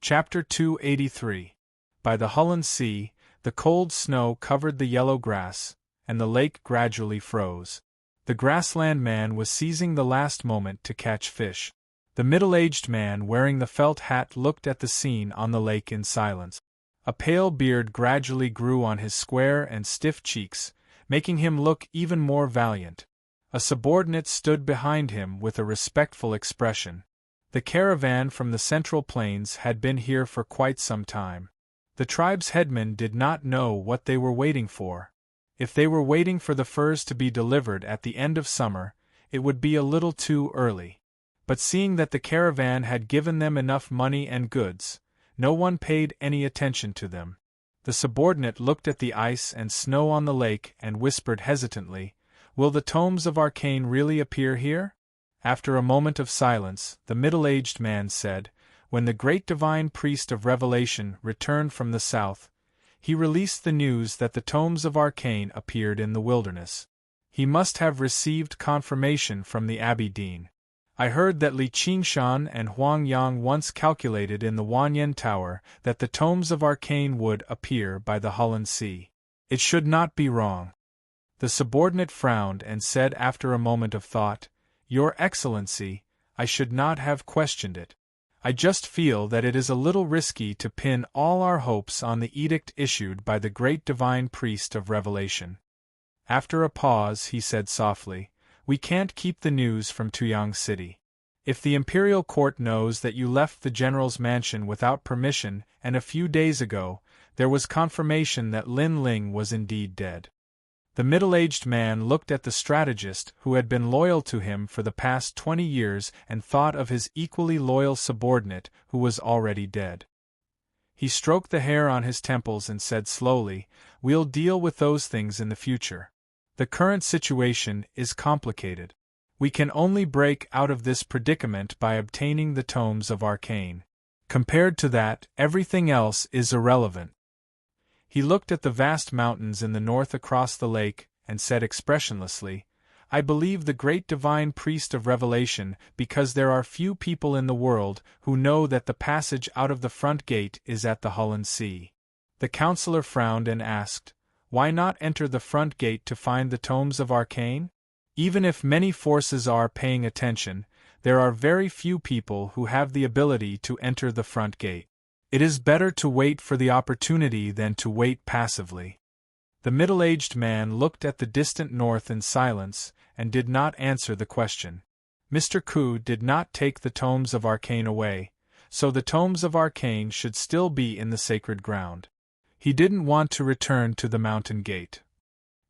Chapter 283. By the Hullen Sea, the cold snow covered the yellow grass, and the lake gradually froze. The grassland man was seizing the last moment to catch fish. The middle-aged man wearing the felt hat looked at the scene on the lake in silence. A pale beard gradually grew on his square and stiff cheeks, making him look even more valiant. A subordinate stood behind him with a respectful expression. The caravan from the Central Plains had been here for quite some time. The tribe's headman did not know what they were waiting for. If they were waiting for the furs to be delivered at the end of summer, it would be a little too early. But seeing that the caravan had given them enough money and goods, no one paid any attention to them. The subordinate looked at the ice and snow on the lake and whispered hesitantly, "Will the tomes of Arcane really appear here?" After a moment of silence, the middle-aged man said, "When the great divine priest of Revelation returned from the south, he released the news that the tomes of Arcane appeared in the wilderness. He must have received confirmation from the Abbey Dean. I heard that Li Qingshan and Huang Yang once calculated in the Wanyan Tower that the tomes of Arcane would appear by the Hullen Sea. It should not be wrong." The subordinate frowned and said after a moment of thought, "Your Excellency, I should not have questioned it. I just feel that it is a little risky to pin all our hopes on the edict issued by the great divine priest of Revelation." After a pause he said softly, "We can't keep the news from Tuyang City. If the imperial court knows that you left the general's mansion without permission and a few days ago, there was confirmation that Lin Ling was indeed dead." The middle-aged man looked at the strategist who had been loyal to him for the past 20 years and thought of his equally loyal subordinate who was already dead. He stroked the hair on his temples and said slowly, "We'll deal with those things in the future. The current situation is complicated. We can only break out of this predicament by obtaining the tomes of Arcane. Compared to that, everything else is irrelevant." He looked at the vast mountains in the north across the lake, and said expressionlessly, "I believe the great divine priest of Revelation because there are few people in the world who know that the passage out of the front gate is at the Hullen Sea." The counselor frowned and asked, "Why not enter the front gate to find the tomes of Arcane? Even if many forces are paying attention, there are very few people who have the ability to enter the front gate. It is better to wait for the opportunity than to wait passively." The middle-aged man looked at the distant north in silence, and did not answer the question. Mr. Ku did not take the tomes of Arcane away, so the tomes of Arcane should still be in the sacred ground. He didn't want to return to the mountain gate.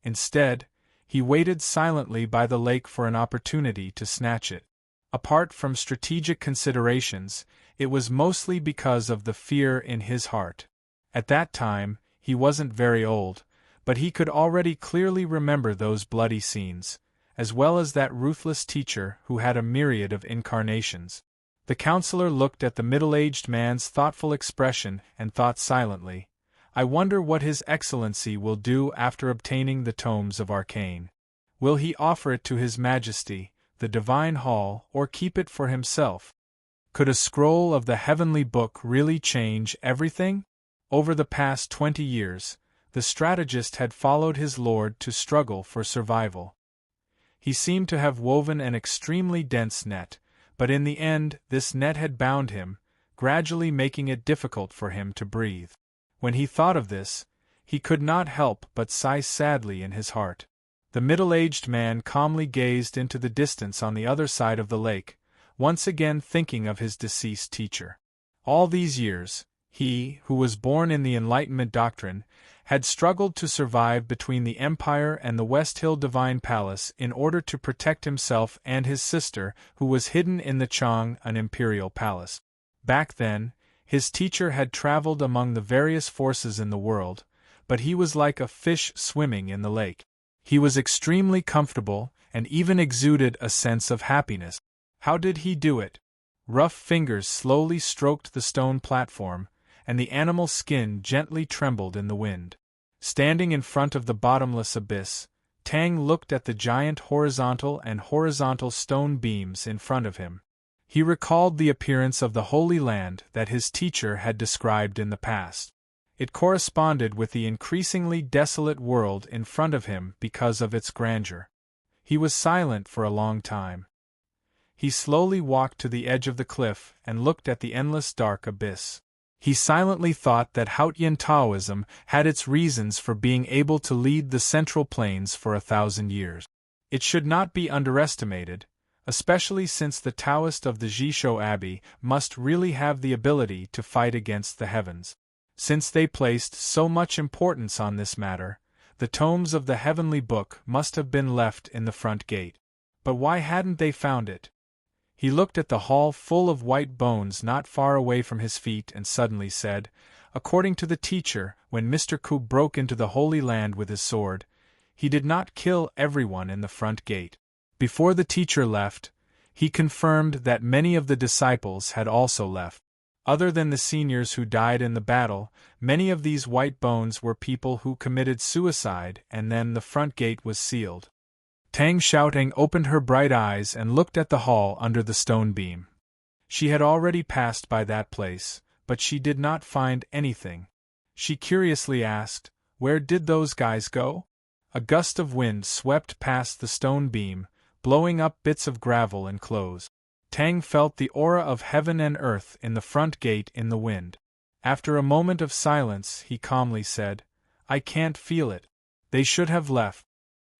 Instead, he waited silently by the lake for an opportunity to snatch it. Apart from strategic considerations, it was mostly because of the fear in his heart. At that time, he wasn't very old, but he could already clearly remember those bloody scenes, as well as that ruthless teacher who had a myriad of incarnations. The counselor looked at the middle-aged man's thoughtful expression and thought silently, "I wonder what His Excellency will do after obtaining the tomes of Arcane. Will he offer it to His Majesty, the Divine Hall, or keep it for himself? Could a scroll of the heavenly book really change everything?" Over the past 20 years, the strategist had followed his lord to struggle for survival. He seemed to have woven an extremely dense net, but in the end this net had bound him, gradually making it difficult for him to breathe. When he thought of this, he could not help but sigh sadly in his heart. The middle-aged man calmly gazed into the distance on the other side of the lake, once again thinking of his deceased teacher. All these years, he, who was born in the Enlightenment doctrine, had struggled to survive between the Empire and the West Hill Divine Palace in order to protect himself and his sister, who was hidden in the Chang, an imperial palace. Back then, his teacher had traveled among the various forces in the world, but he was like a fish swimming in the lake. He was extremely comfortable, and even exuded a sense of happiness. How did he do it? Rough fingers slowly stroked the stone platform, and the animal skin gently trembled in the wind. Standing in front of the bottomless abyss, Tang looked at the giant horizontal and horizontal stone beams in front of him. He recalled the appearance of the Holy Land that his teacher had described in the past. It corresponded with the increasingly desolate world in front of him because of its grandeur. He was silent for a long time. He slowly walked to the edge of the cliff and looked at the endless dark abyss. He silently thought that Hautian Taoism had its reasons for being able to lead the Central Plains for 1,000 years. It should not be underestimated, especially since the Taoist of the Jisho Abbey must really have the ability to fight against the heavens. Since they placed so much importance on this matter, the tomes of the Heavenly Book must have been left in the front gate. But why hadn't they found it? He looked at the hall full of white bones not far away from his feet and suddenly said, according to the teacher, when Mr. Ku broke into the Holy Land with his sword, he did not kill everyone in the front gate. Before the teacher left, he confirmed that many of the disciples had also left. Other than the seniors who died in the battle, many of these white bones were people who committed suicide, and then the front gate was sealed. Tang Xiaotang opened her bright eyes and looked at the hall under the stone beam. She had already passed by that place, but she did not find anything. She curiously asked, "Where did those guys go?" A gust of wind swept past the stone beam, blowing up bits of gravel and clothes. Tang felt the aura of heaven and earth in the front gate in the wind. After a moment of silence, he calmly said, "I can't feel it. They should have left."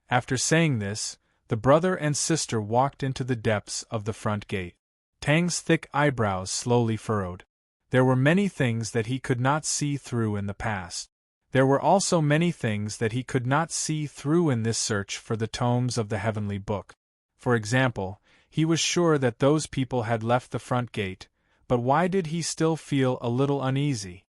After saying this, the brother and sister walked into the depths of the front gate. Tang's thick eyebrows slowly furrowed. There were many things that he could not see through in the past. There were also many things that he could not see through in this search for the tomes of the Heavenly Book. For example, he was sure that those people had left the front gate, but why did he still feel a little uneasy?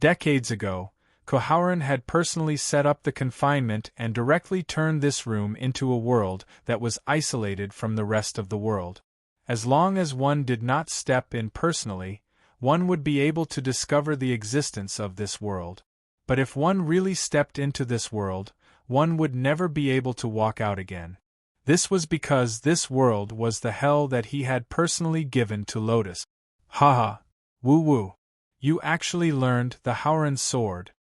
Decades ago, Koharan had personally set up the confinement and directly turned this room into a world that was isolated from the rest of the world. As long as one did not step in personally, one would be able to discover the existence of this world. But if one really stepped into this world, one would never be able to walk out again. This was because this world was the hell that he had personally given to Lotus. Haha, woo-woo. You actually learned the Haoran sword.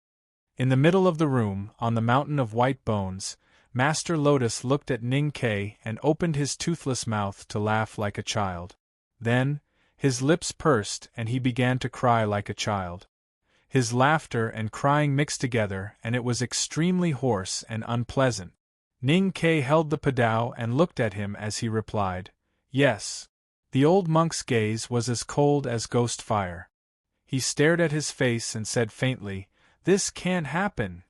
In the middle of the room, on the mountain of white bones, Master Lotus looked at Ning Ke and opened his toothless mouth to laugh like a child. Then, his lips pursed and he began to cry like a child. His laughter and crying mixed together, and it was extremely hoarse and unpleasant. Ning Ke held the padao and looked at him as he replied, "Yes." The old monk's gaze was as cold as ghost fire. He stared at his face and said faintly, "This can't happen."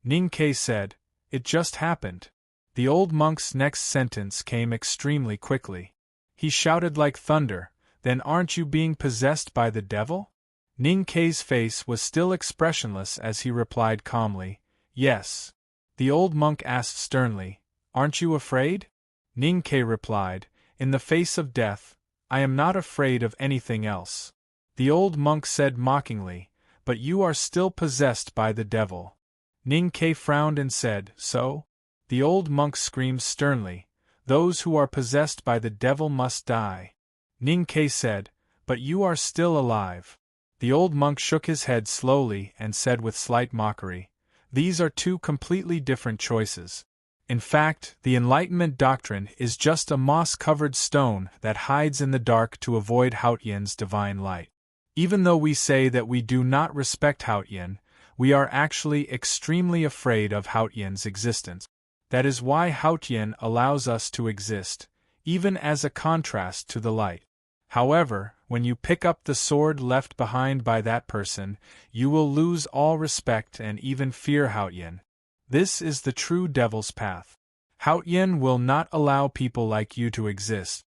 Ning Ke said, "It just happened." The old monk's next sentence came extremely quickly. He shouted like thunder, "Then aren't you being possessed by the devil?" Ning Ke's face was still expressionless as he replied calmly, "Yes." The old monk asked sternly, "Aren't you afraid?" Ning Ke replied, "In the face of death, I am not afraid of anything else." The old monk said mockingly, "But you are still possessed by the devil." Ning Ke frowned and said, "So?" The old monk screamed sternly, "Those who are possessed by the devil must die." Ning Ke said, "But you are still alive." The old monk shook his head slowly and said with slight mockery, "These are two completely different choices. In fact, the Enlightenment doctrine is just a moss-covered stone that hides in the dark to avoid Haotian's divine light. Even though we say that we do not respect Haotian, we are actually extremely afraid of Haotian's existence. That is why Haotian allows us to exist, even as a contrast to the light. However, when you pick up the sword left behind by that person, you will lose all respect and even fear Haotian. This is the true devil's path. Haotian will not allow people like you to exist."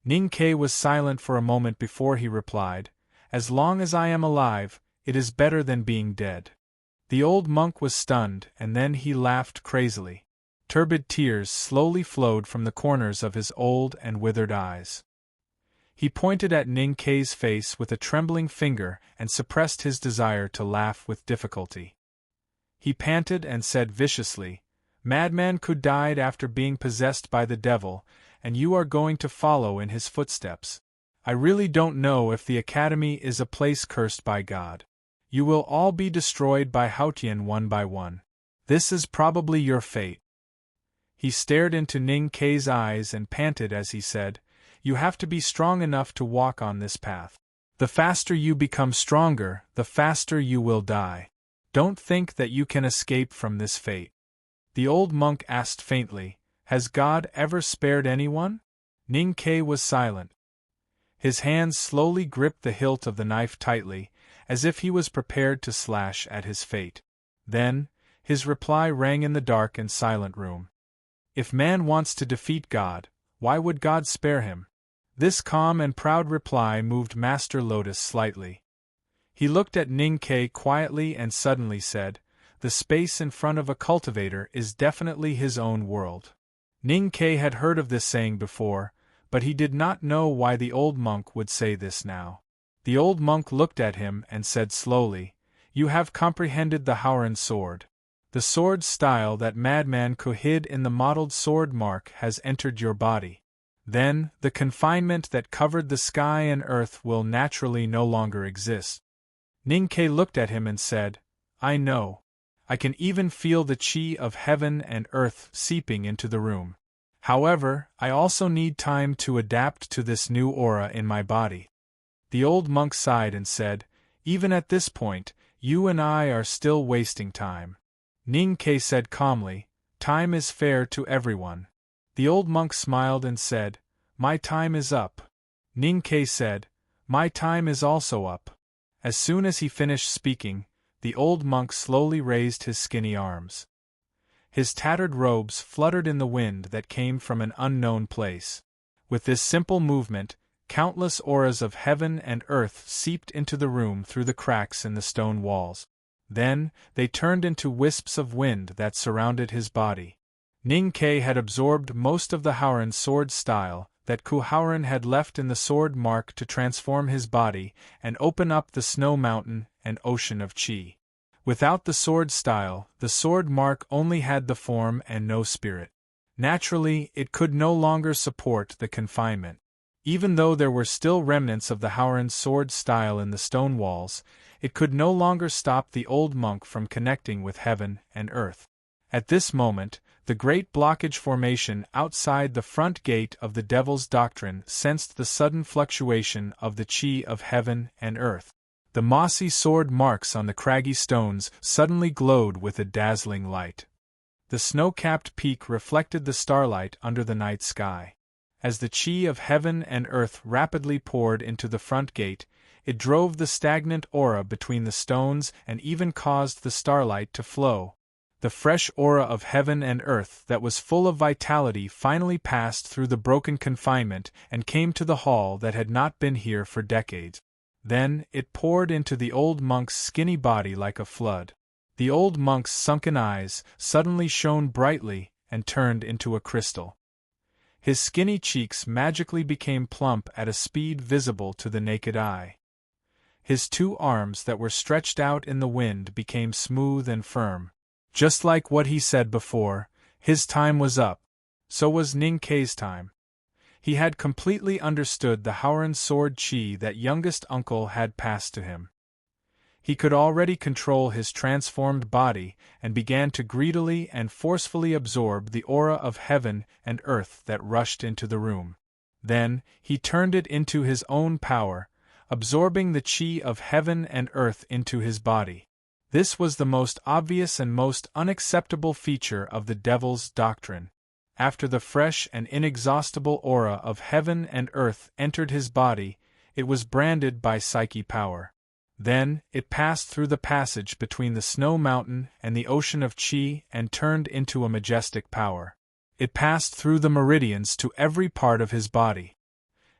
Ning Ke was silent for a moment before he replied, "As long as I am alive, it is better than being dead." The old monk was stunned, and then he laughed crazily. Turbid tears slowly flowed from the corners of his old and withered eyes. He pointed at Ning Ke's face with a trembling finger and suppressed his desire to laugh with difficulty. He panted and said viciously, "Madman Ku died after being possessed by the devil, and you are going to follow in his footsteps. I really don't know if the academy is a place cursed by God. You will all be destroyed by Haotian one by one. This is probably your fate. He stared into Ning Kei's eyes and panted as he said, You have to be strong enough to walk on this path. The faster you become stronger, the faster you will die. Don't think that you can escape from this fate. The old monk asked faintly, Has God ever spared anyone? Ning Kei was silent. His hands slowly gripped the hilt of the knife tightly, as if he was prepared to slash at his fate. Then, his reply rang in the dark and silent room. If man wants to defeat God, why would God spare him? This calm and proud reply moved Master Lotus slightly. He looked at Ning Kei quietly and suddenly said, The space in front of a cultivator is definitely his own world. Ning Kei had heard of this saying before, but he did not know why the old monk would say this now. The old monk looked at him and said slowly, You have comprehended the Howran sword. The sword style that Madman Ko hid in the mottled sword mark has entered your body. Then, the confinement that covered the sky and earth will naturally no longer exist. Ning Kei looked at him and said, I know. I can even feel the chi of heaven and earth seeping into the room. However, I also need time to adapt to this new aura in my body. The old monk sighed and said, Even at this point, you and I are still wasting time. Ning Kei said calmly, Time is fair to everyone. The old monk smiled and said, My time is up. Ning Kei said, My time is also up. As soon as he finished speaking, the old monk slowly raised his skinny arms. His tattered robes fluttered in the wind that came from an unknown place. With this simple movement, countless auras of heaven and earth seeped into the room through the cracks in the stone walls. Then, they turned into wisps of wind that surrounded his body. Ning Kei had absorbed most of the Howran sword style that Ku Howran had left in the sword mark to transform his body and open up the snow mountain and ocean of chi. Without the sword style, the sword mark only had the form and no spirit. Naturally, it could no longer support the confinement. Even though there were still remnants of the Howran sword style in the stone walls, it could no longer stop the old monk from connecting with heaven and earth. At this moment, the great blockage formation outside the front gate of the Devil's Doctrine sensed the sudden fluctuation of the chi of heaven and earth. The mossy sword marks on the craggy stones suddenly glowed with a dazzling light. The snow-capped peak reflected the starlight under the night sky. As the chi of heaven and earth rapidly poured into the front gate, it drove the stagnant aura between the stones and even caused the starlight to flow. The fresh aura of heaven and earth that was full of vitality finally passed through the broken confinement and came to the hall that had not been here for decades. Then, it poured into the old monk's skinny body like a flood. The old monk's sunken eyes suddenly shone brightly and turned into a crystal. His skinny cheeks magically became plump at a speed visible to the naked eye. His two arms that were stretched out in the wind became smooth and firm. Just like what he said before, his time was up. So was Ning Kei's time. He had completely understood the Howran sword chi that youngest uncle had passed to him. He could already control his transformed body and began to greedily and forcefully absorb the aura of heaven and earth that rushed into the room. Then, he turned it into his own power, absorbing the chi of heaven and earth into his body. This was the most obvious and most unacceptable feature of the Devil's Doctrine. After the fresh and inexhaustible aura of heaven and earth entered his body, it was branded by psyche power. Then, it passed through the passage between the snow mountain and the ocean of chi and turned into a majestic power. It passed through the meridians to every part of his body.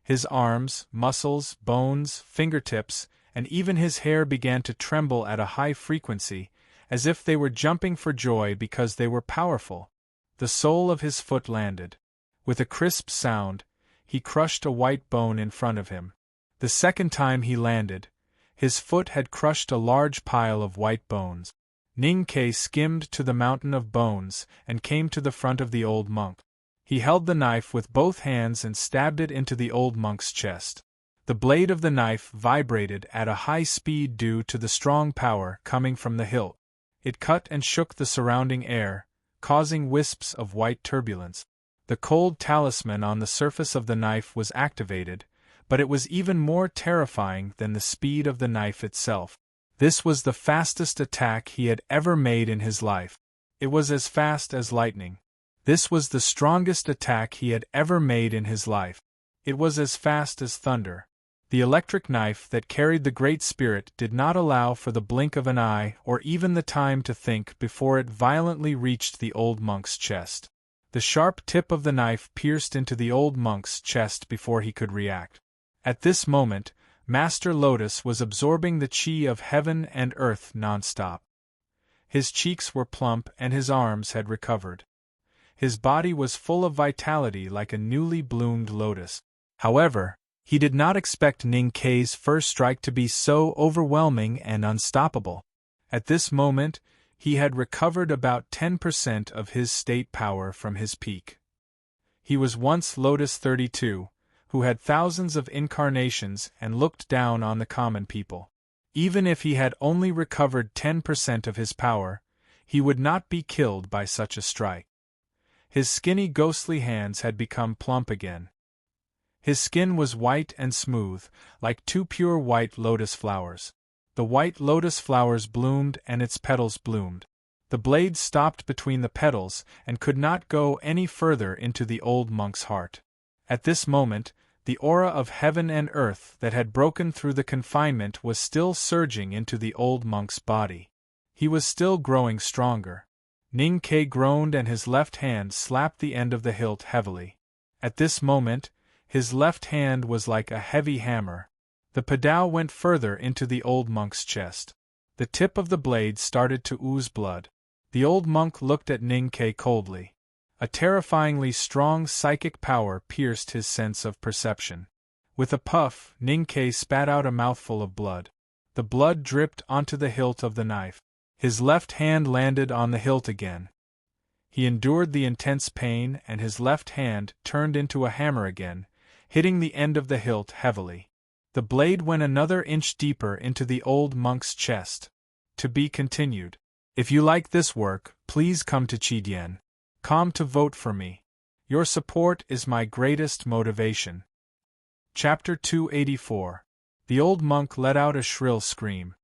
His arms, muscles, bones, fingertips, and even his hair began to tremble at a high frequency, as if they were jumping for joy because they were powerful. The sole of his foot landed. With a crisp sound, he crushed a white bone in front of him. The second time he landed, his foot had crushed a large pile of white bones. Ning Kei skimmed to the mountain of bones and came to the front of the old monk. He held the knife with both hands and stabbed it into the old monk's chest. The blade of the knife vibrated at a high speed due to the strong power coming from the hilt. It cut and shook the surrounding air, causing wisps of white turbulence. The cold talisman on the surface of the knife was activated, but it was even more terrifying than the speed of the knife itself. This was the fastest attack he had ever made in his life. It was as fast as lightning. This was the strongest attack he had ever made in his life. It was as fast as thunder. The electric knife that carried the Great Spirit did not allow for the blink of an eye or even the time to think before it violently reached the old monk's chest. The sharp tip of the knife pierced into the old monk's chest before he could react. At this moment, Master Lotus was absorbing the chi of heaven and earth non-stop. His cheeks were plump and his arms had recovered. His body was full of vitality like a newly bloomed lotus. However, he did not expect Ning Kei's first strike to be so overwhelming and unstoppable. At this moment, he had recovered about 10% of his state power from his peak. He was once Lotus 32, who had thousands of incarnations and looked down on the common people. Even if he had only recovered 10% of his power, he would not be killed by such a strike. His skinny ghostly hands had become plump again. His skin was white and smooth, like two pure white lotus flowers. The white lotus flowers bloomed and its petals bloomed. The blade stopped between the petals and could not go any further into the old monk's heart. At this moment, the aura of heaven and earth that had broken through the confinement was still surging into the old monk's body. He was still growing stronger. Ning Kei groaned and his left hand slapped the end of the hilt heavily. At this moment, his left hand was like a heavy hammer. The padao went further into the old monk's chest. The tip of the blade started to ooze blood. The old monk looked at Ning Kei coldly. A terrifyingly strong psychic power pierced his sense of perception. With a puff, Ning Kei spat out a mouthful of blood. The blood dripped onto the hilt of the knife. His left hand landed on the hilt again. He endured the intense pain and his left hand turned into a hammer again, hitting the end of the hilt heavily. The blade went another inch deeper into the old monk's chest. To be continued. If you like this work, please come to Qidien.com to vote for me. Your support is my greatest motivation. Chapter 284. The old monk let out a shrill scream.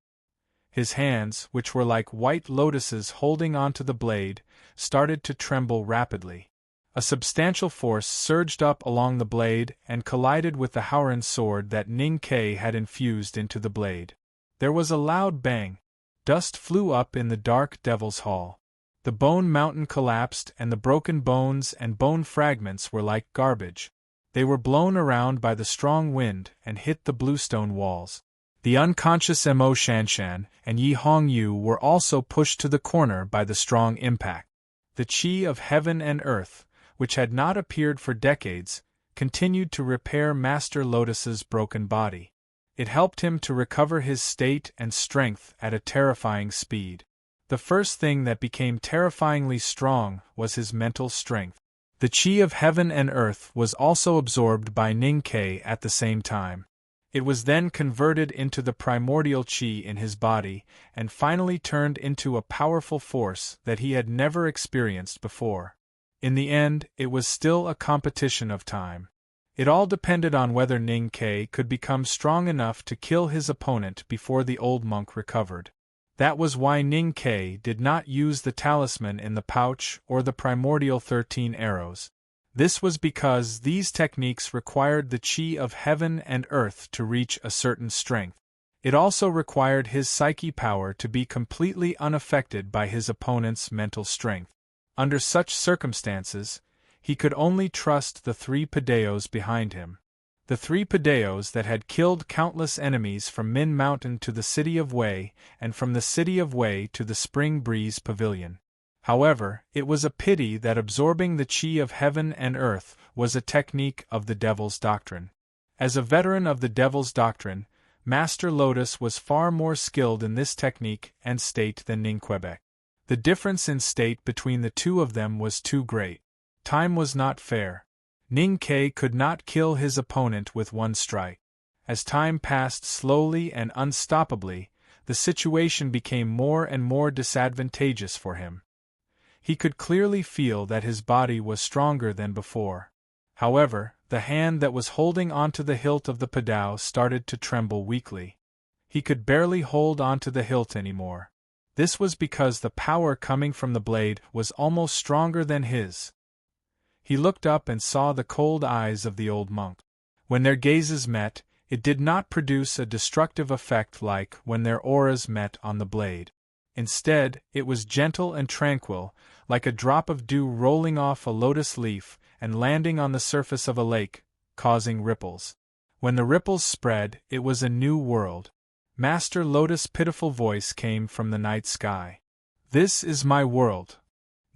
His hands, which were like white lotuses holding onto the blade, started to tremble rapidly. A substantial force surged up along the blade and collided with the Howren sword that Ning Kei had infused into the blade. There was a loud bang. Dust flew up in the dark devil's hall. The bone mountain collapsed and the broken bones and bone fragments were like garbage. They were blown around by the strong wind and hit the bluestone walls. The unconscious Mo Shanshan and Yi Hongyu were also pushed to the corner by the strong impact. The chi of heaven and earth, which had not appeared for decades, continued to repair Master Lotus's broken body. It helped him to recover his state and strength at a terrifying speed. The first thing that became terrifyingly strong was his mental strength. The chi of heaven and earth was also absorbed by Ning Kei at the same time. It was then converted into the primordial chi in his body and finally turned into a powerful force that he had never experienced before. In the end, it was still a competition of time. It all depended on whether Ning Kei could become strong enough to kill his opponent before the old monk recovered. That was why Ning Kei did not use the talisman in the pouch or the primordial 13 arrows. This was because these techniques required the chi of heaven and earth to reach a certain strength. It also required his psyche power to be completely unaffected by his opponent's mental strength. Under such circumstances, he could only trust the 3 padaos behind him. The 3 padaos that had killed countless enemies from Min Mountain to the city of Wei and from the city of Wei to the Spring Breeze Pavilion. However, it was a pity that absorbing the chi of heaven and earth was a technique of the Devil's Doctrine. As a veteran of the Devil's Doctrine, Master Lotus was far more skilled in this technique and state than Ning Quebec. The difference in state between the two of them was too great. Time was not fair. Ning Kei could not kill his opponent with one strike. As time passed slowly and unstoppably, the situation became more and more disadvantageous for him. He could clearly feel that his body was stronger than before. However, the hand that was holding onto the hilt of the padao started to tremble weakly. He could barely hold onto the hilt anymore. This was because the power coming from the blade was almost stronger than his. He looked up and saw the cold eyes of the old monk. When their gazes met, it did not produce a destructive effect like when their auras met on the blade. Instead, it was gentle and tranquil, like a drop of dew rolling off a lotus leaf and landing on the surface of a lake, causing ripples. When the ripples spread, it was a new world. Master Lotus' pitiful voice came from the night sky. "This is my world."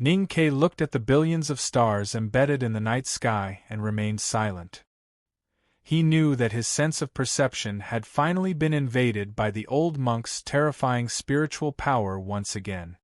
Ning Ke looked at the billions of stars embedded in the night sky and remained silent. He knew that his sense of perception had finally been invaded by the old monk's terrifying spiritual power once again.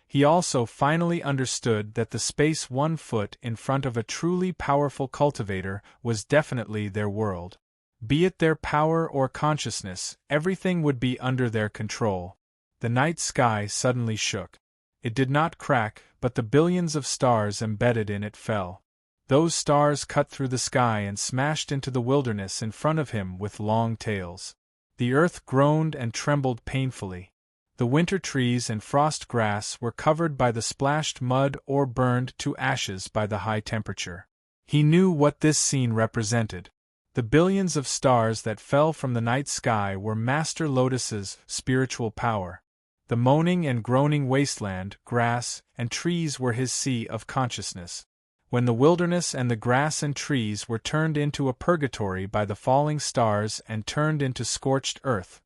He also finally understood that the space 1 foot in front of a truly powerful cultivator was definitely their world. Be it their power or consciousness, everything would be under their control. The night sky suddenly shook. It did not crack, but the billions of stars embedded in it fell. Those stars cut through the sky and smashed into the wilderness in front of him with long tails. The earth groaned and trembled painfully. The winter trees and frost grass were covered by the splashed mud or burned to ashes by the high temperature. He knew what this scene represented. The billions of stars that fell from the night sky were Master Lotus's spiritual power. The moaning and groaning wasteland, grass, and trees were his sea of consciousness. When the wilderness and the grass and trees were turned into a purgatory by the falling stars and turned into scorched earth,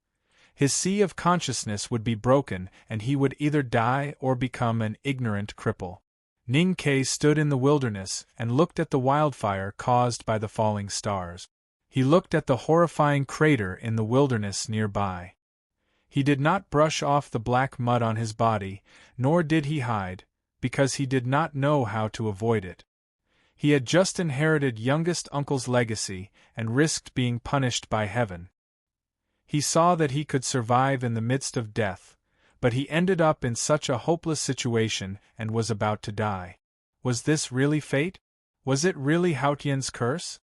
his sea of consciousness would be broken and he would either die or become an ignorant cripple. Ning Ke stood in the wilderness and looked at the wildfire caused by the falling stars. He looked at the horrifying crater in the wilderness nearby. He did not brush off the black mud on his body, nor did he hide, because he did not know how to avoid it. He had just inherited youngest uncle's legacy and risked being punished by heaven. He saw that he could survive in the midst of death, but he ended up in such a hopeless situation and was about to die. Was this really fate? Was it really Haotian's curse?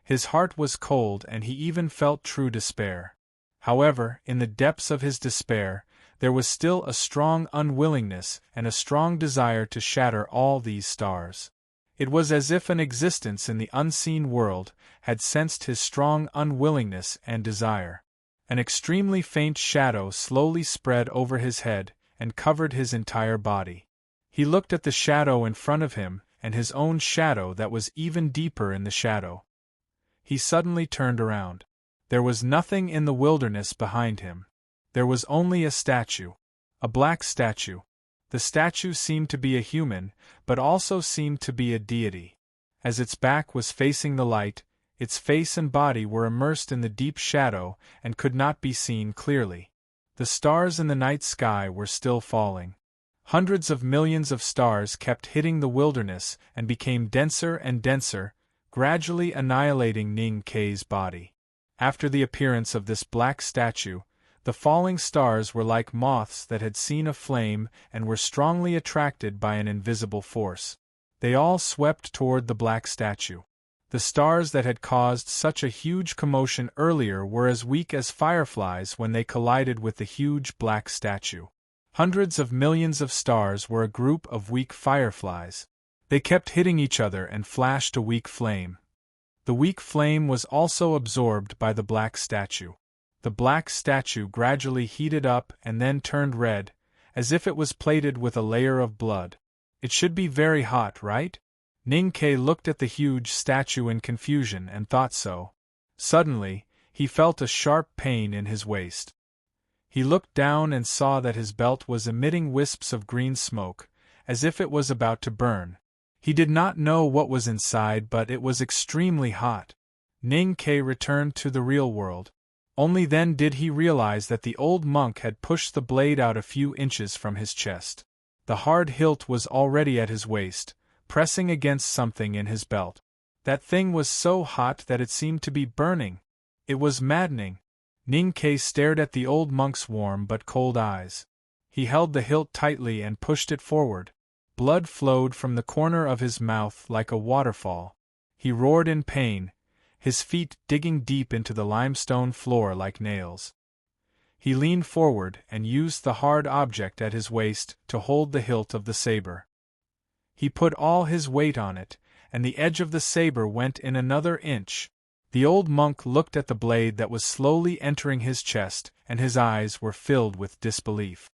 His heart was cold and he even felt true despair. However, in the depths of his despair, there was still a strong unwillingness and a strong desire to shatter all these stars. It was as if an existence in the unseen world had sensed his strong unwillingness and desire. An extremely faint shadow slowly spread over his head and covered his entire body. He looked at the shadow in front of him and his own shadow that was even deeper in the shadow. He suddenly turned around. There was nothing in the wilderness behind him. There was only a statue. A black statue. The statue seemed to be a human, but also seemed to be a deity. As its back was facing the light, its face and body were immersed in the deep shadow and could not be seen clearly. The stars in the night sky were still falling. Hundreds of millions of stars kept hitting the wilderness and became denser and denser, gradually annihilating Ning Ke's body. After the appearance of this black statue, the falling stars were like moths that had seen a flame and were strongly attracted by an invisible force. They all swept toward the black statue. The stars that had caused such a huge commotion earlier were as weak as fireflies when they collided with the huge black statue. Hundreds of millions of stars were a group of weak fireflies. They kept hitting each other and flashed a weak flame. The weak flame was also absorbed by the black statue. The black statue gradually heated up and then turned red, as if it was plated with a layer of blood. It should be very hot, right? Ning Ke looked at the huge statue in confusion and thought so. Suddenly, he felt a sharp pain in his waist. He looked down and saw that his belt was emitting wisps of green smoke, as if it was about to burn. He did not know what was inside, but it was extremely hot. Ning Ke returned to the real world. Only then did he realize that the old monk had pushed the blade out a few inches from his chest. The hard hilt was already at his waist, pressing against something in his belt. That thing was so hot that it seemed to be burning. It was maddening. Ning-Ke stared at the old monk's warm but cold eyes. He held the hilt tightly and pushed it forward. Blood flowed from the corner of his mouth like a waterfall. He roared in pain, his feet digging deep into the limestone floor like nails. He leaned forward and used the hard object at his waist to hold the hilt of the saber. He put all his weight on it, and the edge of the saber went in another inch. The old monk looked at the blade that was slowly entering his chest, and his eyes were filled with disbelief.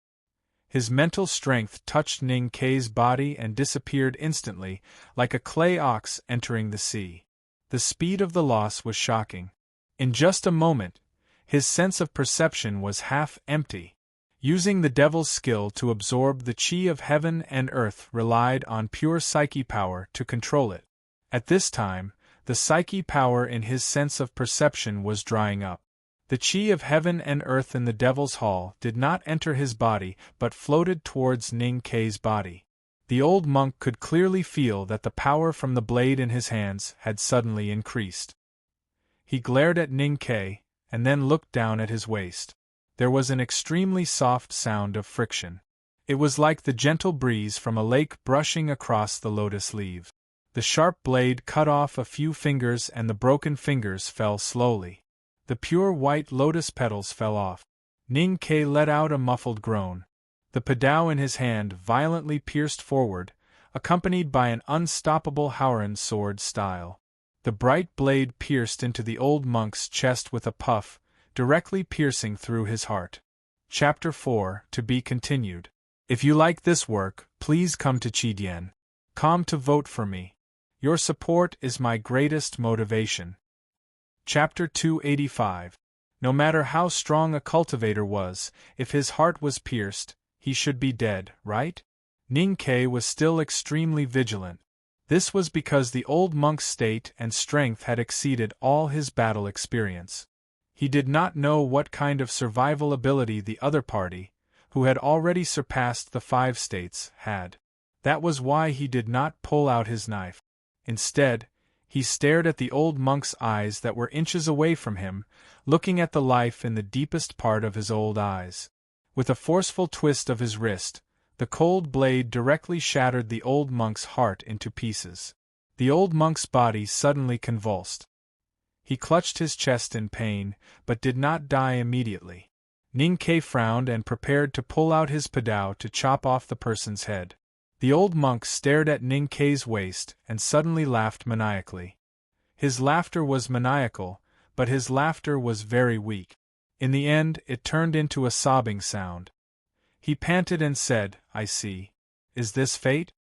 His mental strength touched Ning-Ke's body and disappeared instantly, like a clay ox entering the sea. The speed of the loss was shocking. In just a moment, his sense of perception was half empty. Using the devil's skill to absorb the chi of heaven and earth relied on pure psyche power to control it. At this time, the psyche power in his sense of perception was drying up. The chi of heaven and earth in the devil's hall did not enter his body but floated towards Ning-Ke's body. The old monk could clearly feel that the power from the blade in his hands had suddenly increased. He glared at Ning-Ke, and then looked down at his waist. There was an extremely soft sound of friction. It was like the gentle breeze from a lake brushing across the lotus leaves. The sharp blade cut off a few fingers and the broken fingers fell slowly. The pure white lotus petals fell off. Ning-Ke let out a muffled groan. The padao in his hand violently pierced forward, accompanied by an unstoppable Howren sword style. The bright blade pierced into the old monk's chest with a puff, directly piercing through his heart. Chapter 4, to be continued. If you like this work, please come to Chidien.com to vote for me. Your support is my greatest motivation. Chapter 285. No matter how strong a cultivator was, if his heart was pierced, he should be dead, right? Ning-Ke was still extremely vigilant. This was because the old monk's state and strength had exceeded all his battle experience. He did not know what kind of survival ability the other party, who had already surpassed the 5 states, had. That was why he did not pull out his knife. Instead, he stared at the old monk's eyes that were inches away from him, looking at the life in the deepest part of his old eyes. With a forceful twist of his wrist, the cold blade directly shattered the old monk's heart into pieces. The old monk's body suddenly convulsed. He clutched his chest in pain, but did not die immediately. Ning-Ke frowned and prepared to pull out his padao to chop off the person's head. The old monk stared at Ning-Ke's waist and suddenly laughed maniacally. His laughter was maniacal, but his laughter was very weak. In the end, it turned into a sobbing sound. He panted and said, "I see. Is this fate?"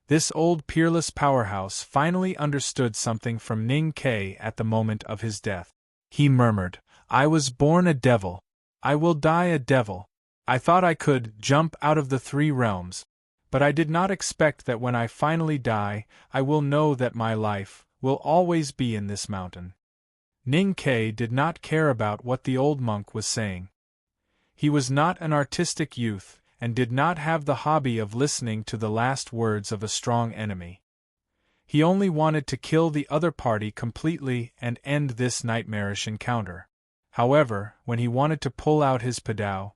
This old peerless powerhouse finally understood something from Ning-Ke at the moment of his death. He murmured, "I was born a devil. I will die a devil. I thought I could jump out of the 3 realms. But I did not expect that when I finally die, I will know that my life will always be in this mountain." Ning-Ke did not care about what the old monk was saying. He was not an artistic youth, and did not have the hobby of listening to the last words of a strong enemy. He only wanted to kill the other party completely and end this nightmarish encounter. However, when he wanted to pull out his padao,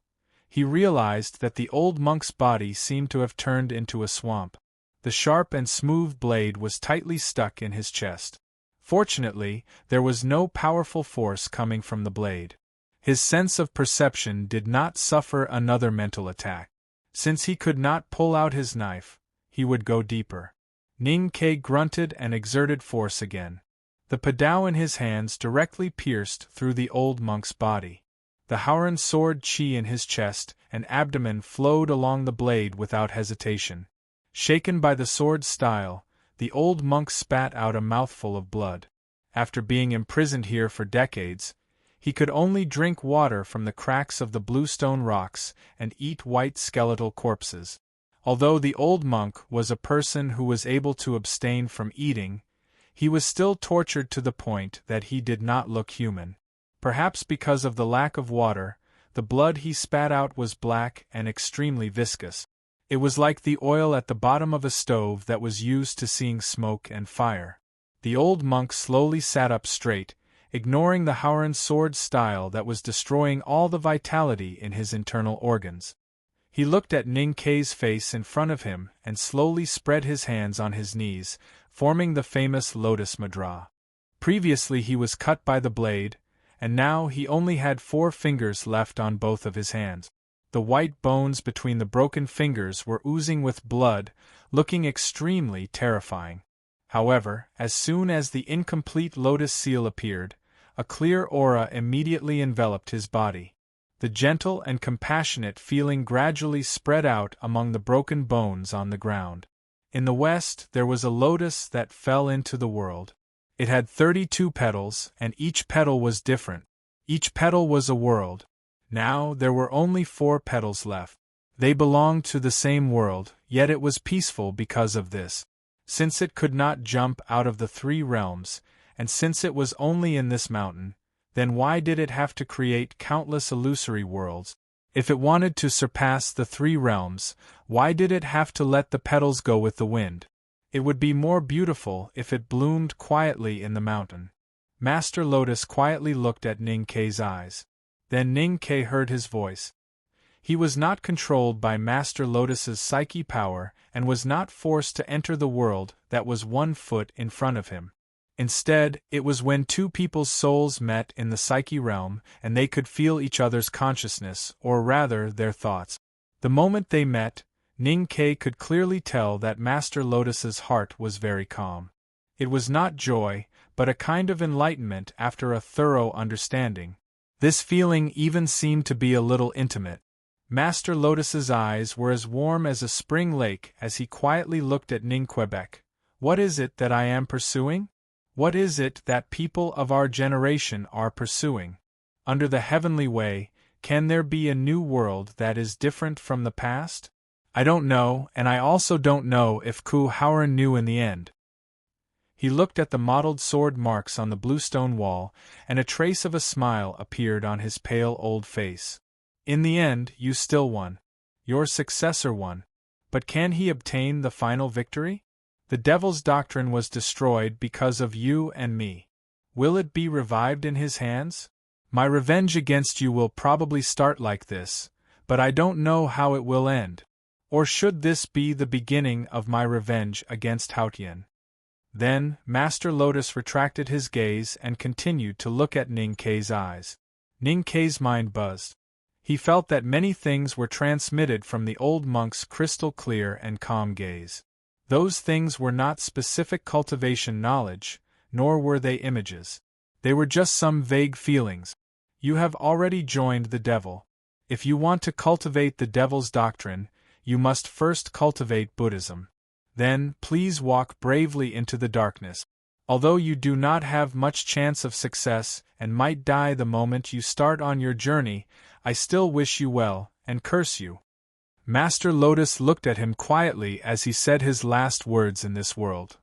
he realized that the old monk's body seemed to have turned into a swamp. The sharp and smooth blade was tightly stuck in his chest. Fortunately, there was no powerful force coming from the blade. His sense of perception did not suffer another mental attack. Since he could not pull out his knife, he would go deeper. Ning-Ke grunted and exerted force again. The padao in his hands directly pierced through the old monk's body. The Howren sword chi in his chest and abdomen flowed along the blade without hesitation. Shaken by the sword's style, the old monk spat out a mouthful of blood. After being imprisoned here for decades, he could only drink water from the cracks of the bluestone rocks and eat white skeletal corpses. Although the old monk was a person who was able to abstain from eating, he was still tortured to the point that he did not look human. Perhaps because of the lack of water, the blood he spat out was black and extremely viscous. It was like the oil at the bottom of a stove that was used to seeing smoke and fire. The old monk slowly sat up straight, ignoring the Howran sword style that was destroying all the vitality in his internal organs. He looked at Ning Kei's face in front of him and slowly spread his hands on his knees, forming the famous Lotus Mudra. Previously he was cut by the blade, and now he only had 4 fingers left on both of his hands. The white bones between the broken fingers were oozing with blood, looking extremely terrifying. However, as soon as the incomplete lotus seal appeared, a clear aura immediately enveloped his body. The gentle and compassionate feeling gradually spread out among the broken bones on the ground. In the west there was a lotus that fell into the world. It had 32 petals, and each petal was different. Each petal was a world. Now there were only 4 petals left. They belonged to the same world, yet it was peaceful because of this. Since it could not jump out of the 3 realms, and since it was only in this mountain, then why did it have to create countless illusory worlds? If it wanted to surpass the 3 realms, why did it have to let the petals go with the wind? It would be more beautiful if it bloomed quietly in the mountain. Master Lotus quietly looked at Ning Kei's eyes. Then Ning Kei heard his voice. He was not controlled by Master Lotus's psyche power and was not forced to enter the world that was 1 foot in front of him. Instead, it was when 2 people's souls met in the psyche realm and they could feel each other's consciousness, or rather their thoughts. The moment they met, Ning Kei could clearly tell that Master Lotus's heart was very calm. It was not joy, but a kind of enlightenment after a thorough understanding. This feeling even seemed to be a little intimate. Master Lotus's eyes were as warm as a spring lake as he quietly looked at Ning Quebec. What is it that I am pursuing? What is it that people of our generation are pursuing? Under the heavenly way, can there be a new world that is different from the past? I don't know, and I also don't know if Ku Howran knew in the end. He looked at the mottled sword marks on the bluestone wall, and a trace of a smile appeared on his pale old face. In the end, you still won. Your successor won. But can he obtain the final victory? The devil's doctrine was destroyed because of you and me. Will it be revived in his hands? My revenge against you will probably start like this, but I don't know how it will end. Or should this be the beginning of my revenge against Haotian? Then, Master Lotus retracted his gaze and continued to look at Ning Kei's eyes. Ning Kei's mind buzzed. He felt that many things were transmitted from the old monk's crystal clear and calm gaze. Those things were not specific cultivation knowledge, nor were they images. They were just some vague feelings. You have already joined the devil. If you want to cultivate the devil's doctrine, you must first cultivate Buddhism. Then, please walk bravely into the darkness. Although you do not have much chance of success and might die the moment you start on your journey, I still wish you well, and curse you. Master Lotus looked at him quietly as he said his last words in this world.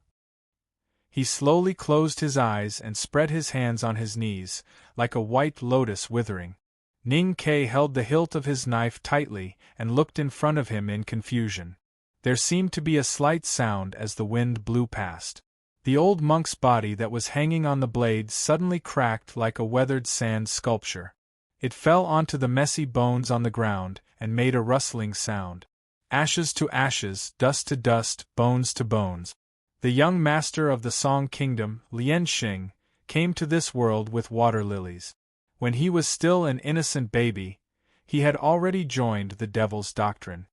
He slowly closed his eyes and spread his hands on his knees, like a white lotus withering. Ning Kei held the hilt of his knife tightly and looked in front of him in confusion. There seemed to be a slight sound as the wind blew past. The old monk's body that was hanging on the blade suddenly cracked like a weathered sand sculpture. It fell onto the messy bones on the ground and made a rustling sound. Ashes to ashes, dust to dust, bones to bones. The young master of the Song Kingdom, Lian Xing, came to this world with water lilies. When he was still an innocent baby, he had already joined the devil's doctrine.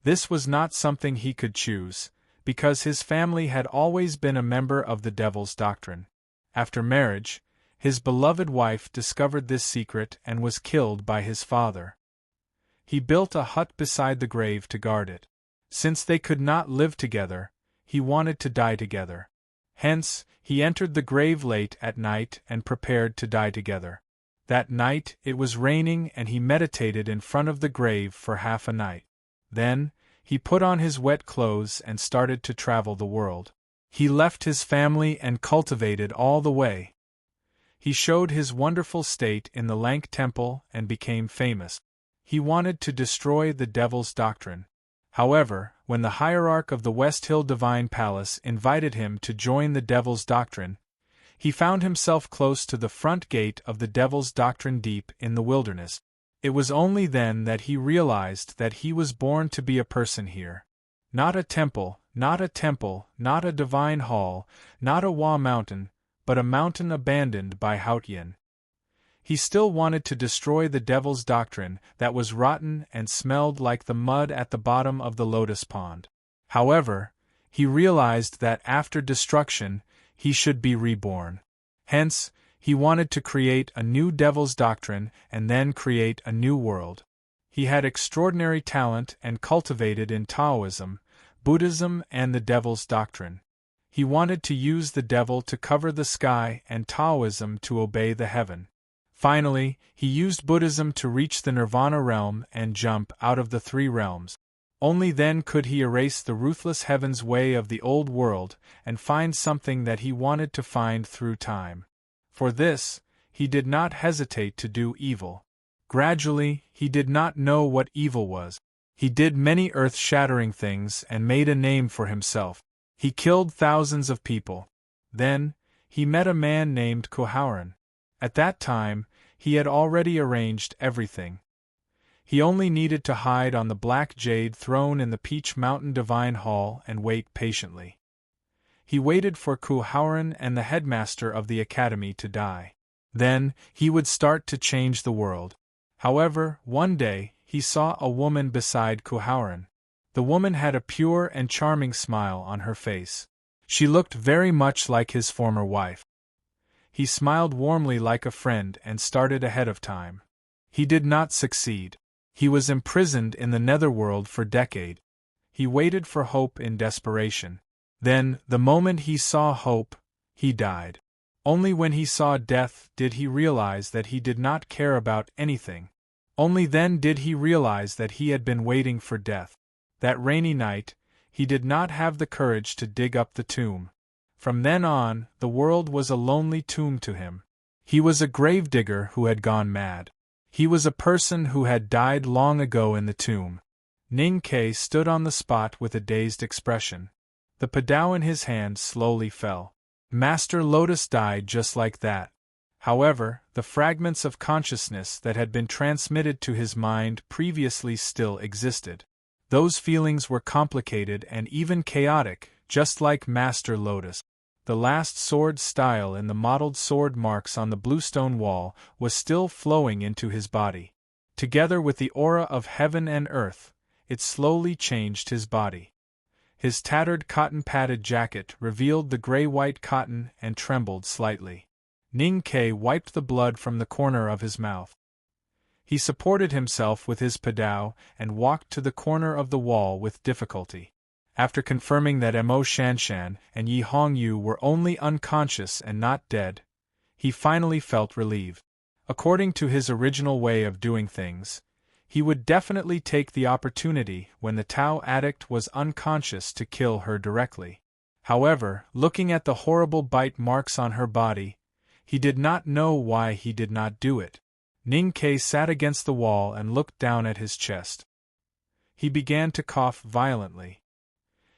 This was not something he could choose, because his family had always been a member of the devil's doctrine. After marriage, his beloved wife discovered this secret and was killed by his father. He built a hut beside the grave to guard it. Since they could not live together, he wanted to die together. Hence, he entered the grave late at night and prepared to die together. That night, it was raining and he meditated in front of the grave for half a night. Then, he put on his wet clothes and started to travel the world. He left his family and cultivated all the way. He showed his wonderful state in the Lank Temple and became famous. He wanted to destroy the devil's doctrine. However, when the hierarch of the West Hill Divine Palace invited him to join the devil's doctrine, He found himself close to the front gate of the Devil's Doctrine deep in the wilderness. It was only then that he realized that he was born to be a person here. Not a temple, not a temple, not a divine hall, not a Wa mountain, but a mountain abandoned by Haotian. He still wanted to destroy the Devil's Doctrine that was rotten and smelled like the mud at the bottom of the lotus pond. However, he realized that after destruction, he should be reborn. Hence, he wanted to create a new Devil's Doctrine and then create a new world. He had extraordinary talent and cultivated in Taoism, Buddhism and the Devil's Doctrine. He wanted to use the devil to cover the sky and Taoism to obey the heaven. Finally, he used Buddhism to reach the Nirvana realm and jump out of the three realms. Only then could he erase the ruthless heaven's way of the old world and find something that he wanted to find through time. For this, he did not hesitate to do evil. Gradually, he did not know what evil was. He did many earth-shattering things and made a name for himself. He killed thousands of people. Then, he met a man named Koharan. At that time, he had already arranged everything. He only needed to hide on the black jade throne in the Peach Mountain Divine Hall and wait patiently. He waited for Koharan and the headmaster of the academy to die. Then, he would start to change the world. However, one day, he saw a woman beside Koharan. The woman had a pure and charming smile on her face. She looked very much like his former wife. He smiled warmly like a friend and started ahead of time. He did not succeed. He was imprisoned in the netherworld for decades. He waited for hope in desperation. Then, the moment he saw hope, he died. Only when he saw death did he realize that he did not care about anything. Only then did he realize that he had been waiting for death. That rainy night, he did not have the courage to dig up the tomb. From then on, the world was a lonely tomb to him. He was a gravedigger who had gone mad. He was a person who had died long ago in the tomb. Ning Ke stood on the spot with a dazed expression. The padao in his hand slowly fell. Master Lotus died just like that. However, the fragments of consciousness that had been transmitted to his mind previously still existed. Those feelings were complicated and even chaotic, just like Master Lotus. The last sword style in the mottled sword marks on the bluestone wall was still flowing into his body. Together with the aura of heaven and earth, it slowly changed his body. His tattered cotton-padded jacket revealed the gray-white cotton and trembled slightly. Ning Ke wiped the blood from the corner of his mouth. He supported himself with his padao and walked to the corner of the wall with difficulty. After confirming that Mo Shanshan and Yi Hongyu were only unconscious and not dead, he finally felt relieved. According to his original way of doing things, he would definitely take the opportunity when the Tao addict was unconscious to kill her directly. However, looking at the horrible bite marks on her body, he did not know why he did not do it. Ning Ke sat against the wall and looked down at his chest. He began to cough violently.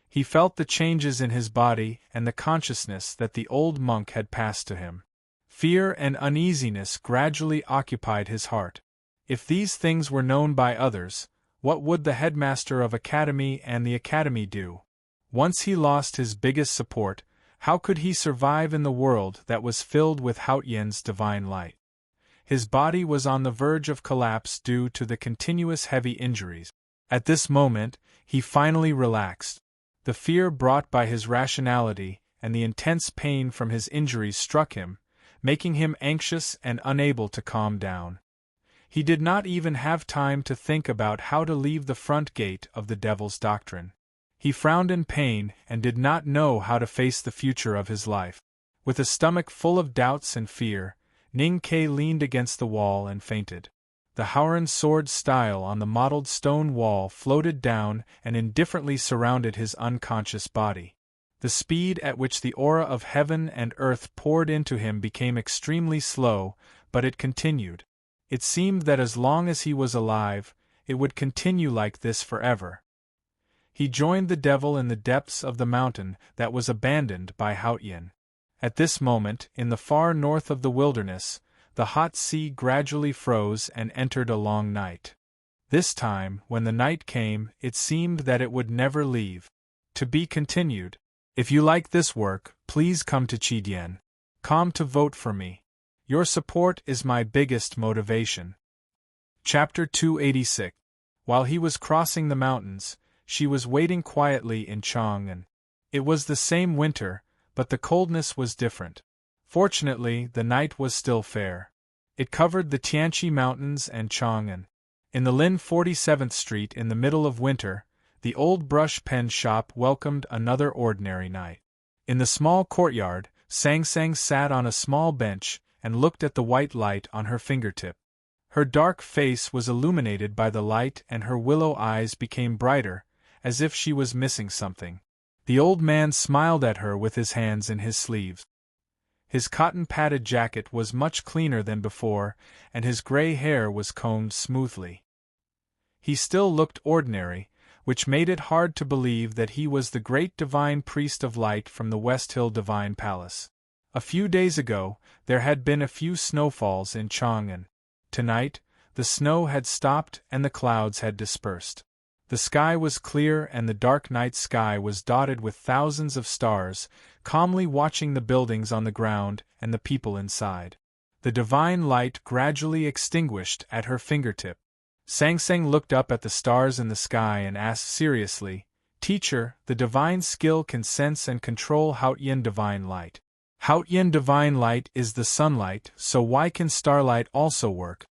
He felt the changes in his body and the consciousness that the old monk had passed to him. Fear and uneasiness gradually occupied his heart. If these things were known by others, what would the headmaster of academy and the academy do? Once he lost his biggest support, how could he survive in the world that was filled with Haotian's divine light? His body was on the verge of collapse due to the continuous heavy injuries. At this moment, he finally relaxed. The fear brought by his rationality and the intense pain from his injuries struck him, making him anxious and unable to calm down. He did not even have time to think about how to leave the front gate of the Devil's Doctrine. He frowned in pain and did not know how to face the future of his life. With a stomach full of doubts and fear, Ning Ke leaned against the wall and fainted. The Haoran sword style on the mottled stone wall floated down and indifferently surrounded his unconscious body. The speed at which the aura of heaven and earth poured into him became extremely slow, but it continued. It seemed that as long as he was alive, it would continue like this forever. He joined the devil in the depths of the mountain that was abandoned by Haotian. At this moment, in the far north of the wilderness, the hot sea gradually froze and entered a long night. This time, when the night came, it seemed that it would never leave. To be continued. If you like this work, please come to Chidien.com to vote for me. Your support is my biggest motivation. Chapter 286. While he was crossing the mountains, she was waiting quietly in Chang'an. It was the same winter, but the coldness was different. Fortunately, the night was still fair. It covered the Tianqi Mountains and Chang'an. In the Lin 47th Street in the middle of winter, the old brush pen shop welcomed another ordinary night. In the small courtyard, Sang Sang sat on a small bench and looked at the white light on her fingertip. Her dark face was illuminated by the light and her willow eyes became brighter, as if she was missing something. The old man smiled at her with his hands in his sleeves. His cotton-padded jacket was much cleaner than before, and his gray hair was combed smoothly. He still looked ordinary, which made it hard to believe that he was the great divine priest of light from the West Hill Divine Palace. A few days ago, there had been a few snowfalls in Chang'an. Tonight, the snow had stopped and the clouds had dispersed. The sky was clear and the dark night sky was dotted with thousands of stars, calmly watching the buildings on the ground and the people inside. The divine light gradually extinguished at her fingertip. Sang Sang looked up at the stars in the sky and asked seriously, "Teacher, the divine skill can sense and control Haotian divine light. Haotian divine light is the sunlight, so why can starlight also work?"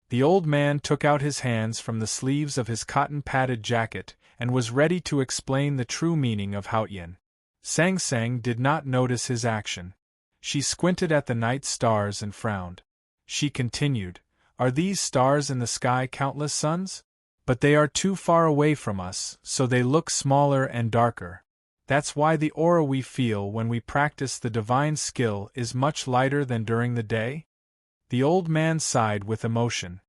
The old man took out his hands from the sleeves of his cotton-padded jacket and was ready to explain the true meaning of Haotian. Sang Sang did not notice his action. She squinted at the night stars and frowned. She continued, "Are these stars in the sky countless suns? But they are too far away from us, so they look smaller and darker. That's why the aura we feel when we practice the divine skill is much lighter than during the day?" The old man sighed with emotion.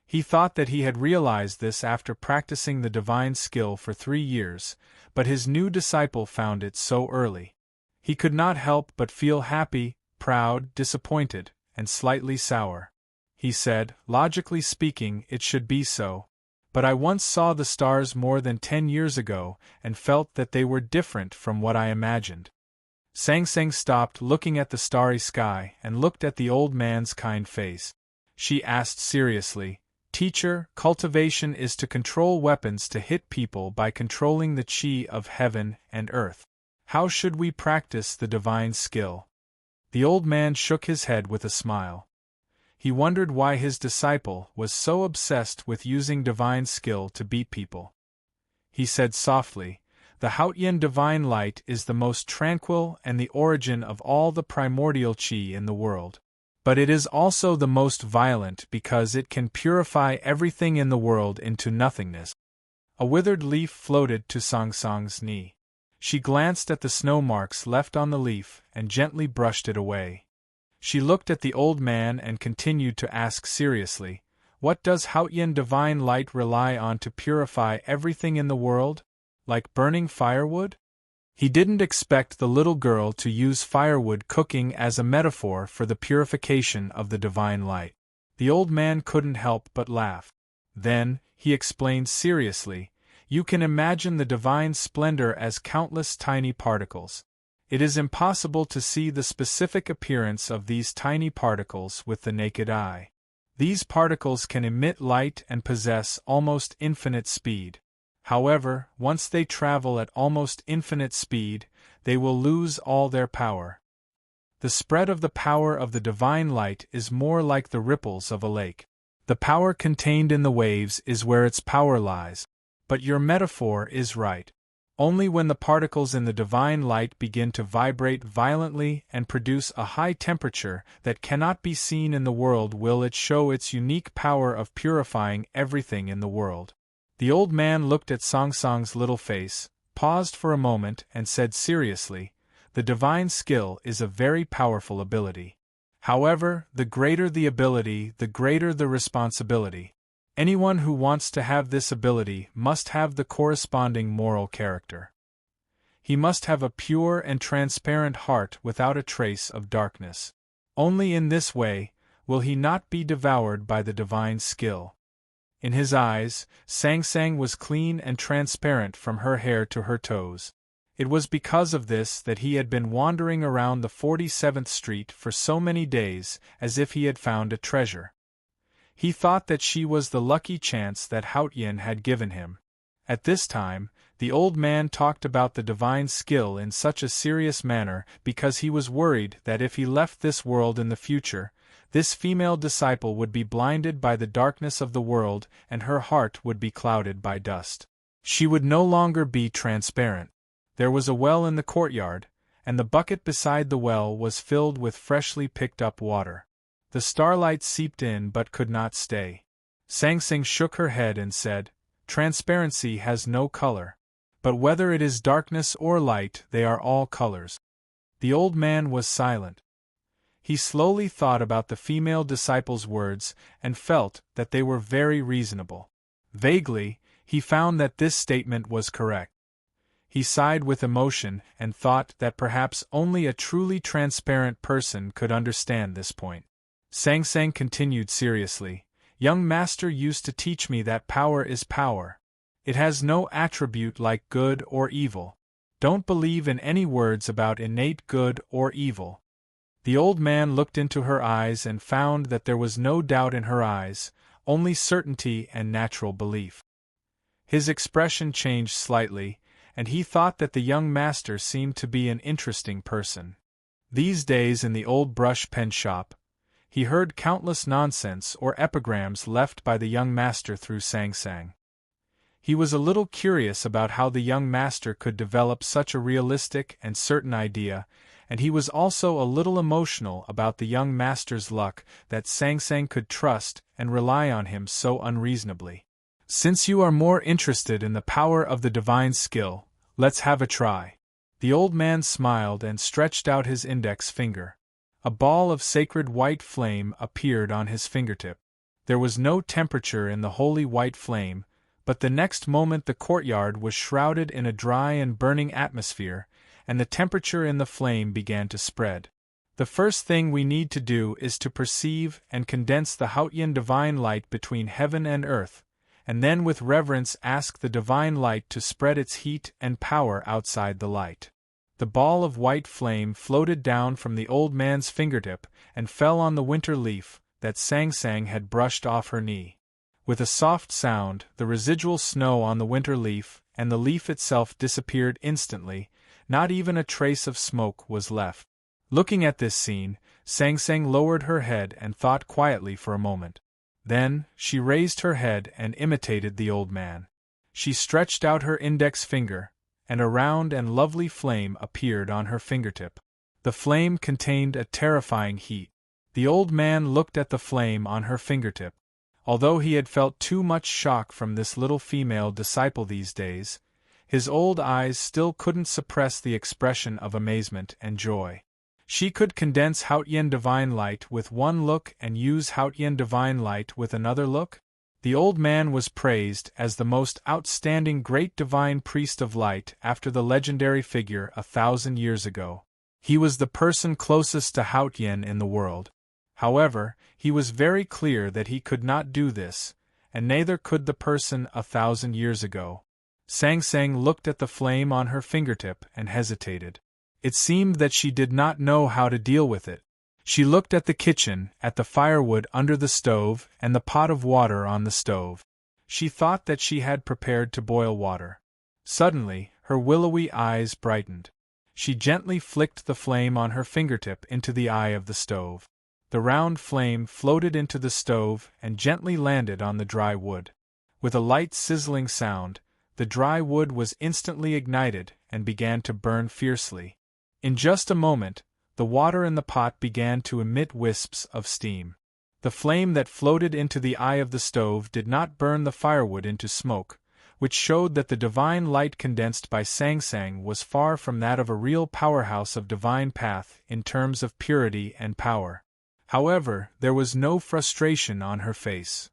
He thought that he had realized this after practicing the divine skill for 3 years, but his new disciple found it so early. He could not help but feel happy, proud, disappointed, and slightly sour. He said, "Logically speaking, it should be so. But I once saw the stars more than 10 years ago and felt that they were different from what I imagined." Sang Sang stopped looking at the starry sky and looked at the old man's kind face. She asked seriously, "Teacher, cultivation is to control weapons to hit people by controlling the chi of heaven and earth. How should we practice the divine skill?" The old man shook his head with a smile. He wondered why his disciple was so obsessed with using divine skill to beat people. He said softly, "The Haotian divine light is the most tranquil and the origin of all the primordial chi in the world. But it is also the most violent because it can purify everything in the world into nothingness." A withered leaf floated to Sang Sang's knee. She glanced at the snow marks left on the leaf and gently brushed it away. She looked at the old man and continued to ask seriously, "What does Haotian divine light rely on to purify everything in the world? Like burning firewood?" He didn't expect the little girl to use firewood cooking as a metaphor for the purification of the divine light. The old man couldn't help but laugh. Then, he explained seriously, "You can imagine the divine splendor as countless tiny particles. It is impossible to see the specific appearance of these tiny particles with the naked eye. These particles can emit light and possess almost infinite speed. However, once they travel at almost infinite speed, they will lose all their power. The spread of the power of the divine light is more like the ripples of a lake. The power contained in the waves is where its power lies. But your metaphor is right. Only when the particles in the divine light begin to vibrate violently and produce a high temperature that cannot be seen in the world will it show its unique power of purifying everything in the world." The old man looked at Sang Sang's little face, paused for a moment and said seriously, "The divine skill is a very powerful ability. However, the greater the ability, the greater the responsibility. Anyone who wants to have this ability must have the corresponding moral character." He must have a pure and transparent heart without a trace of darkness. Only in this way will he not be devoured by the divine skill. In his eyes, Sang Sang was clean and transparent from her hair to her toes. It was because of this that he had been wandering around the 47th Street for so many days, as if he had found a treasure. He thought that she was the lucky chance that Haotian had given him. At this time, the old man talked about the divine skill in such a serious manner because he was worried that if he left this world in the future, this female disciple would be blinded by the darkness of the world and her heart would be clouded by dust. She would no longer be transparent. There was a well in the courtyard, and the bucket beside the well was filled with freshly picked up water. The starlight seeped in but could not stay. Sang Sang shook her head and said, "Transparency has no color. But whether it is darkness or light, they are all colors." The old man was silent. He slowly thought about the female disciple's words and felt that they were very reasonable. Vaguely, he found that this statement was correct. He sighed with emotion and thought that perhaps only a truly transparent person could understand this point. Sang Sang continued seriously, "Young master used to teach me that power is power. It has no attribute like good or evil. Don't believe in any words about innate good or evil." The old man looked into her eyes and found that there was no doubt in her eyes, only certainty and natural belief. His expression changed slightly, and he thought that the young master seemed to be an interesting person. These days in the old brush pen shop, he heard countless nonsense or epigrams left by the young master through Sang Sang. He was a little curious about how the young master could develop such a realistic and certain idea, and he was also a little emotional about the young master's luck that Sang Sang could trust and rely on him so unreasonably. "Since you are more interested in the power of the divine skill, let's have a try." The old man smiled and stretched out his index finger. A ball of sacred white flame appeared on his fingertip. There was no temperature in the holy white flame, but the next moment the courtyard was shrouded in a dry and burning atmosphere, and the temperature in the flame began to spread. "The first thing we need to do is to perceive and condense the Haotian divine light between heaven and earth, and then with reverence ask the divine light to spread its heat and power outside the light." The ball of white flame floated down from the old man's fingertip and fell on the winter leaf that Sang Sang had brushed off her knee. With a soft sound, the residual snow on the winter leaf and the leaf itself disappeared instantly. Not even a trace of smoke was left. Looking at this scene, Sang Sang lowered her head and thought quietly for a moment. Then, she raised her head and imitated the old man. She stretched out her index finger, and a round and lovely flame appeared on her fingertip. The flame contained a terrifying heat. The old man looked at the flame on her fingertip. Although he had felt too much shock from this little female disciple these days, his old eyes still couldn't suppress the expression of amazement and joy. She could condense Haotian divine light with one look and use Haotian divine light with another look? The old man was praised as the most outstanding great divine priest of light after the legendary figure 1,000 years ago. He was the person closest to Haotian in the world. However, he was very clear that he could not do this, and neither could the person 1,000 years ago. Sang Sang looked at the flame on her fingertip and hesitated. It seemed that she did not know how to deal with it. She looked at the kitchen, at the firewood under the stove and the pot of water on the stove. She thought that she had prepared to boil water. Suddenly, her willowy eyes brightened. She gently flicked the flame on her fingertip into the eye of the stove. The round flame floated into the stove and gently landed on the dry wood. With a light sizzling sound, the dry wood was instantly ignited and began to burn fiercely. In just a moment, the water in the pot began to emit wisps of steam. The flame that floated into the eye of the stove did not burn the firewood into smoke, which showed that the divine light condensed by Sang Sang was far from that of a real powerhouse of divine path in terms of purity and power. However, there was no frustration on her face.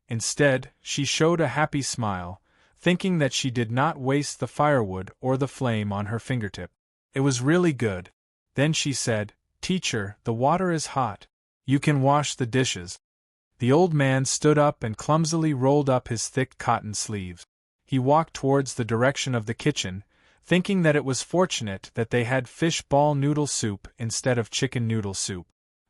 Instead, she showed a happy smile, thinking that she did not waste the firewood or the flame on her fingertip. It was really good. Then she said, "Teacher, the water is hot. You can wash the dishes." The old man stood up and clumsily rolled up his thick cotton sleeves. He walked towards the direction of the kitchen, thinking that it was fortunate that they had fish ball noodle soup instead of chicken noodle soup.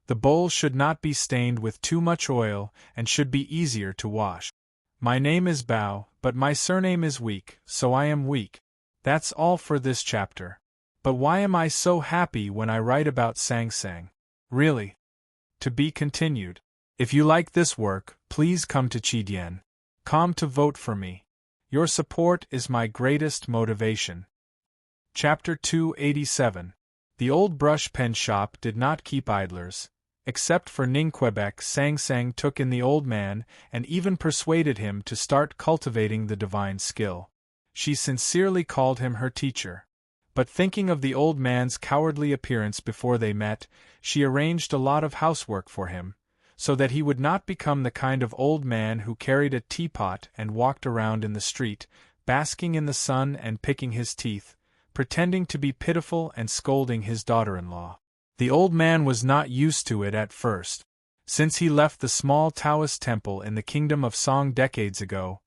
The bowl should not be stained with too much oil and should be easier to wash. "My name is Bao, but my surname is Weak, so I am weak." That's all for this chapter. But why am I so happy when I write about Sang Sang? Really? To be continued. If you like this work, please come to Chidien.com to vote for me. Your support is my greatest motivation. Chapter 287. The old brush pen shop did not keep idlers. Except for Ning Quebec, Sang Sang took in the old man and even persuaded him to start cultivating the divine skill. She sincerely called him her teacher. But thinking of the old man's cowardly appearance before they met, she arranged a lot of housework for him, so that he would not become the kind of old man who carried a teapot and walked around in the street, basking in the sun and picking his teeth, pretending to be pitiful and scolding his daughter-in-law. The old man was not used to it at first. Since he left the small Taoist temple in the kingdom of Song decades ago,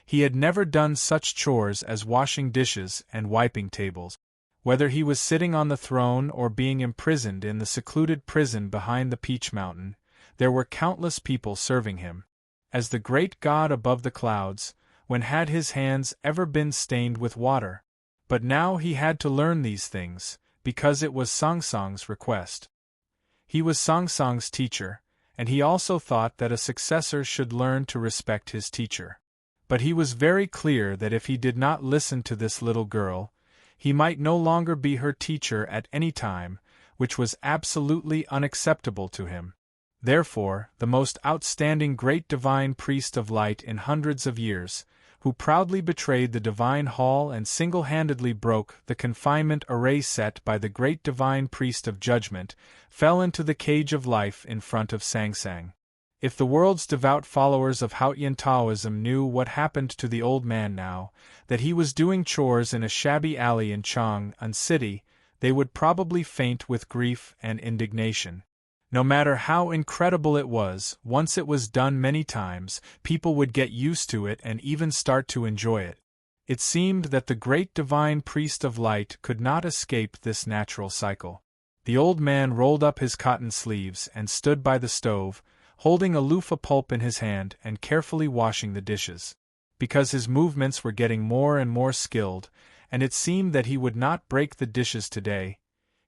he had never done such chores as washing dishes and wiping tables. Whether he was sitting on the throne or being imprisoned in the secluded prison behind the Peach Mountain, there were countless people serving him. As the great god above the clouds, when had his hands ever been stained with water? But now he had to learn these things, because it was Sang Sang's request. He was Sang Sang's teacher, and he also thought that a successor should learn to respect his teacher. But he was very clear that if he did not listen to this little girl, he might no longer be her teacher at any time, which was absolutely unacceptable to him. Therefore, the most outstanding great divine priest of light in hundreds of years, who proudly betrayed the divine hall and single-handedly broke the confinement array set by the great divine priest of judgment, fell into the cage of life in front of Sang Sang. If the world's devout followers of Haotian Taoism knew what happened to the old man now, that he was doing chores in a shabby alley in Chang'an City, they would probably faint with grief and indignation. No matter how incredible it was, once it was done many times, people would get used to it and even start to enjoy it. It seemed that the great divine priest of light could not escape this natural cycle. The old man rolled up his cotton sleeves and stood by the stove, holding a loofah pulp in his hand and carefully washing the dishes. Because his movements were getting more and more skilled, and it seemed that he would not break the dishes today,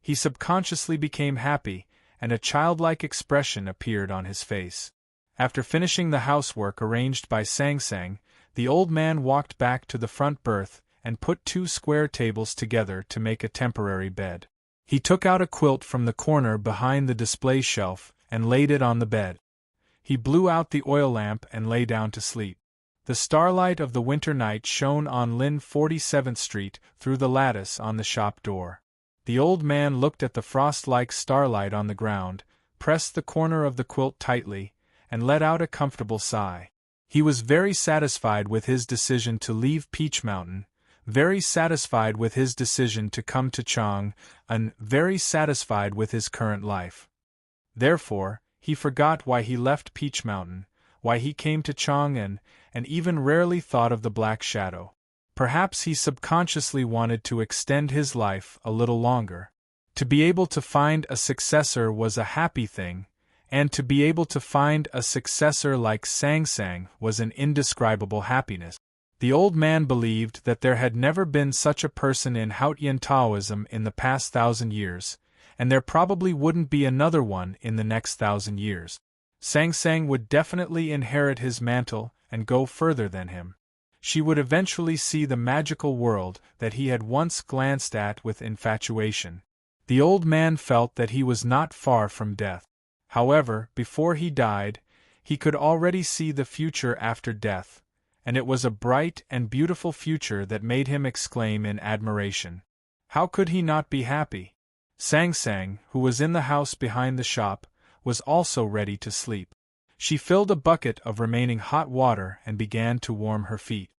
he subconsciously became happy, and a childlike expression appeared on his face. After finishing the housework arranged by Sang Sang, the old man walked back to the front berth and put 2 square tables together to make a temporary bed. He took out a quilt from the corner behind the display shelf and laid it on the bed. He blew out the oil lamp and lay down to sleep. The starlight of the winter night shone on Lin 47th Street through the lattice on the shop door. The old man looked at the frost-like starlight on the ground, pressed the corner of the quilt tightly, and let out a comfortable sigh. He was very satisfied with his decision to leave Peach Mountain, very satisfied with his decision to come to Chang'an, very satisfied with his current life. Therefore, he forgot why he left Peach Mountain, why he came to Chang'an, and even rarely thought of the Black Shadow. Perhaps he subconsciously wanted to extend his life a little longer. To be able to find a successor was a happy thing, and to be able to find a successor like Sang Sang was an indescribable happiness. The old man believed that there had never been such a person in Haotian Taoism in the past 1,000 years, and there probably wouldn't be another one in the next 1,000 years. Sang Sang would definitely inherit his mantle and go further than him. She would eventually see the magical world that he had once glanced at with infatuation. The old man felt that he was not far from death. However, before he died, he could already see the future after death, and it was a bright and beautiful future that made him exclaim in admiration. How could he not be happy? Sang Sang, who was in the house behind the shop, was also ready to sleep. She filled a bucket of remaining hot water and began to warm her feet.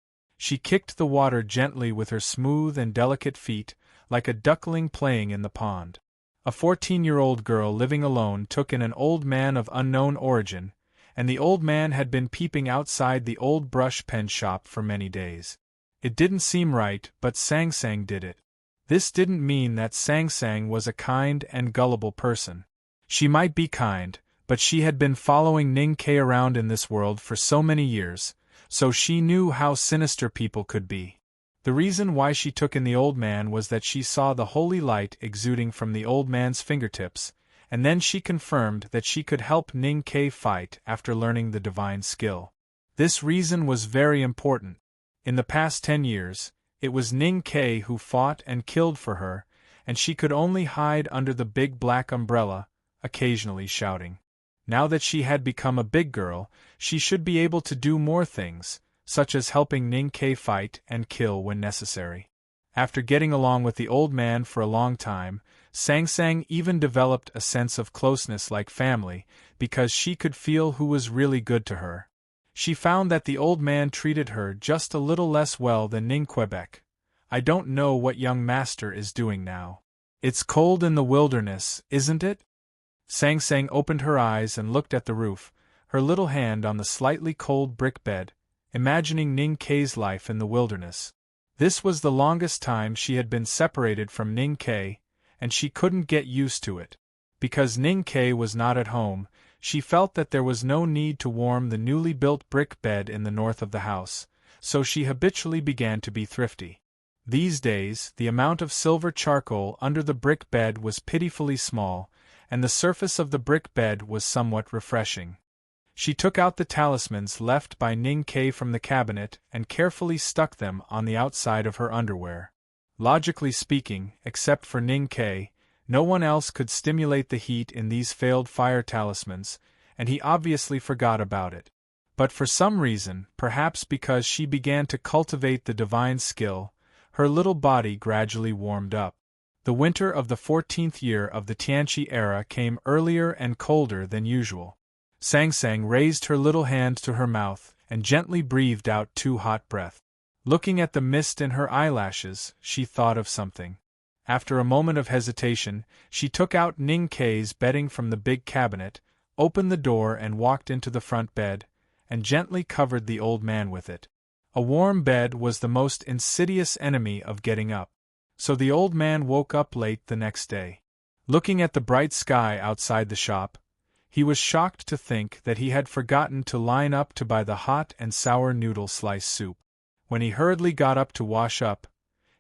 She kicked the water gently with her smooth and delicate feet, like a duckling playing in the pond. A 14-year-old girl living alone took in an old man of unknown origin, and the old man had been peeping outside the old brush pen shop for many days. It didn't seem right, but Sang Sang did it. This didn't mean that Sang Sang was a kind and gullible person. She might be kind, but she had been following Ning Ke around in this world for so many years, so she knew how sinister people could be. The reason why she took in the old man was that she saw the holy light exuding from the old man's fingertips, and then she confirmed that she could help Ning Ke fight after learning the divine skill. This reason was very important. In the past 10 years, it was Ning Ke who fought and killed for her, and she could only hide under the big black umbrella, occasionally shouting. Now that she had become a big girl, she should be able to do more things, such as helping Ning Ke fight and kill when necessary. After getting along with the old man for a long time, Sang Sang even developed a sense of closeness like family, because she could feel who was really good to her. She found that the old man treated her just a little less well than Ning Quebec. I don't know what young master is doing now. It's cold in the wilderness, isn't it? Sang Sang opened her eyes and looked at the roof, her little hand on the slightly cold brick bed, imagining Ning Ke's life in the wilderness. This was the longest time she had been separated from Ning Ke, and she couldn't get used to it. Because Ning Ke was not at home, she felt that there was no need to warm the newly built brick bed in the north of the house, so she habitually began to be thrifty. These days, the amount of silver charcoal under the brick bed was pitifully small, and the surface of the brick bed was somewhat refreshing. She took out the talismans left by Ning Ke from the cabinet and carefully stuck them on the outside of her underwear. Logically speaking, except for Ning Ke, no one else could stimulate the heat in these failed fire talismans, and he obviously forgot about it. But for some reason, perhaps because she began to cultivate the divine skill, her little body gradually warmed up. The winter of the 14th year of the Tianqi era came earlier and colder than usual. Sang Sang raised her little hand to her mouth and gently breathed out 2 hot breaths. Looking at the mist in her eyelashes, she thought of something. After a moment of hesitation, she took out Ning Ke's bedding from the big cabinet, opened the door and walked into the front bed, and gently covered the old man with it. A warm bed was the most insidious enemy of getting up. So the old man woke up late the next day. Looking at the bright sky outside the shop, he was shocked to think that he had forgotten to line up to buy the hot and sour noodle slice soup. When he hurriedly got up to wash up,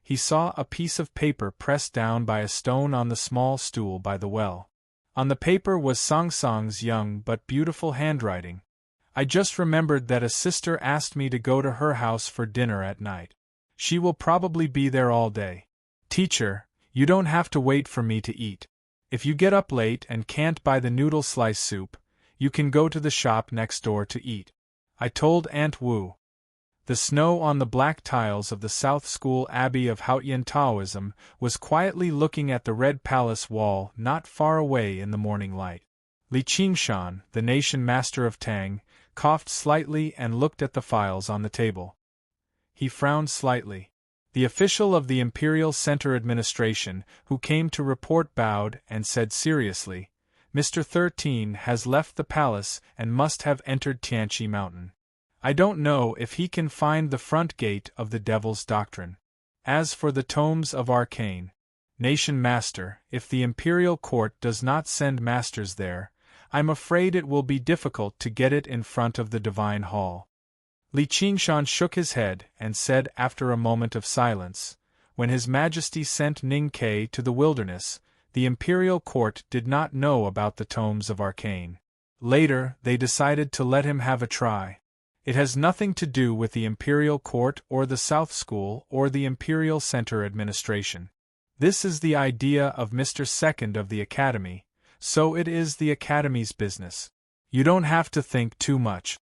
he saw a piece of paper pressed down by a stone on the small stool by the well. On the paper was Sang Sang's young but beautiful handwriting. I just remembered that a sister asked me to go to her house for dinner at night. She will probably be there all day. Teacher, you don't have to wait for me to eat. If you get up late and can't buy the noodle slice soup, you can go to the shop next door to eat. I told Aunt Wu. The snow on the black tiles of the South School Abbey of Haotian Taoism was quietly looking at the red palace wall not far away in the morning light. Li Qingshan, the nation master of Tang, coughed slightly and looked at the files on the table. He frowned slightly. The official of the Imperial Center Administration, who came to report, bowed and said seriously, Mr. 13 has left the palace and must have entered Tianqi Mountain. I don't know if he can find the front gate of the Devil's Doctrine. As for the tomes of Arcane, Nation Master, if the Imperial Court does not send masters there, I'm afraid it will be difficult to get it in front of the Divine Hall. Li Qingshan shook his head and said after a moment of silence, when His Majesty sent Ning Ke to the wilderness, the Imperial Court did not know about the tomes of Arcane. Later, they decided to let him have a try. It has nothing to do with the Imperial Court or the South School or the Imperial Center Administration. This is the idea of Mr. Second of the Academy, so it is the Academy's business. You don't have to think too much.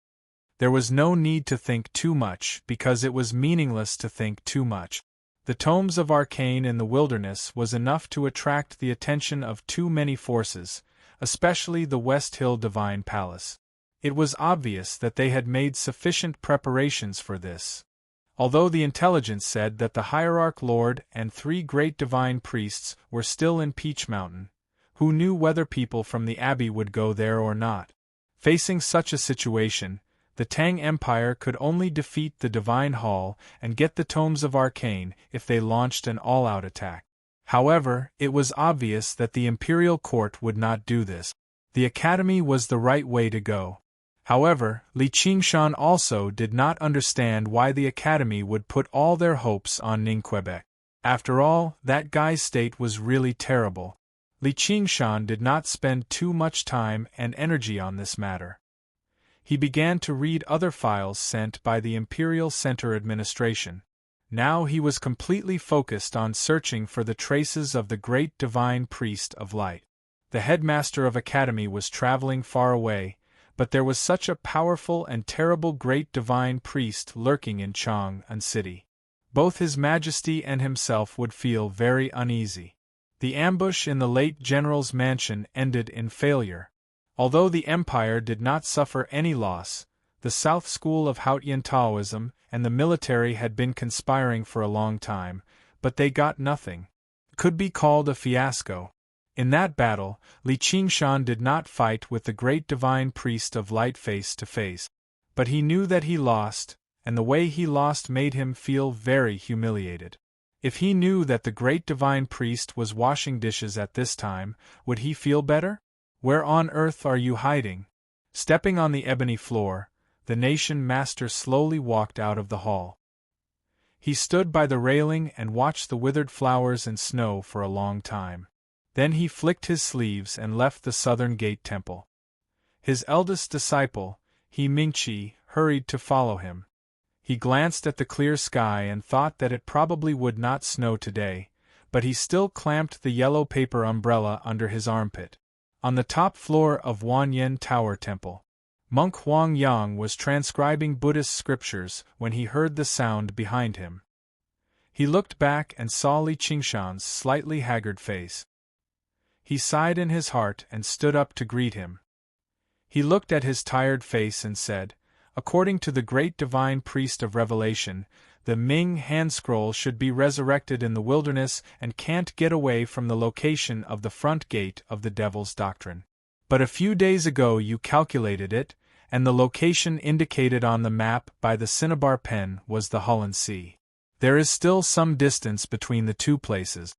There was no need to think too much because it was meaningless to think too much. The tomes of Arcane in the wilderness was enough to attract the attention of too many forces, especially the West Hill Divine Palace. It was obvious that they had made sufficient preparations for this. although the intelligence said that the hierarch lord and 3 great divine priests were still in Peach Mountain. Who knew whether people from the abbey would go there or not? Facing such a situation, the Tang Empire could only defeat the Divine Hall and get the Tomes of Arcane if they launched an all-out attack. However, it was obvious that the Imperial Court would not do this. The Academy was the right way to go. However, Li Qingshan also did not understand why the Academy would put all their hopes on Ningquebec. After all, that guy's state was really terrible. Li Qingshan did not spend too much time and energy on this matter. He began to read other files sent by the Imperial Center Administration. Now he was completely focused on searching for the traces of the great divine priest of light. The headmaster of Academy was traveling far away, but there was such a powerful and terrible great divine priest lurking in Chang'an City. Both His Majesty and himself would feel very uneasy. The ambush in the late general's mansion ended in failure. Although the Empire did not suffer any loss, the South School of Haotian Taoism and the military had been conspiring for a long time, but they got nothing. It could be called a fiasco. In that battle, Li Qingshan did not fight with the great divine priest of light face to face. But he knew that he lost, and the way he lost made him feel very humiliated. If he knew that the great divine priest was washing dishes at this time, would he feel better? Where on earth are you hiding? Stepping on the ebony floor, the nation master slowly walked out of the hall. He stood by the railing and watched the withered flowers and snow for a long time. Then he flicked his sleeves and left the southern gate temple. His eldest disciple, He Mingqi, hurried to follow him. He glanced at the clear sky and thought that it probably would not snow today, but he still clamped the yellow paper umbrella under his armpit. On the top floor of Wanyan Tower Temple, monk Huang Yang was transcribing Buddhist scriptures when he heard the sound behind him. He looked back and saw Li Qingshan's slightly haggard face. He sighed in his heart and stood up to greet him. He looked at his tired face and said, "According to the great divine priest of revelation, the Ming hand scroll should be resurrected in the wilderness and can't get away from the location of the front gate of the Devil's Doctrine. But a few days ago you calculated it, and the location indicated on the map by the cinnabar pen was the Hulun Sea. There is still some distance between the two places."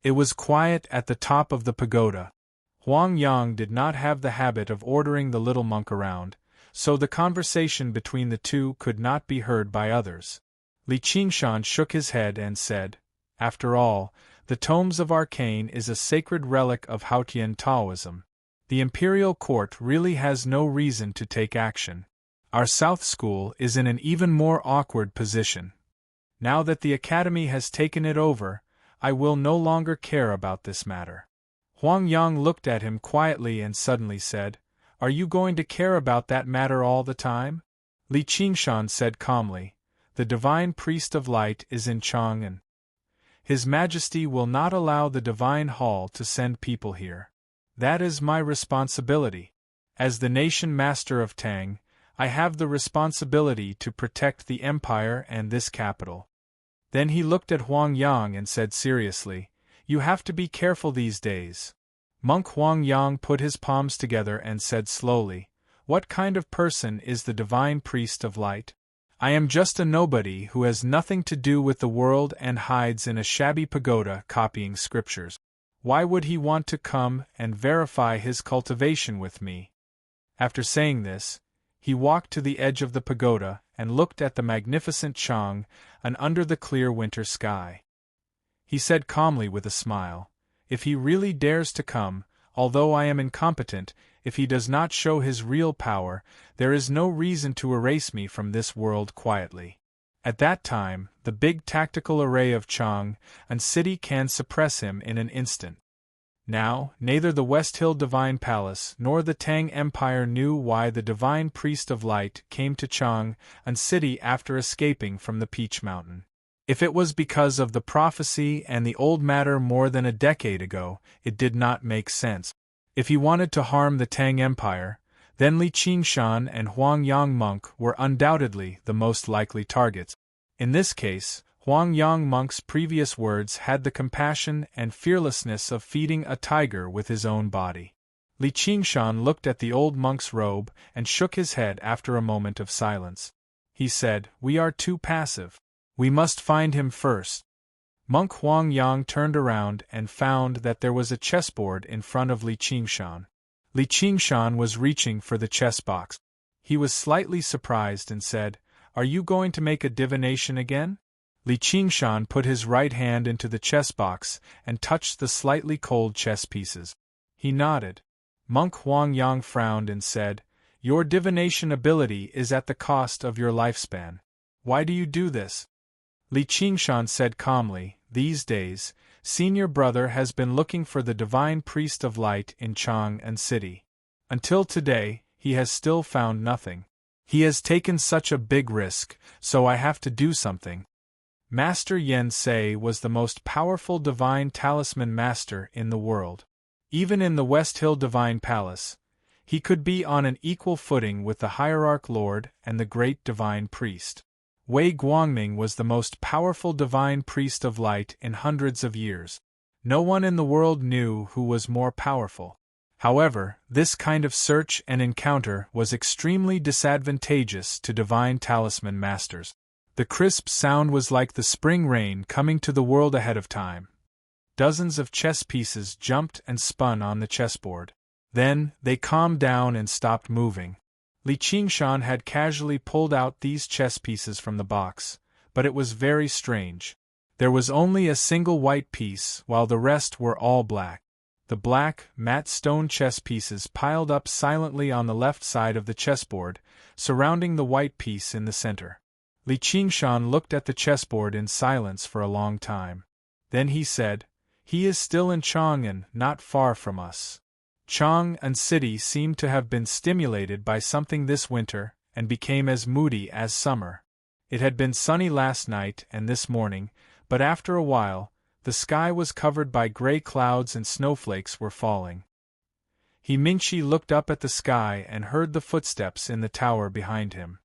It was quiet at the top of the pagoda. Huang Yang did not have the habit of ordering the little monk around, so the conversation between the two could not be heard by others. Li Qingshan shook his head and said, "After all, the Tomes of Arcane is a sacred relic of Haotian Taoism. The Imperial Court really has no reason to take action. Our South School is in an even more awkward position. Now that the Academy has taken it over, I will no longer care about this matter." Huang Yang looked at him quietly and suddenly said, "Are you going to care about that matter all the time?" Li Qingshan said calmly, "The divine priest of light is in Chang'an. His Majesty will not allow the Divine Hall to send people here. That is my responsibility. As the nation master of Tang, I have the responsibility to protect the Empire and this capital." Then he looked at Huang Yang and said seriously, "You have to be careful these days." Monk Huang Yang put his palms together and said slowly, "What kind of person is the divine priest of light? I am just a nobody who has nothing to do with the world and hides in a shabby pagoda copying scriptures. Why would he want to come and verify his cultivation with me?" After saying this, he walked to the edge of the pagoda and looked at the magnificent Chang'an under the clear winter sky. He said calmly with a smile, "If he really dares to come, although I am incompetent, if he does not show his real power, there is no reason to erase me from this world quietly. At that time, the big tactical array of Chang'an City can suppress him in an instant." Now, neither the West Hill Divine Palace nor the Tang Empire knew why the Divine Priest of Light came to Chang'an City after escaping from the Peach Mountain. If it was because of the prophecy and the old matter more than a decade ago, it did not make sense. If he wanted to harm the Tang Empire, then Li Qingshan and Huang Yang monk were undoubtedly the most likely targets. In this case, Huang Yang monk's previous words had the compassion and fearlessness of feeding a tiger with his own body. Li Qingshan looked at the old monk's robe and shook his head after a moment of silence. He said, "We are too passive. We must find him first." Monk Huang Yang turned around and found that there was a chessboard in front of Li Qingshan. Li Qingshan was reaching for the chess box. He was slightly surprised and said, "Are you going to make a divination again?" Li Qingshan put his right hand into the chess box and touched the slightly cold chess pieces. He nodded. Monk Huang Yang frowned and said, "Your divination ability is at the cost of your lifespan. Why do you do this?" Li Qingshan said calmly, "These days, Senior Brother has been looking for the Divine Priest of Light in Chang'an City. Until today, he has still found nothing. He has taken such a big risk, so I have to do something." Master Yen Sei was the most powerful divine talisman master in the world. Even in the West Hill Divine Palace, he could be on an equal footing with the Hierarch Lord and the Great Divine Priest. Wei Guangming was the most powerful divine priest of light in hundreds of years. No one in the world knew who was more powerful. However, this kind of search and encounter was extremely disadvantageous to divine talisman masters. The crisp sound was like the spring rain coming to the world ahead of time. Dozens of chess pieces jumped and spun on the chessboard. Then, they calmed down and stopped moving. Li Qingshan had casually pulled out these chess pieces from the box, but it was very strange. There was only a single white piece, while the rest were all black. The black, matte stone chess pieces piled up silently on the left side of the chessboard, surrounding the white piece in the center. Li Qingshan looked at the chessboard in silence for a long time. Then he said, "He is still in Chang'an, not far from us." Chang'an City seemed to have been stimulated by something this winter, and became as moody as summer. It had been sunny last night and this morning, but after a while, the sky was covered by gray clouds and snowflakes were falling. He Mingshi looked up at the sky and heard the footsteps in the tower behind him.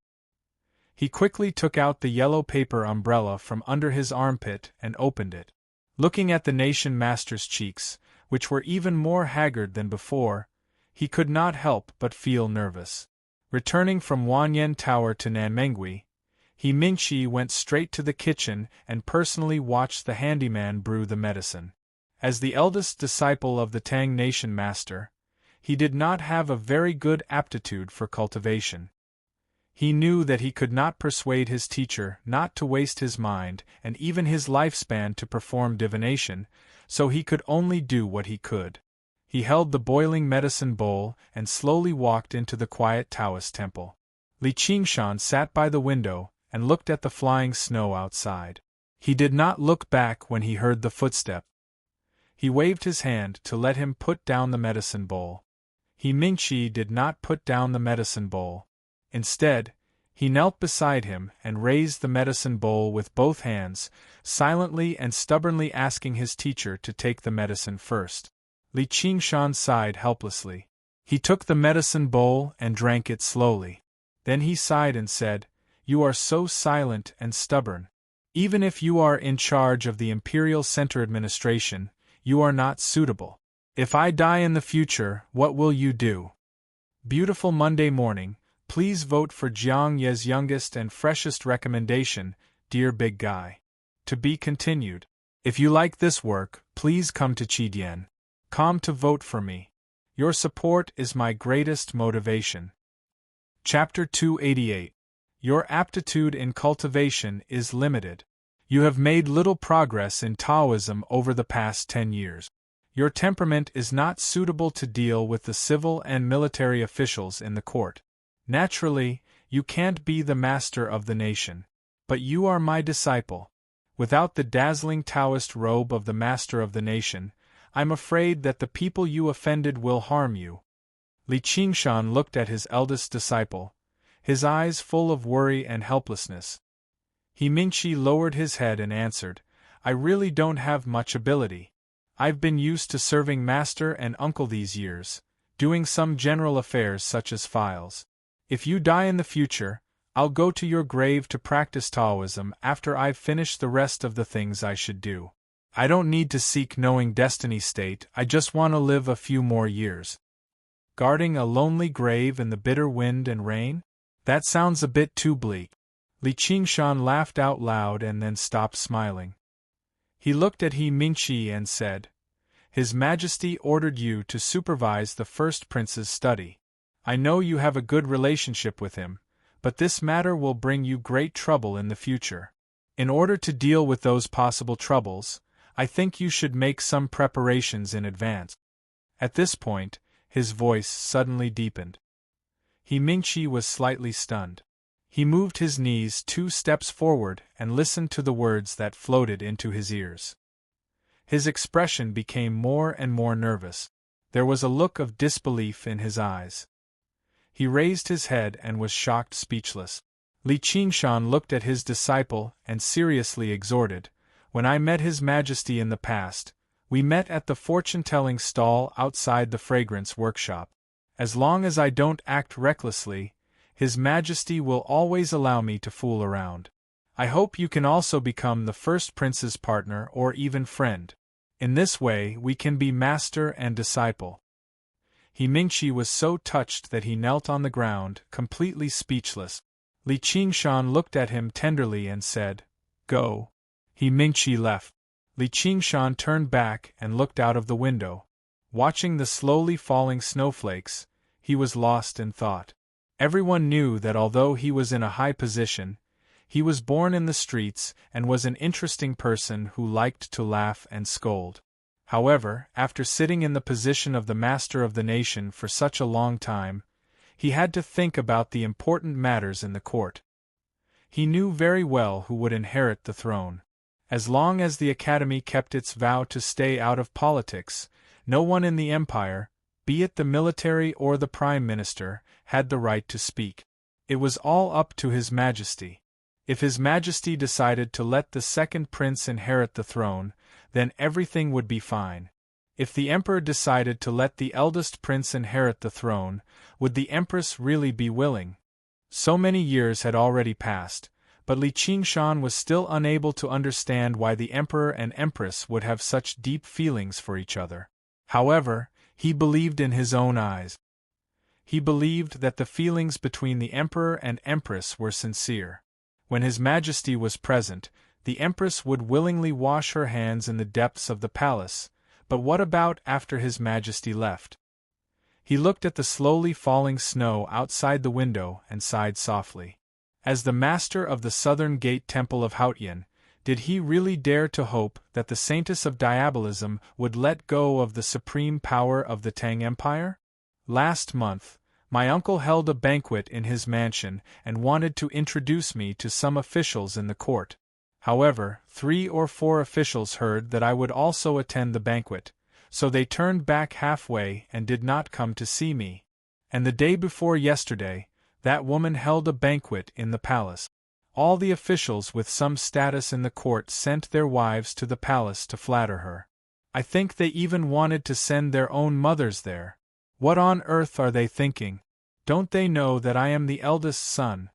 He quickly took out the yellow paper umbrella from under his armpit and opened it. Looking at the nation master's cheeks, which were even more haggard than before, he could not help but feel nervous. Returning from Wanyan Tower to Nanmengui, he Mingshi went straight to the kitchen and personally watched the handyman brew the medicine. As the eldest disciple of the Tang Nation master, he did not have a very good aptitude for cultivation. He knew that he could not persuade his teacher not to waste his mind and even his lifespan to perform divination, so he could only do what he could. He held the boiling medicine bowl and slowly walked into the quiet Taoist temple. Li Qingshan sat by the window and looked at the flying snow outside. He did not look back when he heard the footstep. He waved his hand to let him put down the medicine bowl. He Mingshi did not put down the medicine bowl. Instead, he knelt beside him and raised the medicine bowl with both hands, silently and stubbornly asking his teacher to take the medicine first. Li Qingshan sighed helplessly. He took the medicine bowl and drank it slowly. Then he sighed and said, "You are so silent and stubborn. Even if you are in charge of the Imperial Center Administration, you are not suitable. If I die in the future, what will you do?" Beautiful Monday morning. Please vote for Jiang Ye's youngest and freshest recommendation, Dear Big Guy. To be continued. If you like this work, please come to Chidien.com to vote for me. Your support is my greatest motivation. Chapter 288. Your aptitude in cultivation is limited. You have made little progress in Taoism over the past 10 years. Your temperament is not suitable to deal with the civil and military officials in the court. Naturally, you can't be the master of the nation. But you are my disciple. Without the dazzling Taoist robe of the master of the nation, I'm afraid that the people you offended will harm you. Li Qingshan looked at his eldest disciple, his eyes full of worry and helplessness. He Mingshi lowered his head and answered, "I really don't have much ability. I've been used to serving master and uncle these years, doing some general affairs such as files. If you die in the future, I'll go to your grave to practice Taoism after I've finished the rest of the things I should do. I don't need to seek knowing destiny state, I just want to live a few more years. Guarding a lonely grave in the bitter wind and rain? That sounds a bit too bleak. Li Qingshan laughed out loud and then stopped smiling. He looked at He Mingqi and said, His Majesty ordered you to supervise the first prince's study. I know you have a good relationship with him, but this matter will bring you great trouble in the future. In order to deal with those possible troubles, I think you should make some preparations in advance. At this point, his voice suddenly deepened. He Mingqi was slightly stunned. He moved his knees 2 steps forward and listened to the words that floated into his ears. His expression became more and more nervous. There was a look of disbelief in his eyes. He raised his head and was shocked speechless. Li Qingshan looked at his disciple and seriously exhorted, When I met His Majesty in the past, we met at the fortune-telling stall outside the fragrance workshop. As long as I don't act recklessly, His Majesty will always allow me to fool around. I hope you can also become the first prince's partner or even friend. In this way we can be master and disciple. He Mingqi was so touched that he knelt on the ground, completely speechless. Li Qingshan looked at him tenderly and said, Go. He Mingqi left. Li Qingshan turned back and looked out of the window. Watching the slowly falling snowflakes, he was lost in thought. Everyone knew that although he was in a high position, he was born in the streets and was an interesting person who liked to laugh and scold. However, after sitting in the position of the master of the nation for such a long time, he had to think about the important matters in the court. He knew very well who would inherit the throne. As long as the Academy kept its vow to stay out of politics, no one in the empire, be it the military or the prime minister, had the right to speak. It was all up to His Majesty. If His Majesty decided to let the second prince inherit the throne, then everything would be fine. If the emperor decided to let the eldest prince inherit the throne, would the empress really be willing? So many years had already passed, but Li Qingshan was still unable to understand why the emperor and empress would have such deep feelings for each other. However, he believed in his own eyes. He believed that the feelings between the emperor and empress were sincere. When His Majesty was present, the empress would willingly wash her hands in the depths of the palace, but what about after His Majesty left? He looked at the slowly falling snow outside the window and sighed softly. As the master of the Southern Gate Temple of Haotian, did he really dare to hope that the Saintess of Diabolism would let go of the supreme power of the Tang Empire? Last month, my uncle held a banquet in his mansion and wanted to introduce me to some officials in the court. However, 3 or 4 officials heard that I would also attend the banquet, so they turned back halfway and did not come to see me. And the day before yesterday, that woman held a banquet in the palace. All the officials with some status in the court sent their wives to the palace to flatter her. I think they even wanted to send their own mothers there. What on earth are they thinking? Don't they know that I am the eldest son?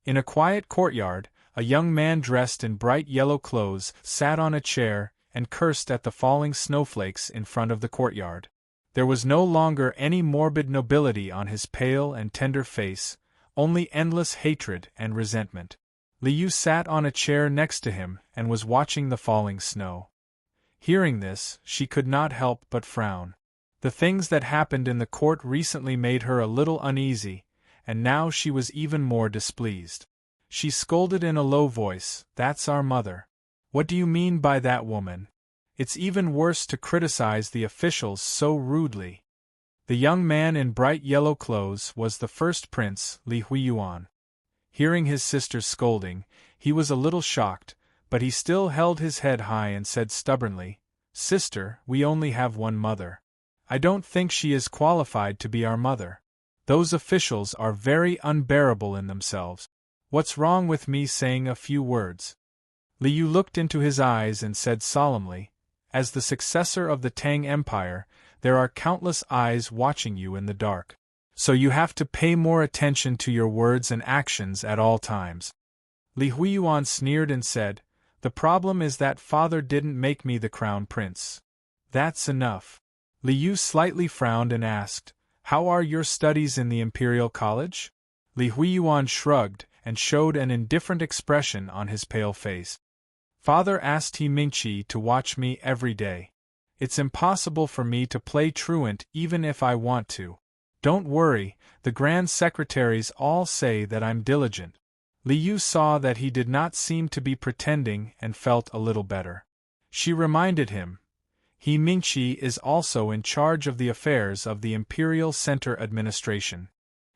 In a quiet courtyard, a young man dressed in bright yellow clothes sat on a chair and cursed at the falling snowflakes in front of the courtyard. There was no longer any morbid nobility on his pale and tender face, only endless hatred and resentment. Liu sat on a chair next to him and was watching the falling snow. Hearing this, she could not help but frown. The things that happened in the court recently made her a little uneasy, and now she was even more displeased. She scolded in a low voice, "That's our mother. What do you mean by that, woman? It's even worse to criticize the officials so rudely." The young man in bright yellow clothes was the first prince, Li Huiyuan. Hearing his sister's scolding, he was a little shocked, but he still held his head high and said stubbornly, "Sister, we only have one mother. I don't think she is qualified to be our mother. Those officials are very unbearable in themselves. What's wrong with me saying a few words?" Liu looked into his eyes and said solemnly, "As the successor of the Tang Empire, there are countless eyes watching you in the dark. So you have to pay more attention to your words and actions at all times. Li Huiyuan sneered and said, "The problem is that father didn't make me the crown prince. That's enough." Li Yu slightly frowned and asked, "How are your studies in the Imperial College?" Li Huiyuan shrugged and showed an indifferent expression on his pale face. "Father asked He Mingqi to watch me every day. It's impossible for me to play truant even if I want to. Don't worry, the Grand Secretaries all say that I'm diligent." Li Yu saw that he did not seem to be pretending and felt a little better. She reminded him, "He Mingqi is also in charge of the affairs of the Imperial Center Administration.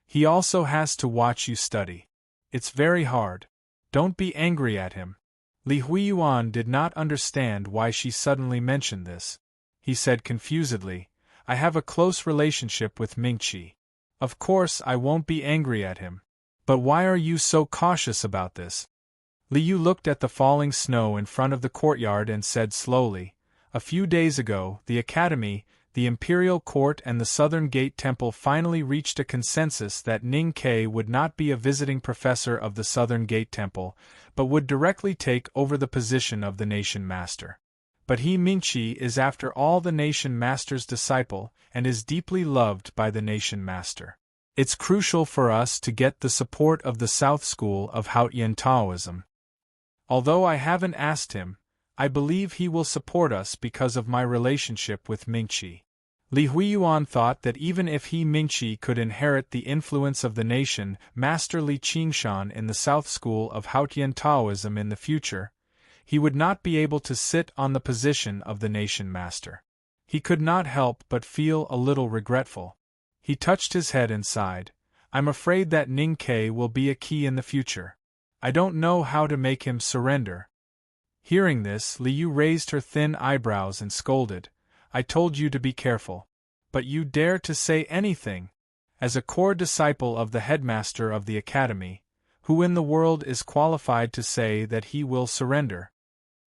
He also has to watch you study. It's very hard. Don't be angry at him." Li Huiyuan did not understand why she suddenly mentioned this. He said confusedly, "I have a close relationship with Mingqi. Of course I won't be angry at him. But why are you so cautious about this?" Li Yu looked at the falling snow in front of the courtyard and said slowly, "A few days ago, the Academy, the Imperial Court and the Southern Gate Temple finally reached a consensus that Ning Ke would not be a visiting professor of the Southern Gate Temple, but would directly take over the position of the Nation Master. But He Mingqi is after all the Nation Master's disciple and is deeply loved by the Nation Master. It's crucial for us to get the support of the South School of Haotian Taoism. Although I haven't asked him, I believe he will support us because of my relationship with Mingqi." Li Huiyuan thought that even if He Mingqi could inherit the influence of the nation Master Li Qingshan in the South School of Haotian Taoism in the future, he would not be able to sit on the position of the Nation Master. He could not help but feel a little regretful. He touched his head and sighed, "I'm afraid that Ning Ke will be a key in the future. I don't know how to make him surrender." Hearing this, Li Yu raised her thin eyebrows and scolded, "I told you to be careful. But you dare to say anything? As a core disciple of the headmaster of the academy, who in the world is qualified to say that he will surrender?"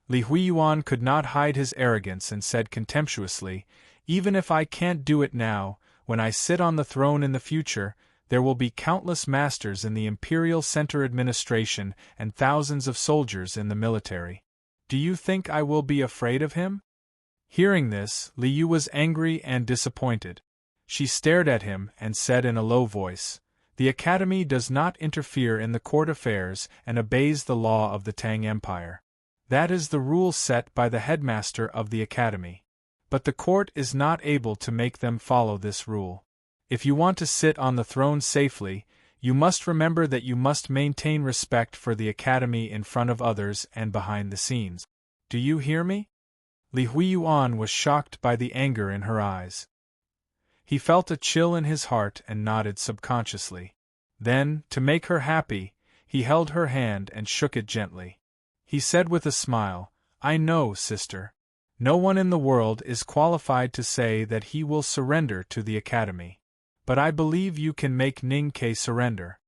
Li Huiyuan could not hide his arrogance and said contemptuously, "Even if I can't do it now, when I sit on the throne in the future, there will be countless masters in the Imperial Center Administration and thousands of soldiers in the military. Do you think I will be afraid of him?" Hearing this, Li Yu was angry and disappointed. She stared at him and said in a low voice, "The Academy does not interfere in the court affairs and obeys the law of the Tang Empire. That is the rule set by the headmaster of the Academy. But the court is not able to make them follow this rule. If you want to sit on the throne safely, you must remember that you must maintain respect for the Academy in front of others and behind the scenes. Do you hear me?" Li Huiyuan was shocked by the anger in her eyes. He felt a chill in his heart and nodded subconsciously. Then, to make her happy, he held her hand and shook it gently. He said with a smile, "I know, sister. No one in the world is qualified to say that he will surrender to the Academy. But I believe you can make Ning Ke surrender."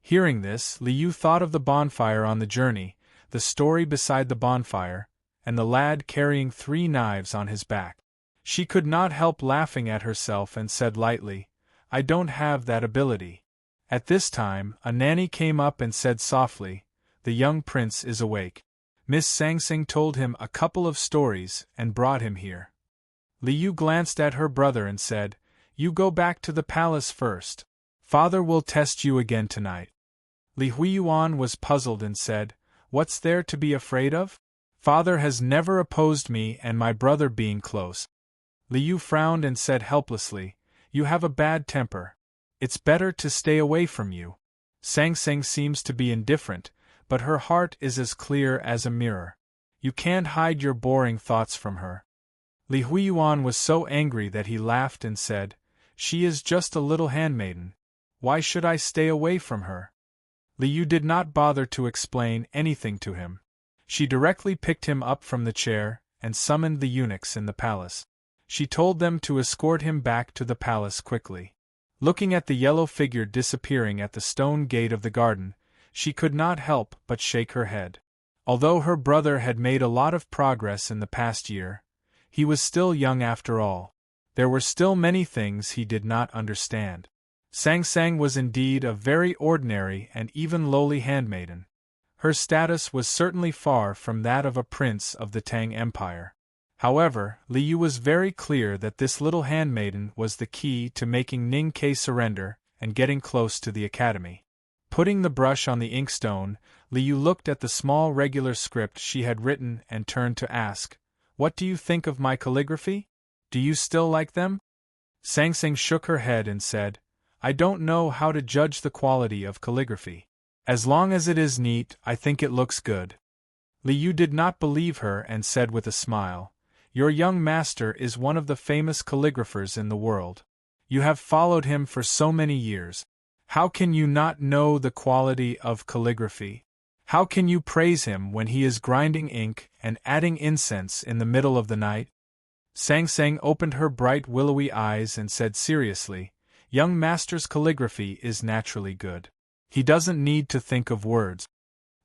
Hearing this, Li Yu thought of the bonfire on the journey, the story beside the bonfire, and the lad carrying 3 knives on his back. She could not help laughing at herself and said lightly, "I don't have that ability." At this time, a nanny came up and said softly, "The young prince is awake. Miss Sangsing told him a couple of stories and brought him here." Li Yu glanced at her brother and said, "You go back to the palace first. Father will test you again tonight." Li Huiyuan was puzzled and said, "What's there to be afraid of? Father has never opposed me and my brother being close." Li Yu frowned and said helplessly, "You have a bad temper. It's better to stay away from you." Sangsing seems to be indifferent, but her heart is as clear as a mirror. You can't hide your boring thoughts from her. Li Huiyuan was so angry that he laughed and said, "She is just a little handmaiden. Why should I stay away from her?" Li Yu did not bother to explain anything to him. She directly picked him up from the chair and summoned the eunuchs in the palace. She told them to escort him back to the palace quickly. Looking at the yellow figure disappearing at the stone gate of the garden, she could not help but shake her head. Although her brother had made a lot of progress in the past year, he was still young after all. There were still many things he did not understand. Sang Sang was indeed a very ordinary and even lowly handmaiden. Her status was certainly far from that of a prince of the Tang Empire. However, Li Yu was very clear that this little handmaiden was the key to making Ning Ke surrender and getting close to the academy. Putting the brush on the inkstone, Li Yu looked at the small regular script she had written and turned to ask, "What do you think of my calligraphy? Do you still like them?" Sang Sang shook her head and said, "I don't know how to judge the quality of calligraphy. As long as it is neat, I think it looks good." Li Yu did not believe her and said with a smile, "Your young master is one of the famous calligraphers in the world. You have followed him for so many years. How can you not know the quality of calligraphy? How can you praise him when he is grinding ink and adding incense in the middle of the night?" Sang Sang opened her bright willowy eyes and said seriously, "Young master's calligraphy is naturally good. He doesn't need to think of words."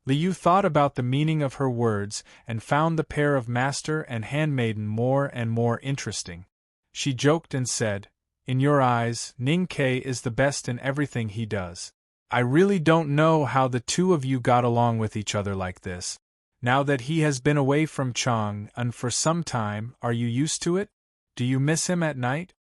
Li Yu thought about the meaning of her words and found the pair of master and handmaiden more and more interesting. She joked and said, "In your eyes, Ning Ke is the best in everything he does. I really don't know how the two of you got along with each other like this. Now that he has been away from Chang'an for some time, are you used to it? Do you miss him at night?"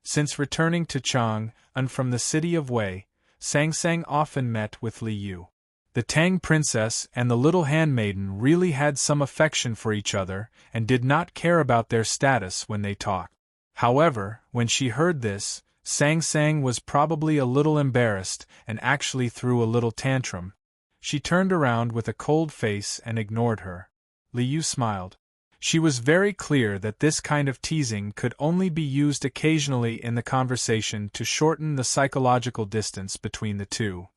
Since returning to Chang'an from the city of Wei, Sang Sang often met with Li Yu. The Tang princess and the little handmaiden really had some affection for each other and did not care about their status when they talked. However, when she heard this, Sang Sang was probably a little embarrassed and actually threw a little tantrum. She turned around with a cold face and ignored her. Li Yu smiled. She was very clear that this kind of teasing could only be used occasionally in the conversation to shorten the psychological distance between the two.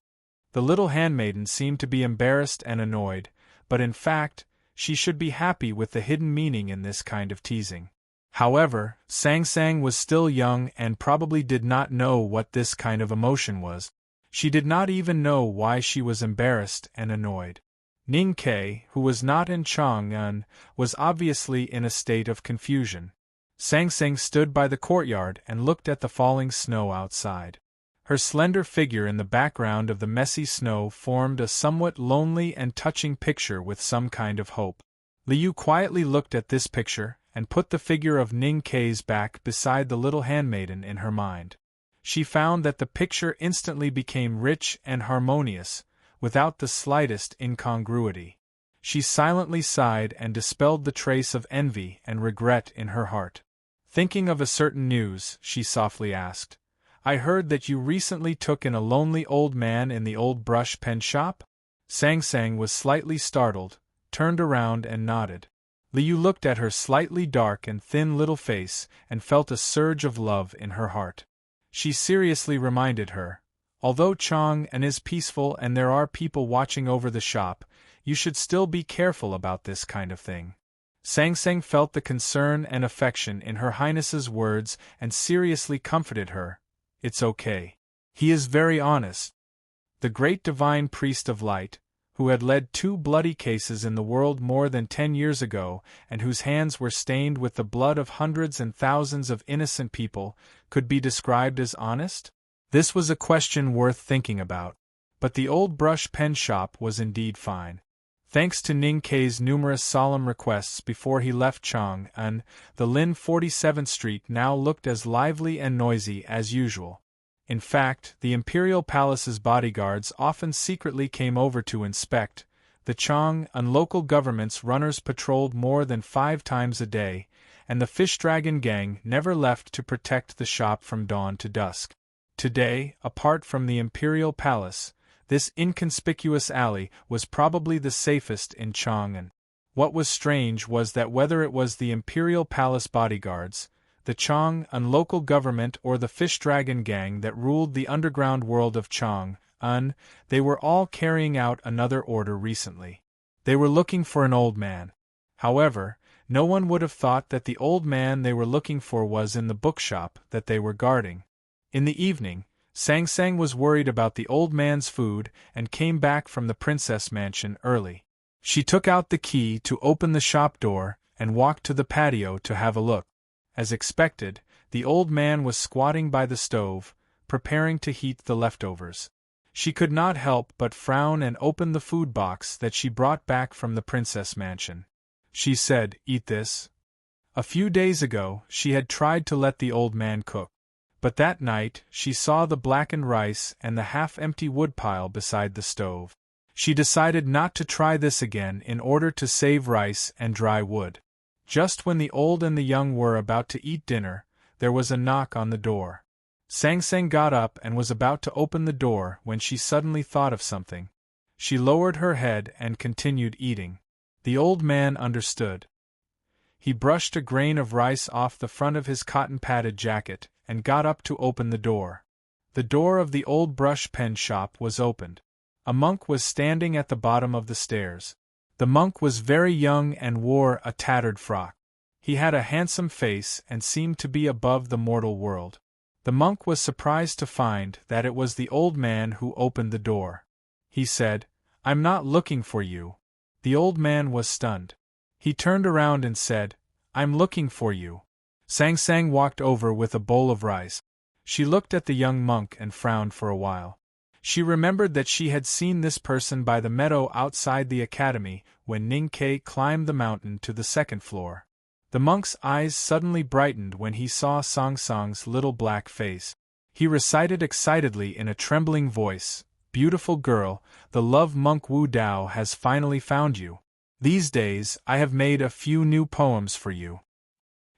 The little handmaiden seemed to be embarrassed and annoyed, but in fact, she should be happy with the hidden meaning in this kind of teasing. However, Sang Sang was still young and probably did not know what this kind of emotion was. She did not even know why she was embarrassed and annoyed. Ning Ke, who was not in Chang'an, was obviously in a state of confusion. Sang Sang stood by the courtyard and looked at the falling snow outside. Her slender figure in the background of the messy snow formed a somewhat lonely and touching picture with some kind of hope. Li Yu quietly looked at this picture and put the figure of Ning Ke's back beside the little handmaiden in her mind. She found that the picture instantly became rich and harmonious, without the slightest incongruity. She silently sighed and dispelled the trace of envy and regret in her heart. Thinking of a certain news, she softly asked, "I heard that you recently took in a lonely old man in the old brush pen shop?" Sang Sang was slightly startled, turned around and nodded. Li Yu looked at her slightly dark and thin little face and felt a surge of love in her heart. She seriously reminded her, "Although Chang'an is peaceful and there are people watching over the shop, you should still be careful about this kind of thing." Sang Sang felt the concern and affection in Her Highness's words and seriously comforted her. "It's okay. He is very honest." The great divine priest of light, who had led 2 bloody cases in the world more than 10 years ago and whose hands were stained with the blood of hundreds and thousands of innocent people, could be described as honest? This was a question worth thinking about. But the old brush pen shop was indeed fine. Thanks to Ning Ke's numerous solemn requests before he left Chang'an, the Lin 47th Street now looked as lively and noisy as usual. In fact, the Imperial Palace's bodyguards often secretly came over to inspect. The Chang'an local government's runners patrolled more than 5 times a day, and the Fish Dragon Gang never left to protect the shop from dawn to dusk. Today, apart from the Imperial Palace, this inconspicuous alley was probably the safest in Chang'an. What was strange was that whether it was the Imperial Palace bodyguards, the Chang'an local government or the Fish Dragon Gang that ruled the underground world of Chang'an, they were all carrying out another order recently. They were looking for an old man. However, no one would have thought that the old man they were looking for was in the bookshop that they were guarding. In the evening, Sang Sang was worried about the old man's food and came back from the princess mansion early. She took out the key to open the shop door and walked to the patio to have a look. As expected, the old man was squatting by the stove, preparing to heat the leftovers. She could not help but frown and open the food box that she brought back from the princess mansion. She said, "Eat this." A few days ago, she had tried to let the old man cook. But that night, she saw the blackened rice and the half-empty woodpile beside the stove. She decided not to try this again in order to save rice and dry wood. Just when the old and the young were about to eat dinner, there was a knock on the door. Sang Sang got up and was about to open the door when she suddenly thought of something. She lowered her head and continued eating. The old man understood. He brushed a grain of rice off the front of his cotton-padded jacket and got up to open the door. The door of the old brush pen shop was opened. A monk was standing at the bottom of the stairs. The monk was very young and wore a tattered frock. He had a handsome face and seemed to be above the mortal world. The monk was surprised to find that it was the old man who opened the door. He said, "I'm not looking for you." The old man was stunned. He turned around and said, "I'm looking for you." Sang Sang walked over with a bowl of rice. She looked at the young monk and frowned for a while. She remembered that she had seen this person by the meadow outside the academy when Ning Ke climbed the mountain to the second floor. The monk's eyes suddenly brightened when he saw Song Song's little black face. He recited excitedly in a trembling voice, "Beautiful girl, the love monk Wu Dao has finally found you. These days I have made a few new poems for you.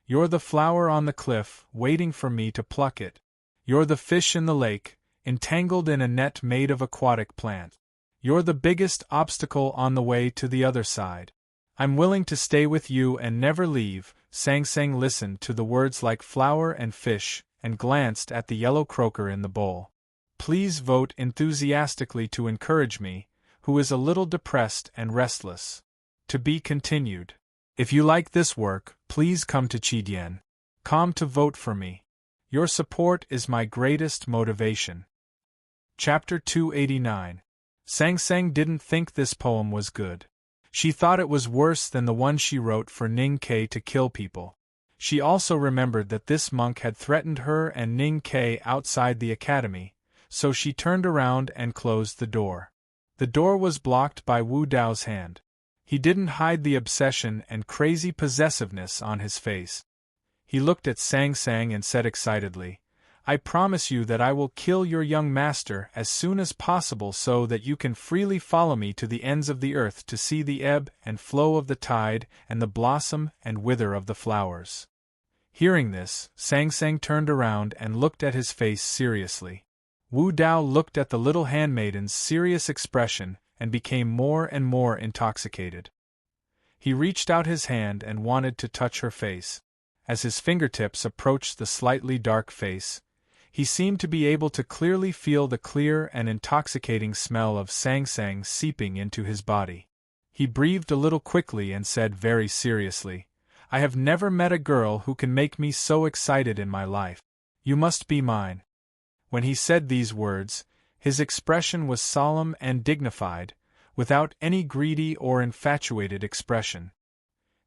You're the flower on the cliff, waiting for me to pluck it. You're the fish in the lake, entangled in a net made of aquatic plant. You're the biggest obstacle on the way to the other side. I'm willing to stay with you and never leave." Sang Sang listened to the words like flower and fish, and glanced at the yellow croaker in the bowl. "Please vote enthusiastically to encourage me, who is a little depressed and restless." To be continued. If you like this work, please come to Chidian.com to vote for me. Your support is my greatest motivation. Chapter 289. Sang Sang didn't think this poem was good. She thought it was worse than the one she wrote for Ning Ke to kill people. She also remembered that this monk had threatened her and Ning Ke outside the academy, so she turned around and closed the door. The door was blocked by Wu Dao's hand. He didn't hide the obsession and crazy possessiveness on his face. He looked at Sang Sang and said excitedly, "I promise you that I will kill your young master as soon as possible so that you can freely follow me to the ends of the earth to see the ebb and flow of the tide and the blossom and wither of the flowers." Hearing this, Sang Sang turned around and looked at his face seriously. Wu Dao looked at the little handmaiden's serious expression and became more and more intoxicated. He reached out his hand and wanted to touch her face. As his fingertips approached the slightly dark face, he seemed to be able to clearly feel the clear and intoxicating smell of Sang Sang seeping into his body. He breathed a little quickly and said very seriously, "I have never met a girl who can make me so excited in my life. You must be mine." When he said these words, his expression was solemn and dignified, without any greedy or infatuated expression.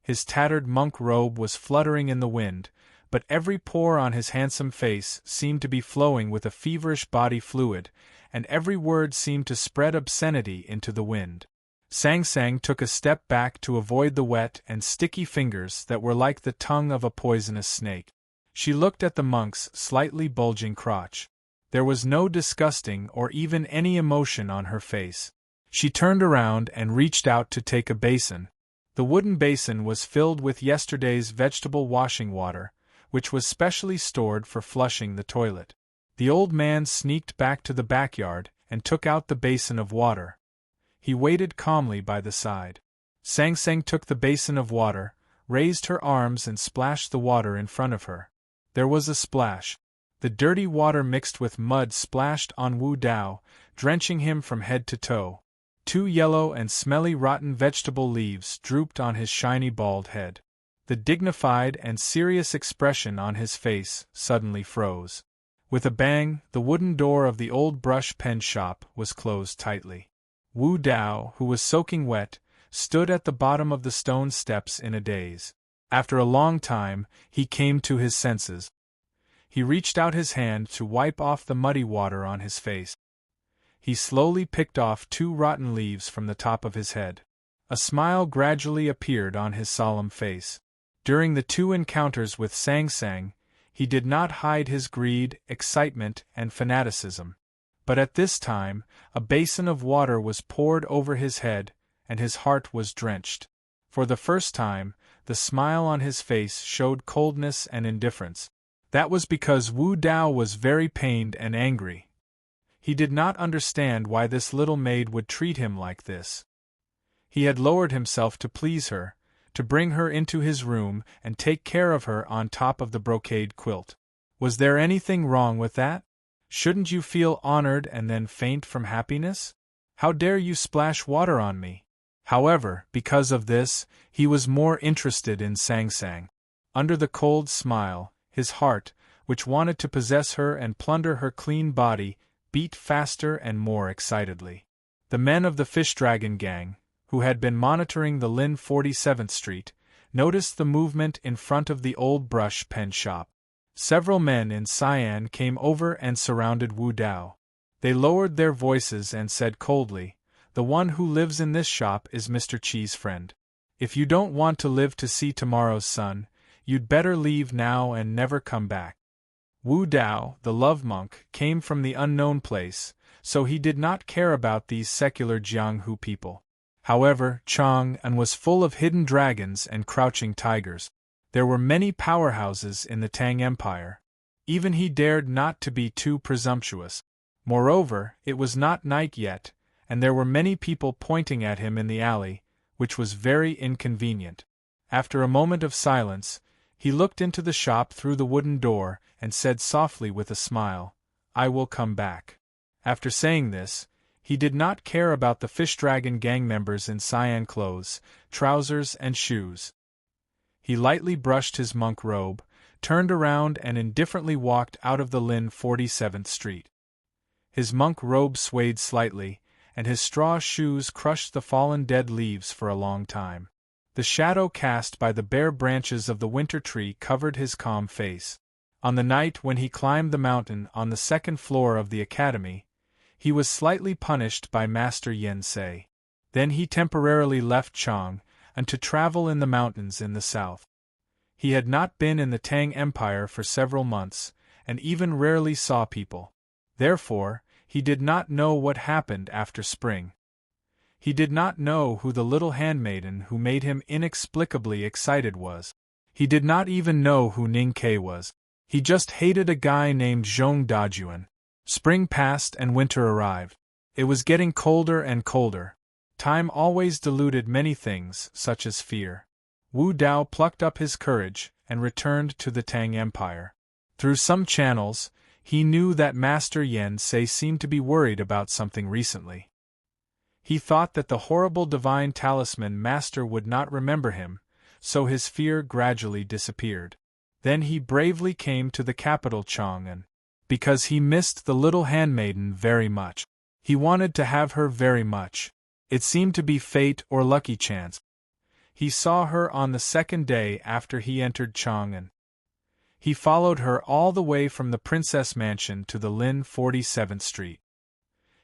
His tattered monk robe was fluttering in the wind, but every pore on his handsome face seemed to be flowing with a feverish body fluid, and every word seemed to spread obscenity into the wind. Sang Sang took a step back to avoid the wet and sticky fingers that were like the tongue of a poisonous snake. She looked at the monk's slightly bulging crotch. There was no disgusting or even any emotion on her face. She turned around and reached out to take a basin. The wooden basin was filled with yesterday's vegetable washing water, which was specially stored for flushing the toilet. The old man sneaked back to the backyard and took out the basin of water. He waited calmly by the side. Sang Sang took the basin of water, raised her arms and splashed the water in front of her. There was a splash. The dirty water mixed with mud splashed on Wu Dao, drenching him from head to toe. 2 yellow and smelly rotten vegetable leaves drooped on his shiny bald head. The dignified and serious expression on his face suddenly froze. With a bang, the wooden door of the old brush pen shop was closed tightly. Wu Dao, who was soaking wet, stood at the bottom of the stone steps in a daze. After a long time, he came to his senses. He reached out his hand to wipe off the muddy water on his face. He slowly picked off 2 rotten leaves from the top of his head. A smile gradually appeared on his solemn face. During the 2 encounters with Sang Sang, he did not hide his greed, excitement, and fanaticism. But at this time, a basin of water was poured over his head, and his heart was drenched. For the first time, the smile on his face showed coldness and indifference. That was because Wu Dao was very pained and angry. He did not understand why this little maid would treat him like this. He had lowered himself to please her, to bring her into his room and take care of her on top of the brocade quilt. Was there anything wrong with that? Shouldn't you feel honored and then faint from happiness? How dare you splash water on me? However, because of this, he was more interested in Sang Sang. Under the cold smile, his heart, which wanted to possess her and plunder her clean body, beat faster and more excitedly. The men of the Fish Dragon gang, who had been monitoring the Lin 47th Street, noticed the movement in front of the old brush pen shop. Several men in cyan came over and surrounded Wu Dao. They lowered their voices and said coldly, "The one who lives in this shop is Mr. Chi's friend. If you don't want to live to see tomorrow's sun, you'd better leave now and never come back." Wu Dao, the love monk, came from the unknown place, so he did not care about these secular Jianghu people. However, Chang'an was full of hidden dragons and crouching tigers. There were many powerhouses in the Tang Empire. Even he dared not to be too presumptuous. Moreover, it was not night yet, and there were many people pointing at him in the alley, which was very inconvenient. After a moment of silence, he looked into the shop through the wooden door and said softly with a smile, "I will come back." After saying this, he did not care about the Fish Dragon gang members in cyan clothes, trousers and shoes. He lightly brushed his monk robe, turned around and indifferently walked out of the Lin 47th Street. His monk robe swayed slightly, and his straw shoes crushed the fallen dead leaves for a long time. The shadow cast by the bare branches of the winter tree covered his calm face. On the night when he climbed the mountain on the 2nd floor of the academy, he was slightly punished by Master Yen Sei. Then he temporarily left Chang, and to travel in the mountains in the south. He had not been in the Tang Empire for several months, and even rarely saw people. Therefore, he did not know what happened after spring. He did not know who the little handmaiden who made him inexplicably excited was. He did not even know who Ning Ke was. He just hated a guy named Zhong Dajuan. Spring passed and winter arrived. It was getting colder and colder. Time always diluted many things, such as fear. Wu Dao plucked up his courage and returned to the Tang Empire. Through some channels, he knew that Master Yen Sei seemed to be worried about something recently. He thought that the horrible divine talisman master would not remember him, so his fear gradually disappeared. Then he bravely came to the capital Chang'an, because he missed the little handmaiden very much. He wanted to have her very much. It seemed to be fate or lucky chance. He saw her on the 2nd day after he entered Chang'an. He followed her all the way from the Princess Mansion to the Lin 47th Street.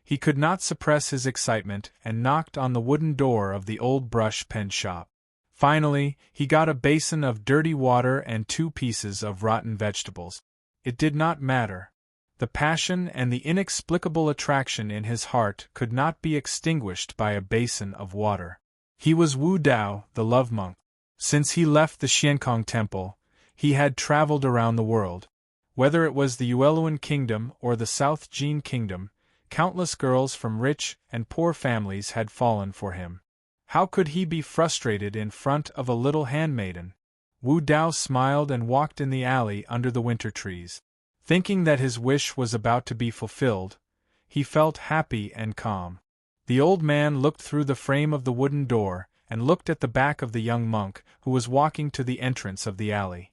He could not suppress his excitement and knocked on the wooden door of the old brush pen shop. Finally, he got a basin of dirty water and 2 pieces of rotten vegetables. It did not matter. The passion and the inexplicable attraction in his heart could not be extinguished by a basin of water. He was Wu Dao, the love monk. Since he left the Xiankong Temple, he had traveled around the world. Whether it was the Yueluan Kingdom or the South Jin Kingdom, countless girls from rich and poor families had fallen for him. How could he be frustrated in front of a little handmaiden? Wu Dao smiled and walked in the alley under the winter trees. Thinking that his wish was about to be fulfilled, he felt happy and calm. The old man looked through the frame of the wooden door and looked at the back of the young monk who was walking to the entrance of the alley.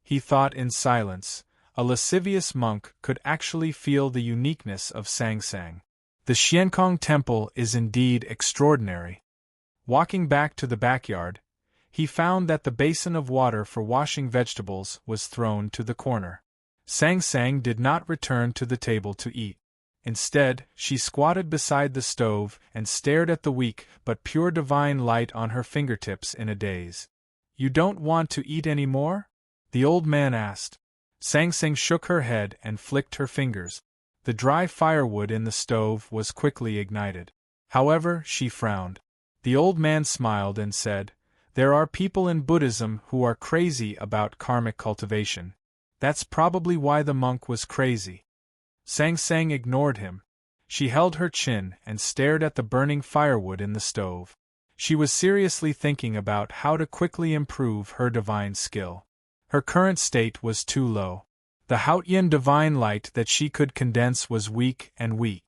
He thought in silence, a lascivious monk could actually feel the uniqueness of Sang Sang. The Xiankong Temple is indeed extraordinary. Walking back to the backyard, he found that the basin of water for washing vegetables was thrown to the corner. Sang Sang did not return to the table to eat. Instead, she squatted beside the stove and stared at the weak but pure divine light on her fingertips in a daze. "You don't want to eat any more?" the old man asked. Sang Sang shook her head and flicked her fingers. The dry firewood in the stove was quickly ignited. However, she frowned. The old man smiled and said, "There are people in Buddhism who are crazy about karmic cultivation. That's probably why the monk was crazy." Sang Sang ignored him. She held her chin and stared at the burning firewood in the stove. She was seriously thinking about how to quickly improve her divine skill. Her current state was too low. The Haotian divine light that she could condense was weak and weak.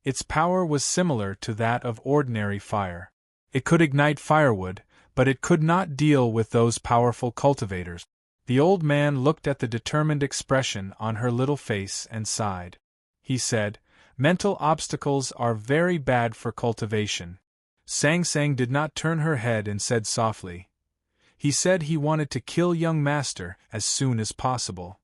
Its power was similar to that of ordinary fire. It could ignite firewood, but it could not deal with those powerful cultivators. The old man looked at the determined expression on her little face and sighed. He said, "Mental obstacles are very bad for cultivation." Sang Sang did not turn her head and said softly, "He said he wanted to kill young master as soon as possible."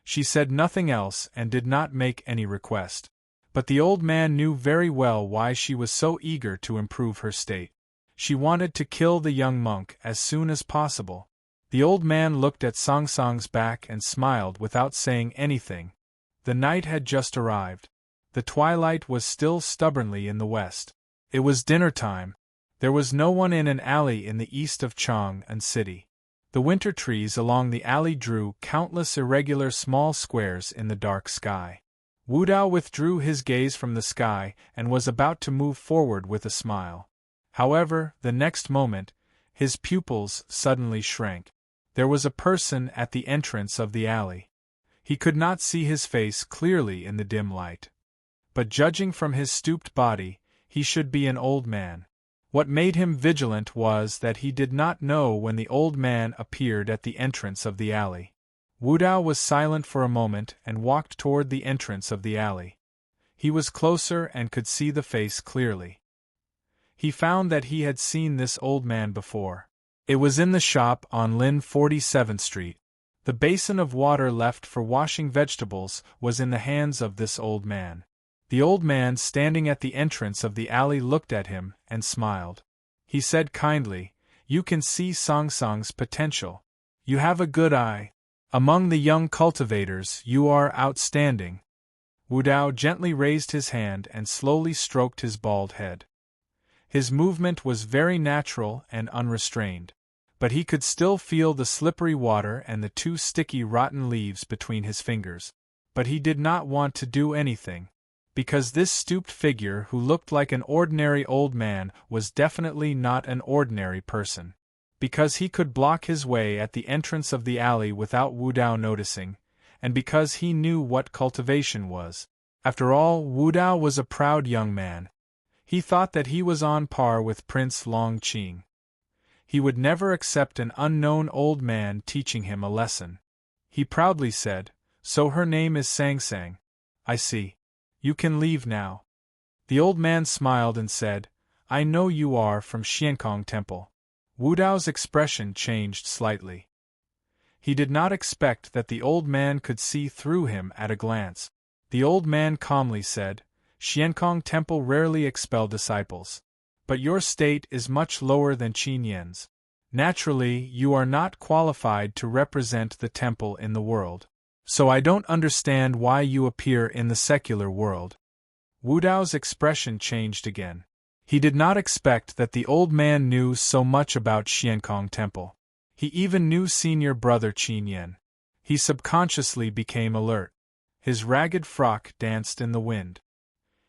She said nothing else and did not make any request. But the old man knew very well why she was so eager to improve her state. She wanted to kill the young monk as soon as possible. The old man looked at Sang Sang's back and smiled without saying anything. The night had just arrived. The twilight was still stubbornly in the west. It was dinner time. There was no one in an alley in the east of Chang'an City. The winter trees along the alley drew countless irregular small squares in the dark sky. Wu Dao withdrew his gaze from the sky and was about to move forward with a smile. However, the next moment, his pupils suddenly shrank. There was a person at the entrance of the alley. He could not see his face clearly in the dim light. But judging from his stooped body, he should be an old man. What made him vigilant was that he did not know when the old man appeared at the entrance of the alley. Wu Dao was silent for a moment and walked toward the entrance of the alley. He was closer and could see the face clearly. He found that he had seen this old man before. It was in the shop on Lin 47th Street. The basin of water left for washing vegetables was in the hands of this old man. The old man standing at the entrance of the alley looked at him and smiled. He said kindly, "You can see Sang Sang's potential. You have a good eye. Among the young cultivators, you are outstanding." Wu Dao gently raised his hand and slowly stroked his bald head. His movement was very natural and unrestrained. But he could still feel the slippery water and the two sticky rotten leaves between his fingers. But he did not want to do anything. Because this stooped figure who looked like an ordinary old man was definitely not an ordinary person. Because he could block his way at the entrance of the alley without Wu Dao noticing, and because he knew what cultivation was. After all, Wu Dao was a proud young man. He thought that he was on par with Prince Long Qing. He would never accept an unknown old man teaching him a lesson. He proudly said, "So her name is Sang Sang. I see. You can leave now." The old man smiled and said, "I know you are from Xiankong Temple." Wu Dao's expression changed slightly. He did not expect that the old man could see through him at a glance. The old man calmly said, "Xiankong Temple rarely expel disciples. But your state is much lower than Qin Yan's. Naturally, you are not qualified to represent the temple in the world. So I don't understand why you appear in the secular world." Wu Dao's expression changed again. He did not expect that the old man knew so much about Xiankong Temple. He even knew senior brother Qin Yan. He subconsciously became alert. His ragged frock danced in the wind.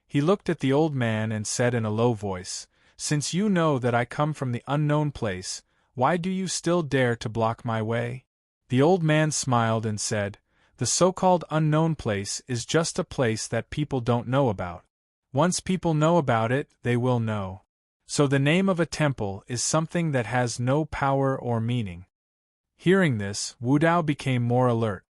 He looked at the old man and said in a low voice, "Since you know that I come from the unknown place, why do you still dare to block my way?" The old man smiled and said, "The so-called unknown place is just a place that people don't know about. Once people know about it, they will know. So the name of a temple is something that has no power or meaning." Hearing this, Wu Dao became more alert.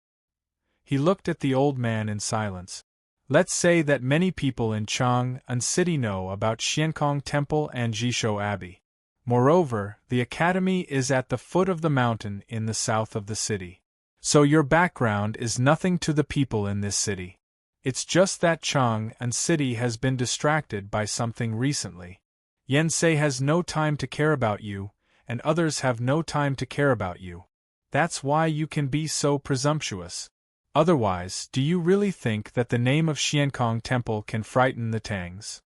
He looked at the old man in silence. Let's say that many people in Chang'an City know about Xiankong Temple and Jishou Abbey. Moreover, the academy is at the foot of the mountain in the south of the city. So your background is nothing to the people in this city. It's just that Chang'an City has been distracted by something recently. Yensei has no time to care about you, and others have no time to care about you. That's why you can be so presumptuous. Otherwise, do you really think that the name of Xiankong Temple can frighten the Tangs?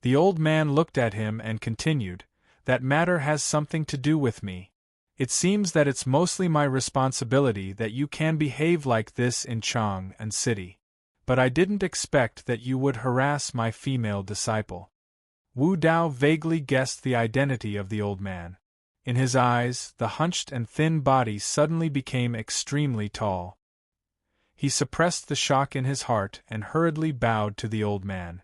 The old man looked at him and continued, that matter has something to do with me. It seems that it's mostly my responsibility that you can behave like this in Chang'an City. But I didn't expect that you would harass my female disciple. Wu Dao vaguely guessed the identity of the old man. In his eyes, the hunched and thin body suddenly became extremely tall. He suppressed the shock in his heart and hurriedly bowed to the old man.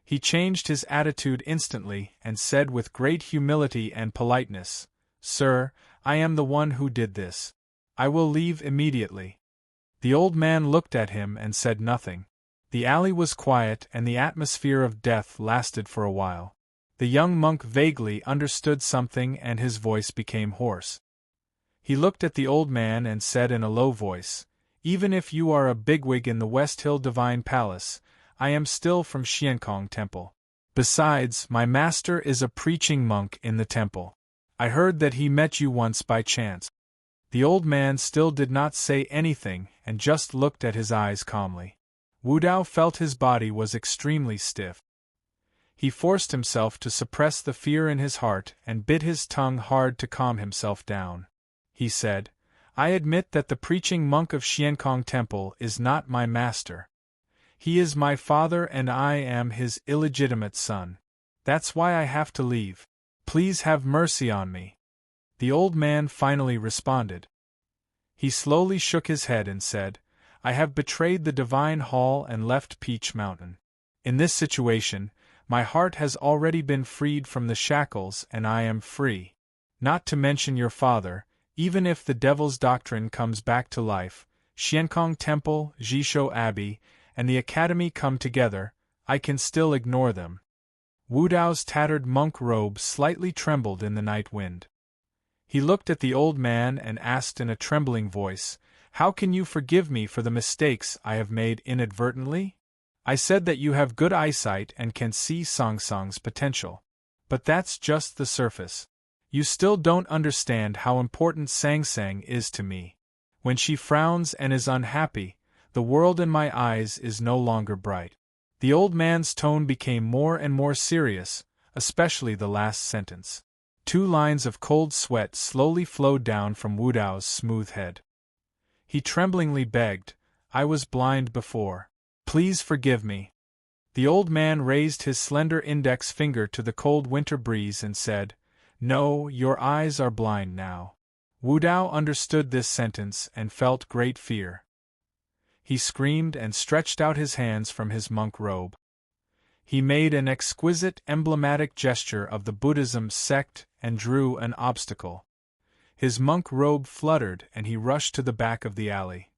He changed his attitude instantly and said with great humility and politeness, "Sir, I am the one who did this. I will leave immediately." The old man looked at him and said nothing. The alley was quiet and the atmosphere of death lasted for a while. The young monk vaguely understood something and his voice became hoarse. He looked at the old man and said in a low voice, "Even if you are a bigwig in the West Hill Divine Palace, I am still from Xiankong Temple. Besides, my master is a preaching monk in the temple. I heard that he met you once by chance." The old man still did not say anything and just looked at his eyes calmly. Wu Dao felt his body was extremely stiff. He forced himself to suppress the fear in his heart and bit his tongue hard to calm himself down. He said, "I admit that the preaching monk of Xiankong Temple is not my master. He is my father and I am his illegitimate son. That's why I have to leave. Please have mercy on me." The old man finally responded. He slowly shook his head and said, "I have betrayed the divine hall and left Peach Mountain. In this situation, my heart has already been freed from the shackles and I am free. Not to mention your father, even if the devil's doctrine comes back to life, Xiankong Temple, Jishou Abbey, and the academy come together, I can still ignore them." Wu Dao's tattered monk robe slightly trembled in the night wind. He looked at the old man and asked in a trembling voice, "How can you forgive me for the mistakes I have made inadvertently? I said that you have good eyesight and can see Song Song's potential. But that's just the surface. You still don't understand how important Sang Sang is to me. When she frowns and is unhappy, the world in my eyes is no longer bright." The old man's tone became more and more serious, especially the last sentence. 2 lines of cold sweat slowly flowed down from Wu Dao's smooth head. He tremblingly begged, "I was blind before. Please forgive me." The old man raised his slender index finger to the cold winter breeze and said, "No, your eyes are blind now." Wu Dao understood this sentence and felt great fear. He screamed and stretched out his hands from his monk robe. He made an exquisite emblematic gesture of the Buddhism sect and drew an obstacle. His monk robe fluttered and he rushed to the back of the alley.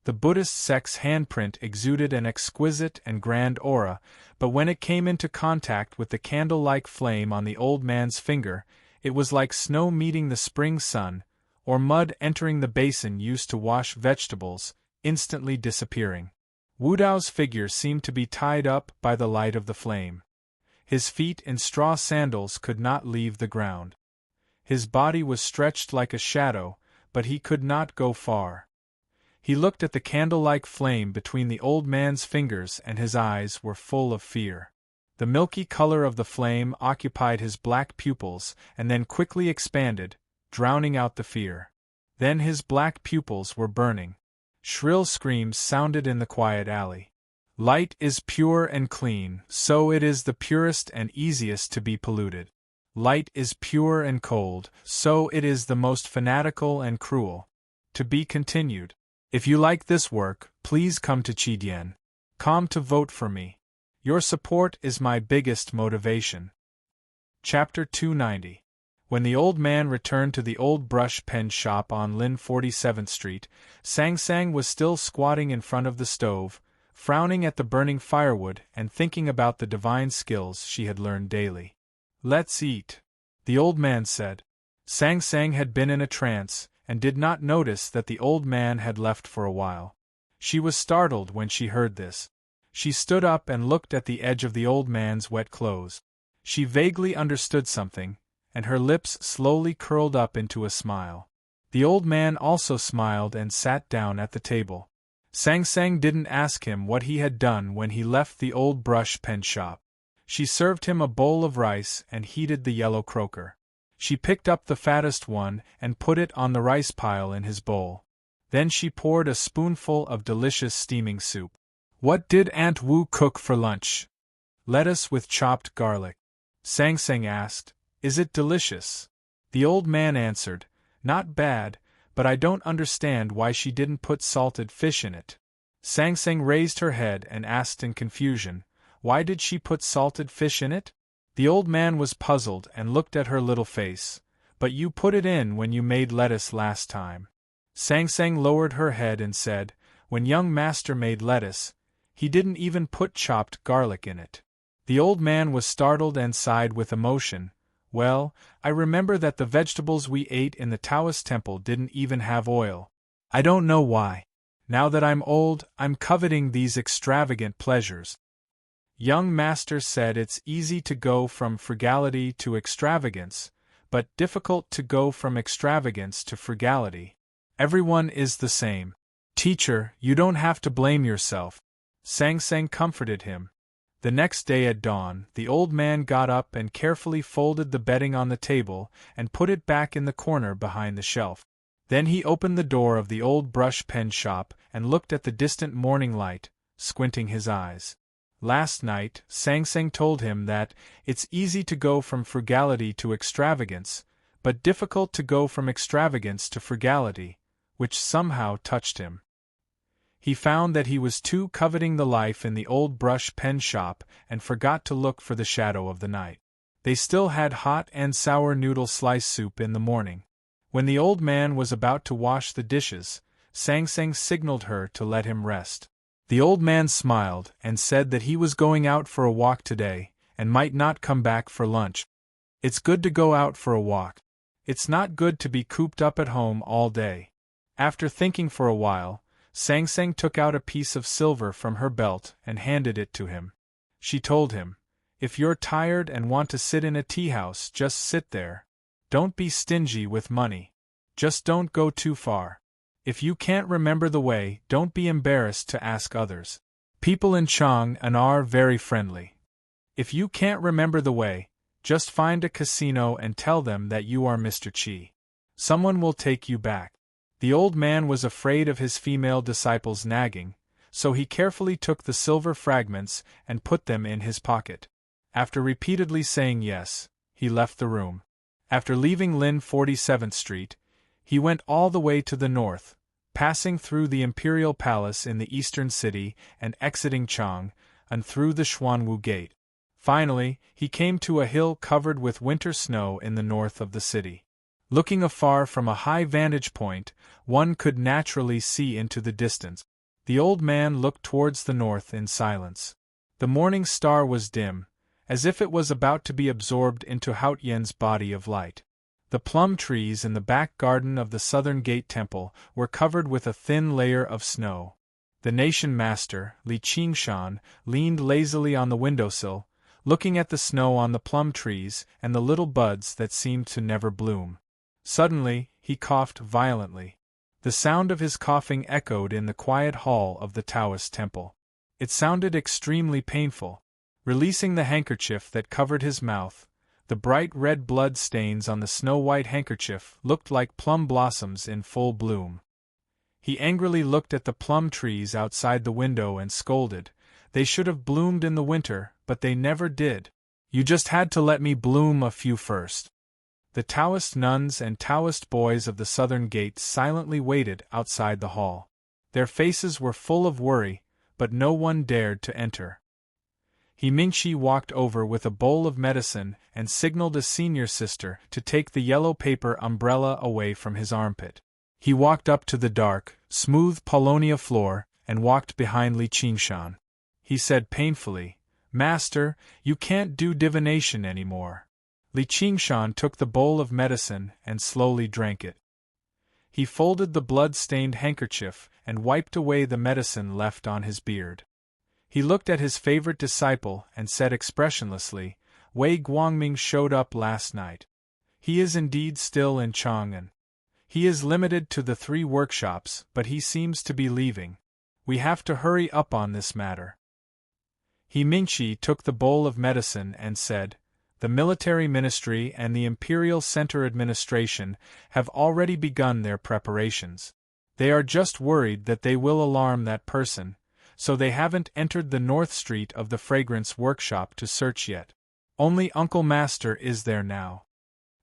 The Buddhist sect's handprint exuded an exquisite and grand aura, but when it came into contact with the candle-like flame on the old man's finger, it was like snow meeting the spring sun, or mud entering the basin used to wash vegetables, instantly disappearing. Wu Dao's figure seemed to be tied up by the light of the flame. His feet in straw sandals could not leave the ground. His body was stretched like a shadow, but he could not go far. He looked at the candle-like flame between the old man's fingers and his eyes were full of fear. The milky color of the flame occupied his black pupils and then quickly expanded, drowning out the fear. Then his black pupils were burning. Shrill screams sounded in the quiet alley. Light is pure and clean, so it is the purest and easiest to be polluted. Light is pure and cold, so it is the most fanatical and cruel. To be continued. If you like this work, please come to Qidian. Come to vote for me. Your support is my biggest motivation. Chapter 290. When the old man returned to the old brush pen shop on Lin 47th Street, Sang Sang was still squatting in front of the stove, frowning at the burning firewood and thinking about the divine skills she had learned daily. "Let's eat," the old man said. Sang Sang had been in a trance, and did not notice that the old man had left for a while. She was startled when she heard this. She stood up and looked at the edge of the old man's wet clothes. She vaguely understood something, and her lips slowly curled up into a smile. The old man also smiled and sat down at the table. Sang Sang didn't ask him what he had done when he left the old brush pen shop. She served him a bowl of rice and heated the yellow croaker. She picked up the fattest one and put it on the rice pile in his bowl. Then she poured a spoonful of delicious steaming soup. "What did Aunt Wu cook for lunch?" "Lettuce with chopped garlic." Sang Sang asked, "Is it delicious?" The old man answered, "Not bad, but I don't understand why she didn't put salted fish in it." Sang Sang raised her head and asked in confusion, "Why did she put salted fish in it?" The old man was puzzled and looked at her little face. "But you put it in when you made lettuce last time." Sang Sang lowered her head and said, "When young master made lettuce, he didn't even put chopped garlic in it." The old man was startled and sighed with emotion. "Well, I remember that the vegetables we ate in the Taoist temple didn't even have oil. I don't know why. Now that I'm old, I'm coveting these extravagant pleasures." Young master said it's easy to go from frugality to extravagance, but difficult to go from extravagance to frugality. Everyone is the same. "Teacher, you don't have to blame yourself." Sang Sang comforted him. The next day at dawn, the old man got up and carefully folded the bedding on the table and put it back in the corner behind the shelf. Then he opened the door of the old brush pen shop and looked at the distant morning light, squinting his eyes. Last night, Sang Sang told him that it's easy to go from frugality to extravagance, but difficult to go from extravagance to frugality, which somehow touched him. He found that he was too coveting the life in the old brush pen shop and forgot to look for the shadow of the night. They still had hot and sour noodle slice soup in the morning. When the old man was about to wash the dishes, Sang Sang signaled her to let him rest. The old man smiled and said that he was going out for a walk today and might not come back for lunch. It's good to go out for a walk. It's not good to be cooped up at home all day. After thinking for a while, Sang Sang took out a piece of silver from her belt and handed it to him. She told him, "If you're tired and want to sit in a tea house, just sit there. Don't be stingy with money. Just don't go too far. If you can't remember the way, don't be embarrassed to ask others. People in Chang'an are very friendly. If you can't remember the way, just find a casino and tell them that you are Mr. Chi. Someone will take you back." The old man was afraid of his female disciples nagging, so he carefully took the silver fragments and put them in his pocket. After repeatedly saying yes, he left the room. After leaving Lin 47th Street, he went all the way to the north, passing through the Imperial Palace in the eastern city and exiting Chang'an and through the Xuanwu Gate. Finally, he came to a hill covered with winter snow in the north of the city. Looking afar from a high vantage point, one could naturally see into the distance. The old man looked towards the north in silence. The morning star was dim, as if it was about to be absorbed into Haotian's body of light. The plum trees in the back garden of the Southern Gate Temple were covered with a thin layer of snow. The nation master, Li Qingshan, leaned lazily on the windowsill, looking at the snow on the plum trees and the little buds that seemed to never bloom. Suddenly, he coughed violently. The sound of his coughing echoed in the quiet hall of the Taoist temple. It sounded extremely painful. Releasing the handkerchief that covered his mouth, the bright red blood stains on the snow-white handkerchief looked like plum blossoms in full bloom. He angrily looked at the plum trees outside the window and scolded, "They should have bloomed in the winter, but they never did. You just had to let me bloom a few first." The Taoist nuns and Taoist boys of the Southern Gate silently waited outside the hall. Their faces were full of worry, but no one dared to enter. He Mingxi walked over with a bowl of medicine and signaled a senior sister to take the yellow paper umbrella away from his armpit. He walked up to the dark, smooth paulownia floor and walked behind Li Qingshan. He said painfully, "Master, you can't do divination anymore." Li Qingshan took the bowl of medicine and slowly drank it. He folded the blood-stained handkerchief and wiped away the medicine left on his beard. He looked at his favorite disciple and said expressionlessly, "Wei Guangming showed up last night. He is indeed still in Chang'an. He is limited to the 3 workshops, but he seems to be leaving. We have to hurry up on this matter." He Mingqi took the bowl of medicine and said, "The military ministry and the Imperial Center administration have already begun their preparations. They are just worried that they will alarm that person, so they haven't entered the north street of the fragrance workshop to search yet. Only Uncle Master is there now."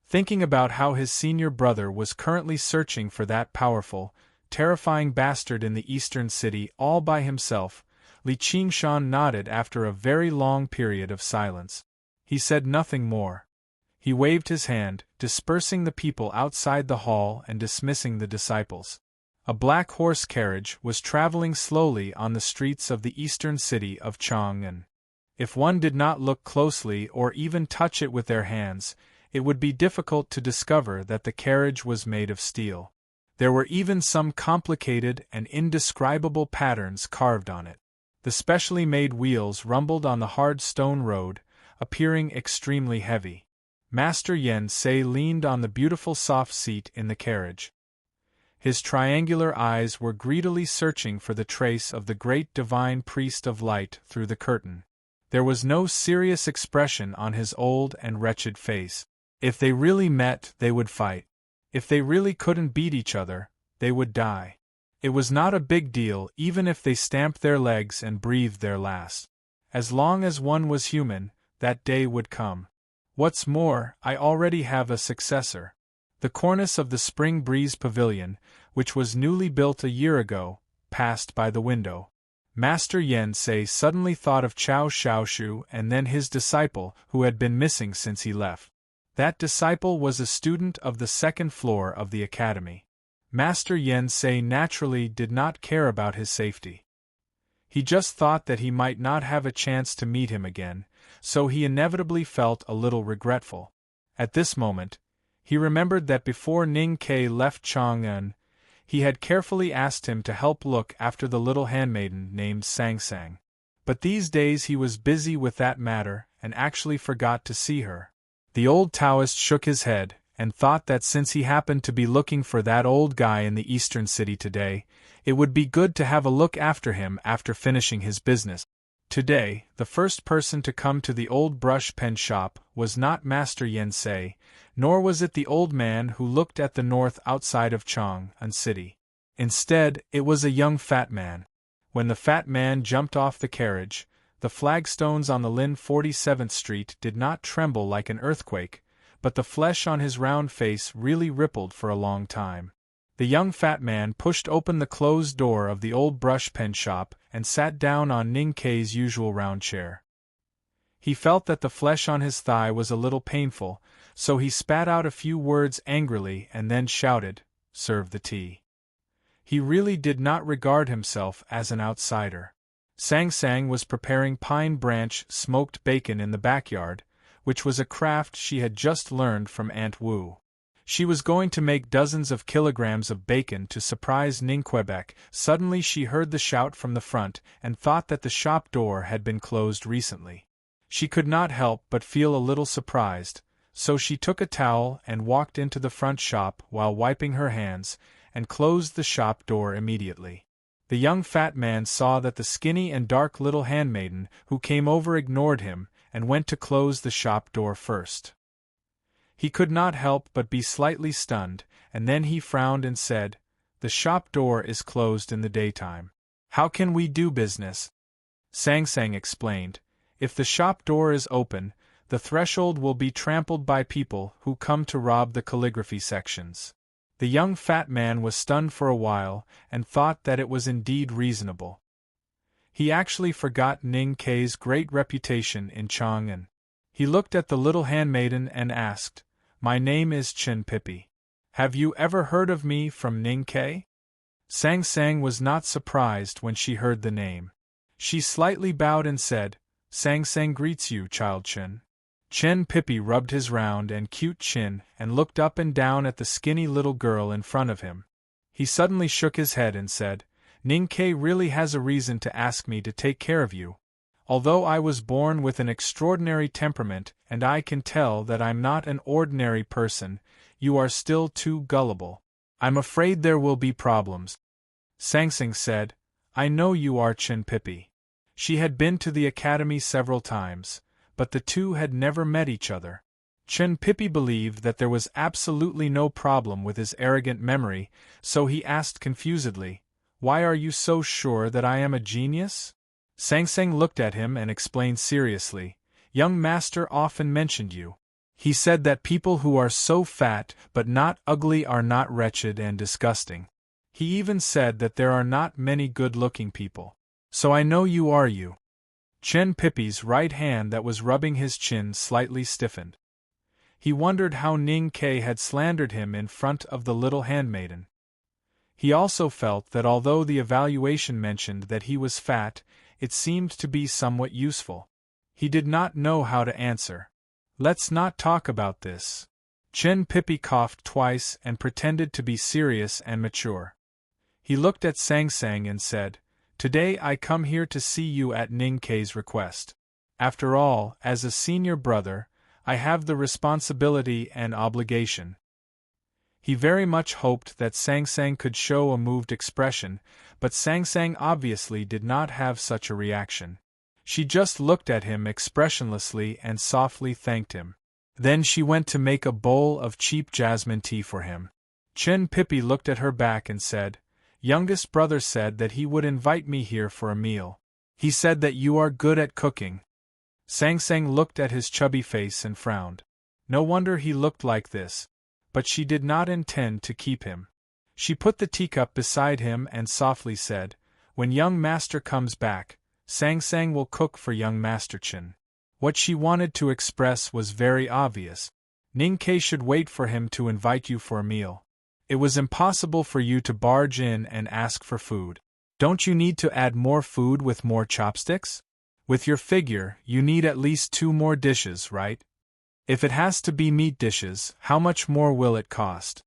Thinking about how his senior brother was currently searching for that powerful, terrifying bastard in the eastern city all by himself, Li Qingshan nodded after a very long period of silence. He said nothing more. He waved his hand, dispersing the people outside the hall and dismissing the disciples. A black horse carriage was traveling slowly on the streets of the eastern city of Chang'an. If one did not look closely or even touch it with their hands, it would be difficult to discover that the carriage was made of steel. There were even some complicated and indescribable patterns carved on it. The specially made wheels rumbled on the hard stone road, appearing extremely heavy. Master Yen Sei leaned on the beautiful soft seat in the carriage. His triangular eyes were greedily searching for the trace of the great divine priest of light through the curtain. There was no serious expression on his old and wretched face. If they really met, they would fight. If they really couldn't beat each other, they would die. It was not a big deal even if they stamped their legs and breathed their last. As long as one was human, that day would come. What's more, I already have a successor. The cornice of the Spring Breeze Pavilion, which was newly built a year ago, passed by the window. Master Yen Sei suddenly thought of Chao Xiaoshu and then his disciple who had been missing since he left. That disciple was a student of the 2nd floor of the academy. Master Yen Sei naturally did not care about his safety. He just thought that he might not have a chance to meet him again, so he inevitably felt a little regretful. At this moment, he remembered that before Ning Ke left Chang'an, he had carefully asked him to help look after the little handmaiden named Sang Sang. But these days he was busy with that matter and actually forgot to see her. The old Taoist shook his head and thought that since he happened to be looking for that old guy in the eastern city today, it would be good to have a look after him after finishing his business. Today, the first person to come to the old brush pen shop was not Master Yen Sei, nor was it the old man who looked at the north outside of Chang'an City. Instead, it was a young fat man. When the fat man jumped off the carriage, the flagstones on the Lin 47th Street did not tremble like an earthquake, but the flesh on his round face really rippled for a long time. The young fat man pushed open the closed door of the old brush pen shop and sat down on Ning Kei's usual round chair. He felt that the flesh on his thigh was a little painful, so he spat out a few words angrily and then shouted, "Serve the tea." He really did not regard himself as an outsider. Sang Sang was preparing pine branch smoked bacon in the backyard, which was a craft she had just learned from Aunt Wu. She was going to make dozens of kilograms of bacon to surprise Ning Quebec. Suddenly she heard the shout from the front and thought that the shop door had been closed recently. She could not help but feel a little surprised, so she took a towel and walked into the front shop while wiping her hands, and closed the shop door immediately. The young fat man saw that the skinny and dark little handmaiden who came over ignored him and went to close the shop door first. He could not help but be slightly stunned, and then he frowned and said, "The shop door is closed in the daytime. How can we do business?" Sang Sang explained, "If the shop door is open, the threshold will be trampled by people who come to rob the calligraphy sections." The young fat man was stunned for a while and thought that it was indeed reasonable. He actually forgot Ning Kei's great reputation in Chang'an. He looked at the little handmaiden and asked, "My name is Chen Pippi. Have you ever heard of me from Ning Kei?" Sang Sang was not surprised when she heard the name. She slightly bowed and said, "Sang Sang greets you, child Chen." Chen Pippi rubbed his round and cute chin and looked up and down at the skinny little girl in front of him. He suddenly shook his head and said, Ning-Ke really has a reason to ask me to take care of you. Although I was born with an extraordinary temperament and I can tell that I'm not an ordinary person, you are still too gullible. I'm afraid there will be problems. Sangsang said, I know you are Chin Pippi. She had been to the academy several times, but the two had never met each other. Chin Pippi believed that there was absolutely no problem with his arrogant memory, so he asked confusedly, Why are you so sure that I am a genius? Sangsang looked at him and explained seriously, Young master often mentioned you. He said that people who are so fat but not ugly are not wretched and disgusting. He even said that there are not many good-looking people. So I know you are you. Chin Pippi's right hand that was rubbing his chin slightly stiffened. He wondered how Ning-Ke had slandered him in front of the little handmaiden. He also felt that although the evaluation mentioned that he was fat, it seemed to be somewhat useful. He did not know how to answer. Let's not talk about this. Chin Pippi coughed twice and pretended to be serious and mature. He looked at Sangsang and said, Today I come here to see you at Ning-Ke's request. After all, as a senior brother, I have the responsibility and obligation. He very much hoped that Sangsang could show a moved expression, but Sangsang obviously did not have such a reaction. She just looked at him expressionlessly and softly thanked him. Then she went to make a bowl of cheap jasmine tea for him. Chin Pippi looked at her back and said, Youngest brother said that he would invite me here for a meal. He said that you are good at cooking. Sangsang looked at his chubby face and frowned. No wonder he looked like this. But she did not intend to keep him. She put the teacup beside him and softly said, When young master comes back, Sangsang will cook for young Master Chin. What she wanted to express was very obvious. Ning-Ke should wait for him to invite you for a meal. It was impossible for you to barge in and ask for food. Don't you need to add more food with more chopsticks? With your figure, you need at least 2 more dishes, right? If it has to be meat dishes, how much more will it cost?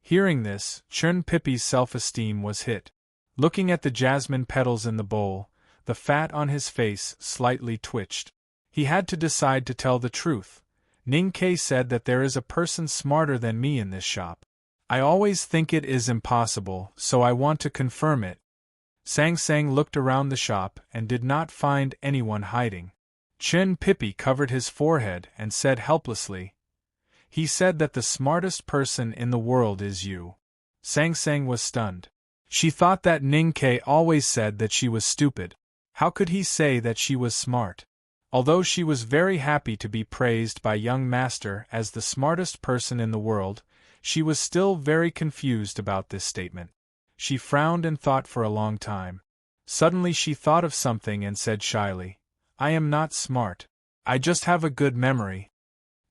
Hearing this, Chin Pippi's self-esteem was hit. Looking at the jasmine petals in the bowl, the fat on his face slightly twitched. He had to decide to tell the truth. Ning-Ke said that there is a person smarter than me in this shop. I always think it is impossible, so I want to confirm it. Sangsang looked around the shop and did not find anyone hiding. Chin Pippi covered his forehead and said helplessly, He said that the smartest person in the world is you. Sangsang was stunned. She thought that Ning-Ke always said that she was stupid. How could he say that she was smart? Although she was very happy to be praised by young master as the smartest person in the world, she was still very confused about this statement. She frowned and thought for a long time. Suddenly she thought of something and said shyly, I am not smart. I just have a good memory.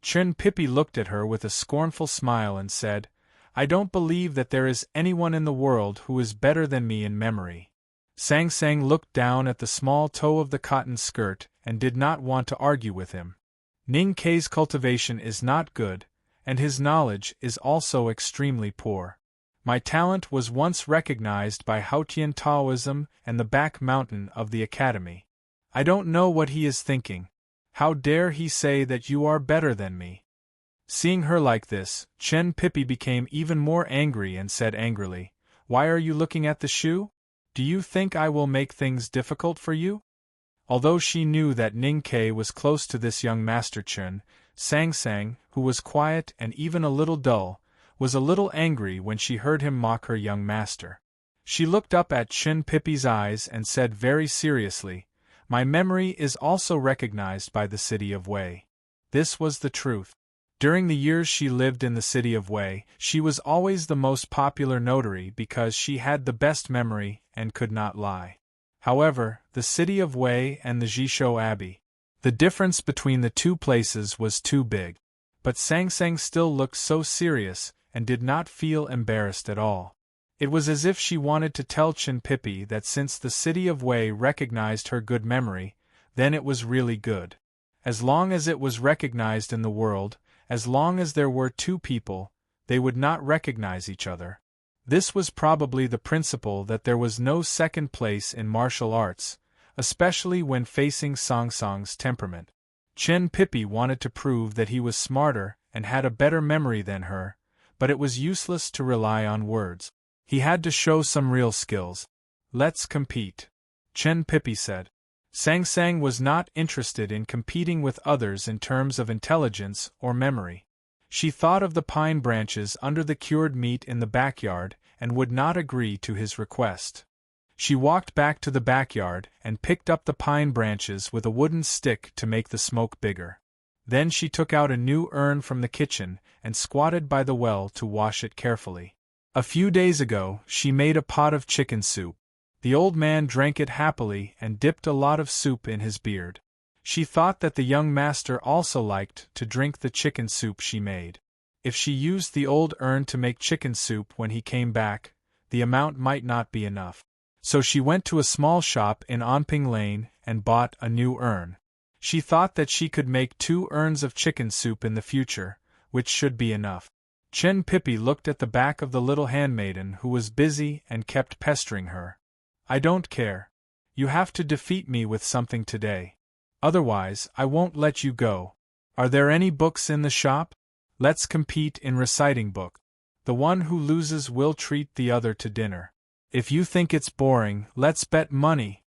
Chin Pippi looked at her with a scornful smile and said, I don't believe that there is anyone in the world who is better than me in memory. Sangsang looked down at the small toe of the cotton skirt and did not want to argue with him. Ning-Ke's cultivation is not good, and his knowledge is also extremely poor. My talent was once recognized by Haotian Taoism and the back mountain of the academy. I don't know what he is thinking. How dare he say that you are better than me? Seeing her like this, Chin Pippi became even more angry and said angrily, Why are you looking at the shoe? Do you think I will make things difficult for you? Although she knew that Ning-Ke was close to this young Master Chin, Sangsang, who was quiet and even a little dull, was a little angry when she heard him mock her young master. She looked up at Chin Pippi's eyes and said very seriously, My memory is also recognized by the city of Wei. This was the truth. During the years she lived in the city of Wei, she was always the most popular notary because she had the best memory and could not lie. However, the city of Wei and the Jishou Abbey, the difference between the two places was too big. But Sangsang still looked so serious and did not feel embarrassed at all. It was as if she wanted to tell Chin Pippi that since the city of Wei recognized her good memory, then it was really good. As long as it was recognized in the world, as long as there were 2 people, they would not recognize each other. This was probably the principle that there was no second place in martial arts, especially when facing Song Song's temperament. Chen Pippi wanted to prove that he was smarter and had a better memory than her, but it was useless to rely on words. He had to show some real skills. "Let's compete," Chen Pippi said. Sang Sang was not interested in competing with others in terms of intelligence or memory. She thought of the pine branches under the cured meat in the backyard and would not agree to his request. She walked back to the backyard and picked up the pine branches with a wooden stick to make the smoke bigger. Then she took out a new urn from the kitchen and squatted by the well to wash it carefully. A few days ago, she made a pot of chicken soup. The old man drank it happily and dipped a lot of soup in his beard. She thought that the young master also liked to drink the chicken soup she made. If she used the old urn to make chicken soup when he came back, the amount might not be enough. So she went to a small shop in Onping Lane and bought a new urn. She thought that she could make 2 urns of chicken soup in the future, which should be enough. Chen Pippi looked at the back of the little handmaiden who was busy and kept pestering her. "I don't care. You have to defeat me with something today. Otherwise, I won't let you go. Are there any books in the shop? Let's compete in reciting book. The one who loses will treat the other to dinner. If you think it's boring, let's bet money."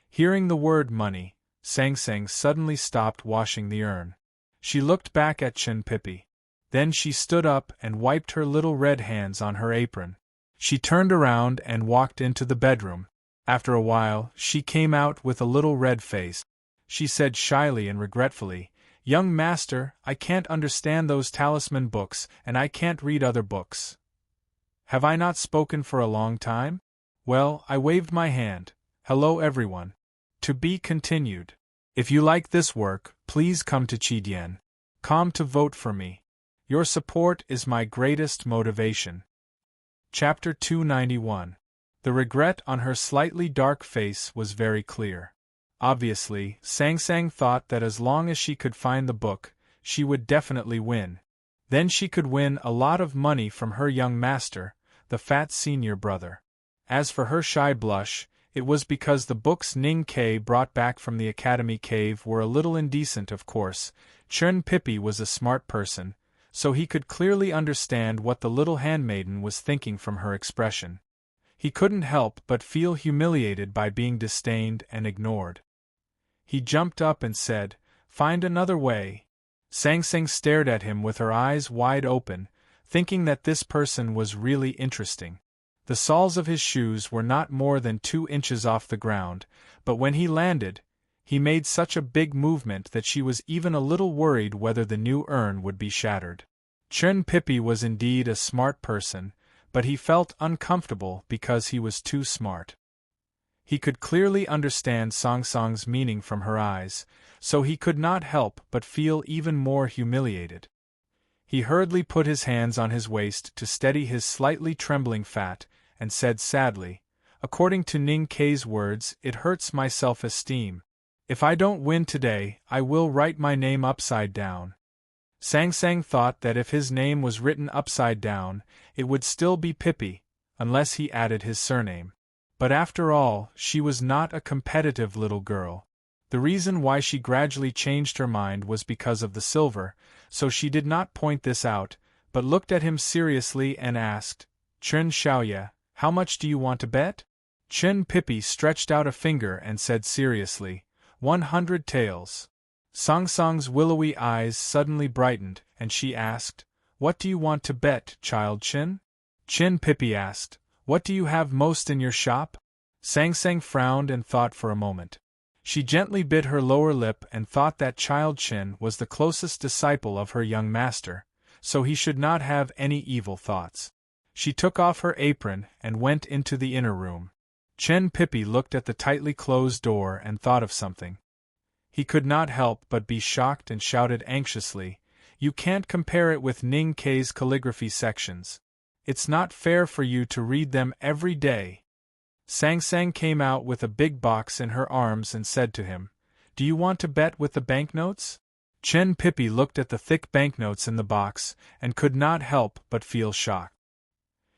Hearing the word money, Sang Sang suddenly stopped washing the urn. She looked back at Chen Pippi. Then she stood up and wiped her little red hands on her apron. She turned around and walked into the bedroom. After a while, she came out with a little red face. She said shyly and regretfully, "Young master, I can't understand those talisman books and I can't read other books. Have I not spoken for a long time?" Well, I waved my hand. Hello everyone. To be continued. If you like this work, please come to Chidian.com to vote for me. Your support is my greatest motivation. Chapter 291. The regret on her slightly dark face was very clear. Obviously, Sang Sang thought that as long as she could find the book, she would definitely win. Then she could win a lot of money from her young master, the fat senior brother. As for her shy blush, it was because the books Ning Kei brought back from the academy cave were a little indecent, of course. Chen Pippi was a smart person, so he could clearly understand what the little handmaiden was thinking from her expression. He couldn't help but feel humiliated by being disdained and ignored. He jumped up and said, "Find another way." Sang Sang stared at him with her eyes wide open, thinking that this person was really interesting. The soles of his shoes were not more than 2 inches off the ground, but when he landed, he made such a big movement that she was even a little worried whether the new urn would be shattered. Chen Pippi was indeed a smart person, but he felt uncomfortable because he was too smart. He could clearly understand Song Song's meaning from her eyes, so he could not help but feel even more humiliated. He hurriedly put his hands on his waist to steady his slightly trembling fat, and said sadly, "According to Ning Kei's words, it hurts my self-esteem. If I don't win today, I will write my name upside down." Sang Sang thought that if his name was written upside down, it would still be Pippi, unless he added his surname. But after all, she was not a competitive little girl. The reason why she gradually changed her mind was because of the silver, so she did not point this out, but looked at him seriously and asked, "Chen Xiaoye, how much do you want to bet?" Chen Pippi stretched out a finger and said seriously, 100 taels. Song Song's willowy eyes suddenly brightened, and she asked, "What do you want to bet, child Chen?" Chen Pippi asked, "What do you have most in your shop?" Sang Sang frowned and thought for a moment. She gently bit her lower lip and thought that child Chen was the closest disciple of her young master, so he should not have any evil thoughts. She took off her apron and went into the inner room. Chen Pippi looked at the tightly closed door and thought of something. He could not help but be shocked and shouted anxiously, "You can't compare it with Ning Kei's calligraphy sections. It's not fair for you to read them every day." Sang Sang came out with a big box in her arms and said to him, "Do you want to bet with the banknotes?" Chen Pippi looked at the thick banknotes in the box and could not help but feel shocked.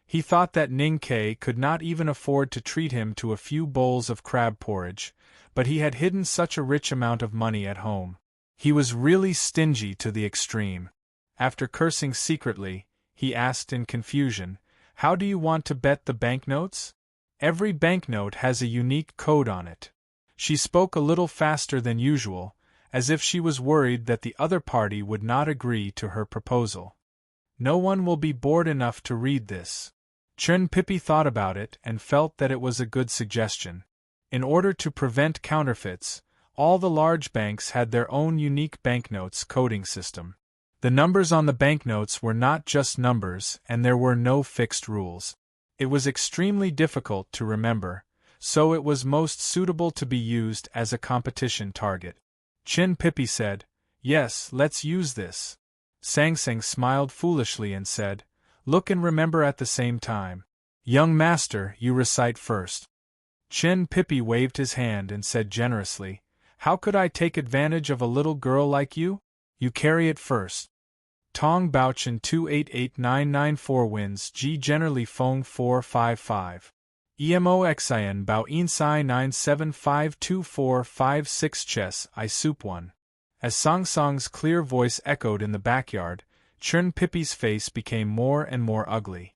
He thought that Ning Kei could not even afford to treat him to a few bowls of crab porridge, but he had hidden such a rich amount of money at home. He was really stingy to the extreme. After cursing secretly, he asked in confusion, "How do you want to bet the banknotes? Every banknote has a unique code on it." She spoke a little faster than usual, as if she was worried that the other party would not agree to her proposal. "No one will be bored enough to read this." Chen Pippi thought about it and felt that it was a good suggestion. In order to prevent counterfeits, all the large banks had their own unique banknotes coding system. The numbers on the banknotes were not just numbers, and there were no fixed rules. It was extremely difficult to remember, so it was most suitable to be used as a competition target. Chen Pippi said, "Yes, let's use this." Sang Sang smiled foolishly and said, "Look and remember at the same time. Young master, you recite first." Chen Pippi waved his hand and said generously, "How could I take advantage of a little girl like you? You carry it first." Tong Baochen 288994 wins G generally Fong 455. EMOXIN Bao Insai 9752456 Chess I Soup 1. As Song Song's clear voice echoed in the backyard, Chen Pippi's face became more and more ugly.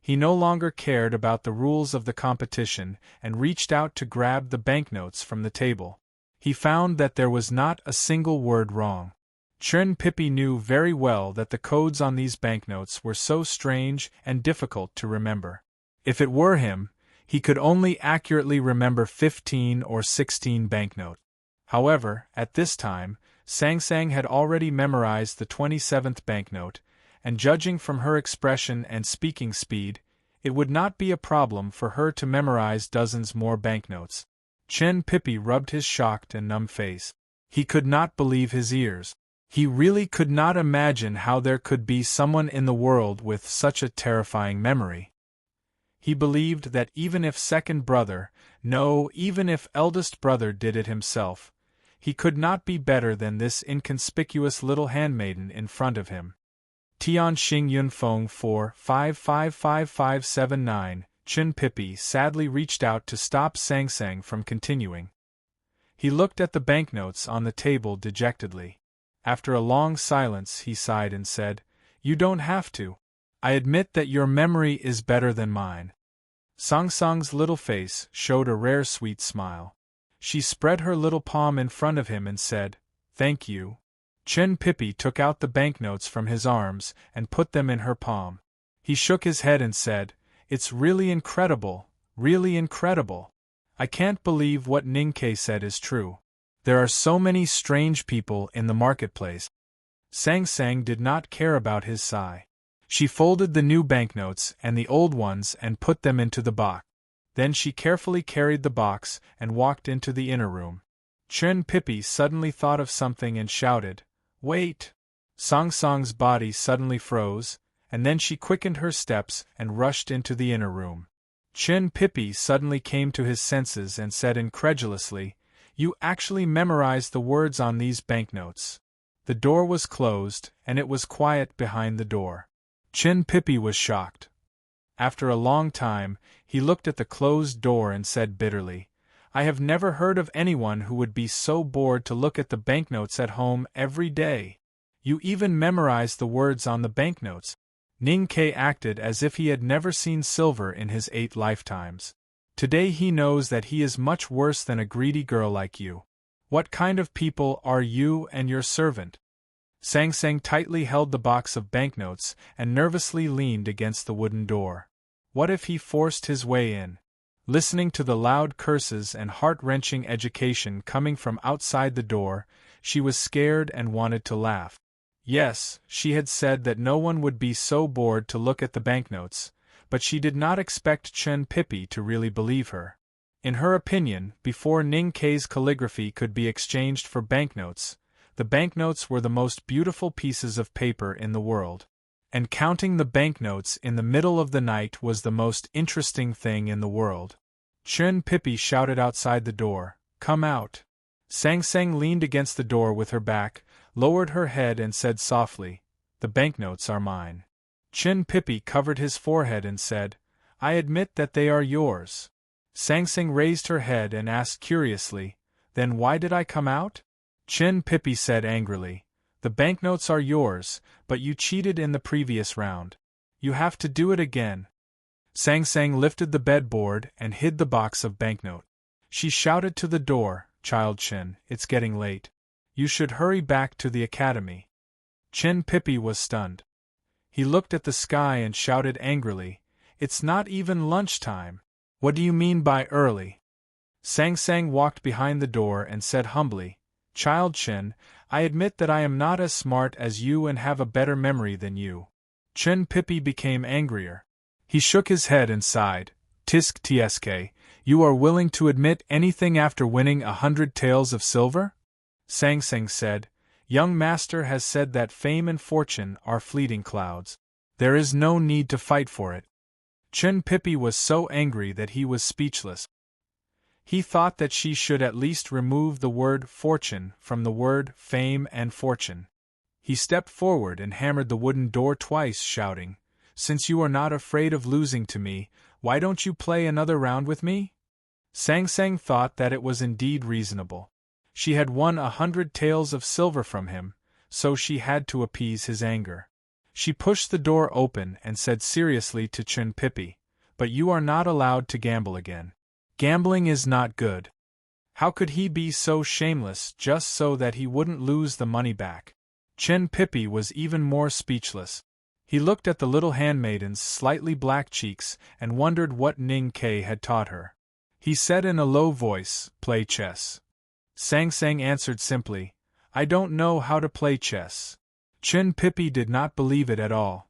He no longer cared about the rules of the competition and reached out to grab the banknotes from the table. He found that there was not a single word wrong. Chen Pippi knew very well that the codes on these banknotes were so strange and difficult to remember. If it were him, he could only accurately remember 15 or 16 banknotes. However, at this time, Sang Sang had already memorized the 27th banknote, and judging from her expression and speaking speed, it would not be a problem for her to memorize dozens more banknotes. Chen Pippi rubbed his shocked and numb face. He could not believe his ears. He really could not imagine how there could be someone in the world with such a terrifying memory. He believed that even if second brother, no, even if eldest brother did it himself, he could not be better than this inconspicuous little handmaiden in front of him. Tian Xing Yun Feng 4555579. Chen Pippi sadly reached out to stop Sang Sang from continuing. He looked at the banknotes on the table dejectedly. After a long silence he sighed and said, "You don't have to. I admit that your memory is better than mine." Song Song's little face showed a rare sweet smile. She spread her little palm in front of him and said, "Thank you." Chen Pippi took out the banknotes from his arms and put them in her palm. He shook his head and said, "It's really incredible, really incredible. I can't believe what Ning Kei said is true. There are so many strange people in the marketplace." Sang Sang did not care about his sigh. She folded the new banknotes and the old ones and put them into the box. Then she carefully carried the box and walked into the inner room. Chen Pippi suddenly thought of something and shouted, "Wait!" Song Song's body suddenly froze, and then she quickened her steps and rushed into the inner room. Chen Pippi suddenly came to his senses and said incredulously, "You actually memorized the words on these banknotes." The door was closed, and it was quiet behind the door. Chen Pippi was shocked. After a long time, he looked at the closed door and said bitterly, "I have never heard of anyone who would be so bored to look at the banknotes at home every day. You even memorized the words on the banknotes." Ning Kei acted as if he had never seen silver in his 8 lifetimes. "Today he knows that he is much worse than a greedy girl like you. What kind of people are you and your servant?" Sang Sang tightly held the box of banknotes and nervously leaned against the wooden door. What if he forced his way in? Listening to the loud curses and heart-wrenching education coming from outside the door, she was scared and wanted to laugh. Yes, she had said that no one would be so bored to look at the banknotes, but she did not expect Chen Pippi to really believe her. In her opinion, before Ning Kei's calligraphy could be exchanged for banknotes, the banknotes were the most beautiful pieces of paper in the world. And counting the banknotes in the middle of the night was the most interesting thing in the world. Chen Pippi shouted outside the door, "Come out!" Sang Sang leaned against the door with her back, lowered her head and said softly, "The banknotes are mine." Chin Pippi covered his forehead and said, I admit that they are yours. Sang Sang raised her head and asked curiously, Then why did I come out? Chin Pippi said angrily, The banknotes are yours, but you cheated in the previous round. You have to do it again. Sang Sang lifted the bedboard and hid the box of banknote. She shouted to the door, Child Chin, it's getting late. You should hurry back to the academy. Chin Pippi was stunned. He looked at the sky and shouted angrily, It's not even lunchtime. What do you mean by early? Sang Sang walked behind the door and said humbly, Child Chin, I admit that I am not as smart as you and have a better memory than you. Chin Pippi became angrier. He shook his head and sighed, Tisk tsk, you are willing to admit anything after winning 100 taels of silver? Sang Sang said, Young master has said that fame and fortune are fleeting clouds. There is no need to fight for it. Chin Pippi was so angry that he was speechless. He thought that she should at least remove the word fortune from the word fame and fortune. He stepped forward and hammered the wooden door twice, shouting, Since you are not afraid of losing to me, why don't you play another round with me? Sang Sang thought that it was indeed reasonable. She had won 100 taels of silver from him, so she had to appease his anger. She pushed the door open and said seriously to Chin Pippi, But you are not allowed to gamble again. Gambling is not good. How could he be so shameless just so that he wouldn't lose the money back? Chin Pippi was even more speechless. He looked at the little handmaiden's slightly black cheeks and wondered what Ning Kai had taught her. He said in a low voice, Play chess. Sang Sang answered simply, I don't know how to play chess. Chin Pippi did not believe it at all.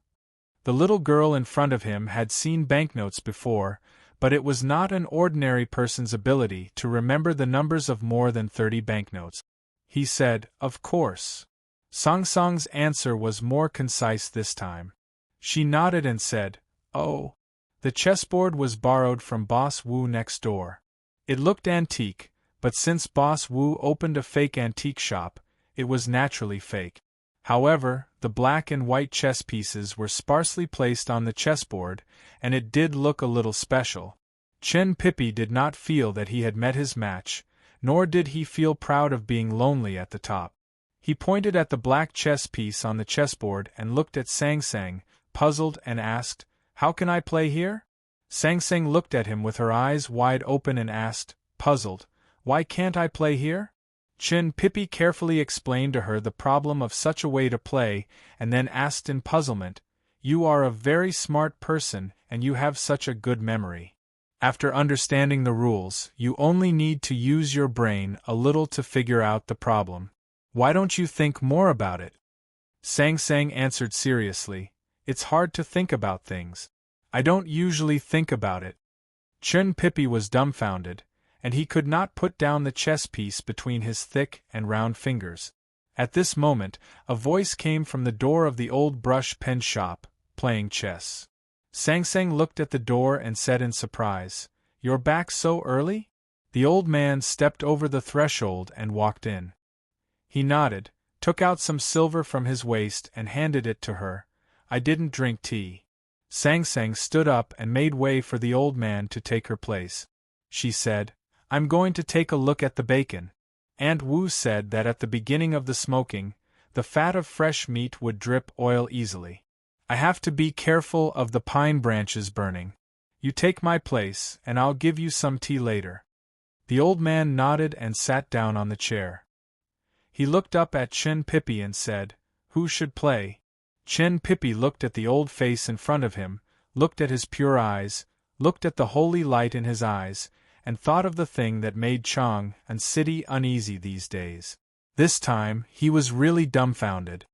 The little girl in front of him had seen banknotes before, but it was not an ordinary person's ability to remember the numbers of more than 30 banknotes. He said, Of course. Sang Sang's answer was more concise this time. She nodded and said, Oh. The chessboard was borrowed from Boss Wu next door. It looked antique, but since Boss Wu opened a fake antique shop, it was naturally fake. However, the black and white chess pieces were sparsely placed on the chessboard, and it did look a little special. Chin Pippi did not feel that he had met his match, nor did he feel proud of being lonely at the top. He pointed at the black chess piece on the chessboard and looked at Sang Sang, puzzled, and asked, How can I play here? Sang Sang looked at him with her eyes wide open and asked, puzzled, Why can't I play here? Chin Pippi carefully explained to her the problem of such a way to play, and then asked in puzzlement, You are a very smart person and you have such a good memory. After understanding the rules, you only need to use your brain a little to figure out the problem. Why don't you think more about it? Sang Sang answered seriously, It's hard to think about things. I don't usually think about it. Chin Pippi was dumbfounded, and he could not put down the chess piece between his thick and round fingers. At this moment, a voice came from the door of the old brush pen shop, playing chess. Sang Sang looked at the door and said in surprise, You're back so early? The old man stepped over the threshold and walked in. He nodded, took out some silver from his waist and handed it to her. I didn't drink tea. Sang Sang stood up and made way for the old man to take her place. She said, I'm going to take a look at the bacon. Aunt Wu said that at the beginning of the smoking, the fat of fresh meat would drip oil easily. I have to be careful of the pine branches burning. You take my place, and I'll give you some tea later. The old man nodded and sat down on the chair. He looked up at Chin Pippi and said, Who should play? Chin Pippi looked at the old face in front of him, looked at his pure eyes, looked at the holy light in his eyes, and thought of the thing that made Chang and City uneasy these days. This time, he was really dumbfounded.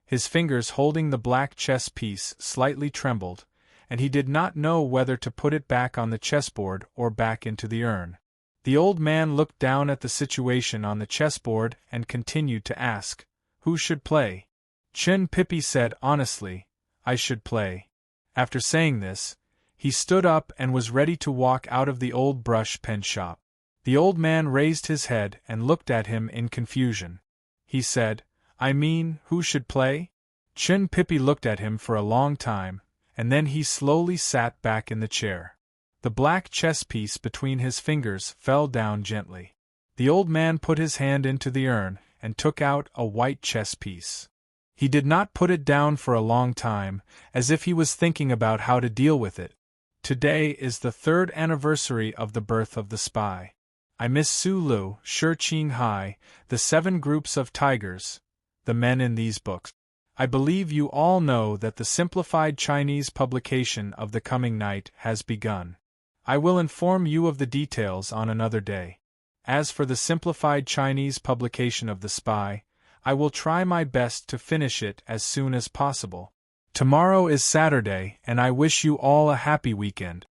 His fingers holding the black chess piece slightly trembled, and he did not know whether to put it back on the chessboard or back into the urn. The old man looked down at the situation on the chessboard and continued to ask, Who should play? Chin Pippi said honestly, I should play. After saying this, he stood up and was ready to walk out of the old brush pen shop. The old man raised his head and looked at him in confusion. He said, I mean, who should play? Chun Pippi looked at him for a long time, and then he slowly sat back in the chair. The black chess piece between his fingers fell down gently. The old man put his hand into the urn and took out a white chess piece. He did not put it down for a long time, as if he was thinking about how to deal with it. Today is the 3rd anniversary of the birth of the spy. I miss Su Lu, Shi Qing Hai, the 7 groups of tigers, the men in these books. I believe you all know that the simplified Chinese publication of the coming night has begun. I will inform you of the details on another day. As for the simplified Chinese publication of The Spy, I will try my best to finish it as soon as possible. Tomorrow is Saturday, and I wish you all a happy weekend.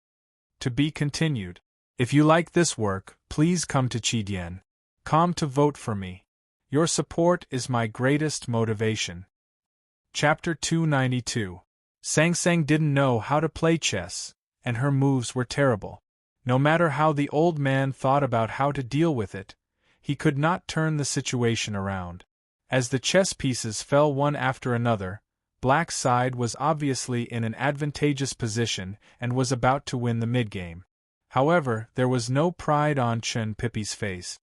To be continued. If you like this work, please come to Qidien.com to vote for me. Your support is my greatest motivation. Chapter 292. Sang Sang didn't know how to play chess, and her moves were terrible. No matter how the old man thought about how to deal with it, he could not turn the situation around. As the chess pieces fell one after another, Black's side was obviously in an advantageous position and was about to win the midgame. However, there was no pride on Chun Pippi's face.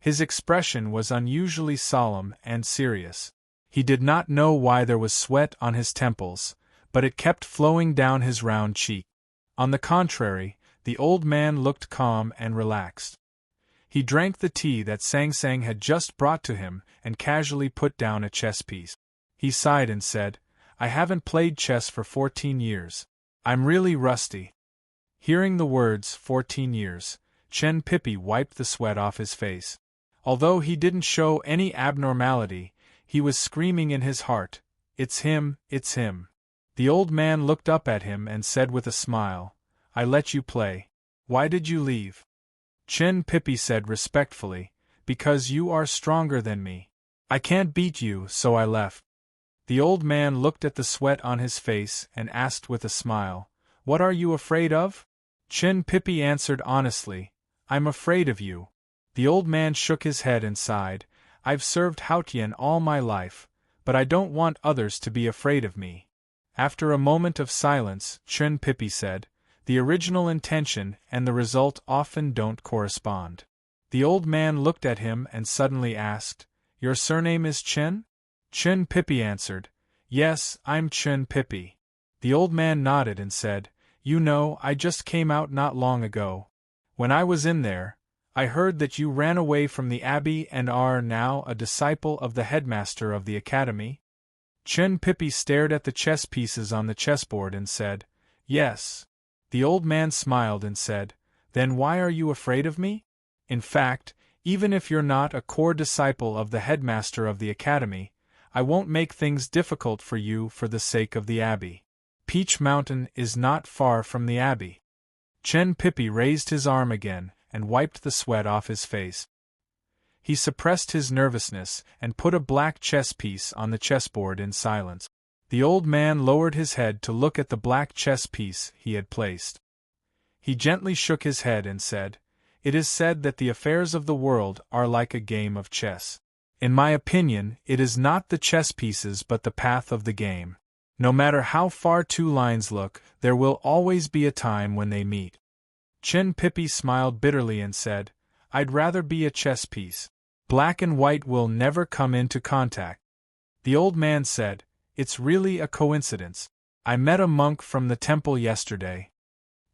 His expression was unusually solemn and serious. He did not know why there was sweat on his temples, but it kept flowing down his round cheek. On the contrary, the old man looked calm and relaxed. He drank the tea that Sang Sang had just brought to him and casually put down a chess piece. He sighed and said, "I haven't played chess for 14 years. I'm really rusty." Hearing the words 14 years, Chun Pippi wiped the sweat off his face. Although he didn't show any abnormality, he was screaming in his heart, "It's him, it's him." The old man looked up at him and said with a smile, "I let you play. Why did you leave?" Chun Pippi said respectfully, "Because you are stronger than me. I can't beat you, so I left." The old man looked at the sweat on his face and asked with a smile, "What are you afraid of?" Chun Pippi answered honestly, "I'm afraid of you." The old man shook his head and sighed, "I've served Haotian all my life, but I don't want others to be afraid of me." After a moment of silence, Chun Pippi said, "The original intention and the result often don't correspond." The old man looked at him and suddenly asked, "Your surname is Chun?" Chun Pippi answered, "Yes, I'm Chun Pippi." The old man nodded and said, "You know, I just came out not long ago. When I was in there, I heard that you ran away from the abbey and are now a disciple of the headmaster of the academy." Chun Pippi stared at the chess pieces on the chessboard and said, "Yes." The old man smiled and said, "Then why are you afraid of me? In fact, even if you're not a core disciple of the headmaster of the academy, I won't make things difficult for you for the sake of the abbey. Peach Mountain is not far from the abbey." Chun Pippi raised his arm again and wiped the sweat off his face. He suppressed his nervousness and put a black chess piece on the chessboard in silence. The old man lowered his head to look at the black chess piece he had placed. He gently shook his head and said, "It is said that the affairs of the world are like a game of chess. In my opinion, it is not the chess pieces but the path of the game. No matter how far 2 lines look, there will always be a time when they meet." Chun Pippi smiled bitterly and said, "I'd rather be a chess piece. Black and white will never come into contact." The old man said, "It's really a coincidence. I met a monk from the temple yesterday."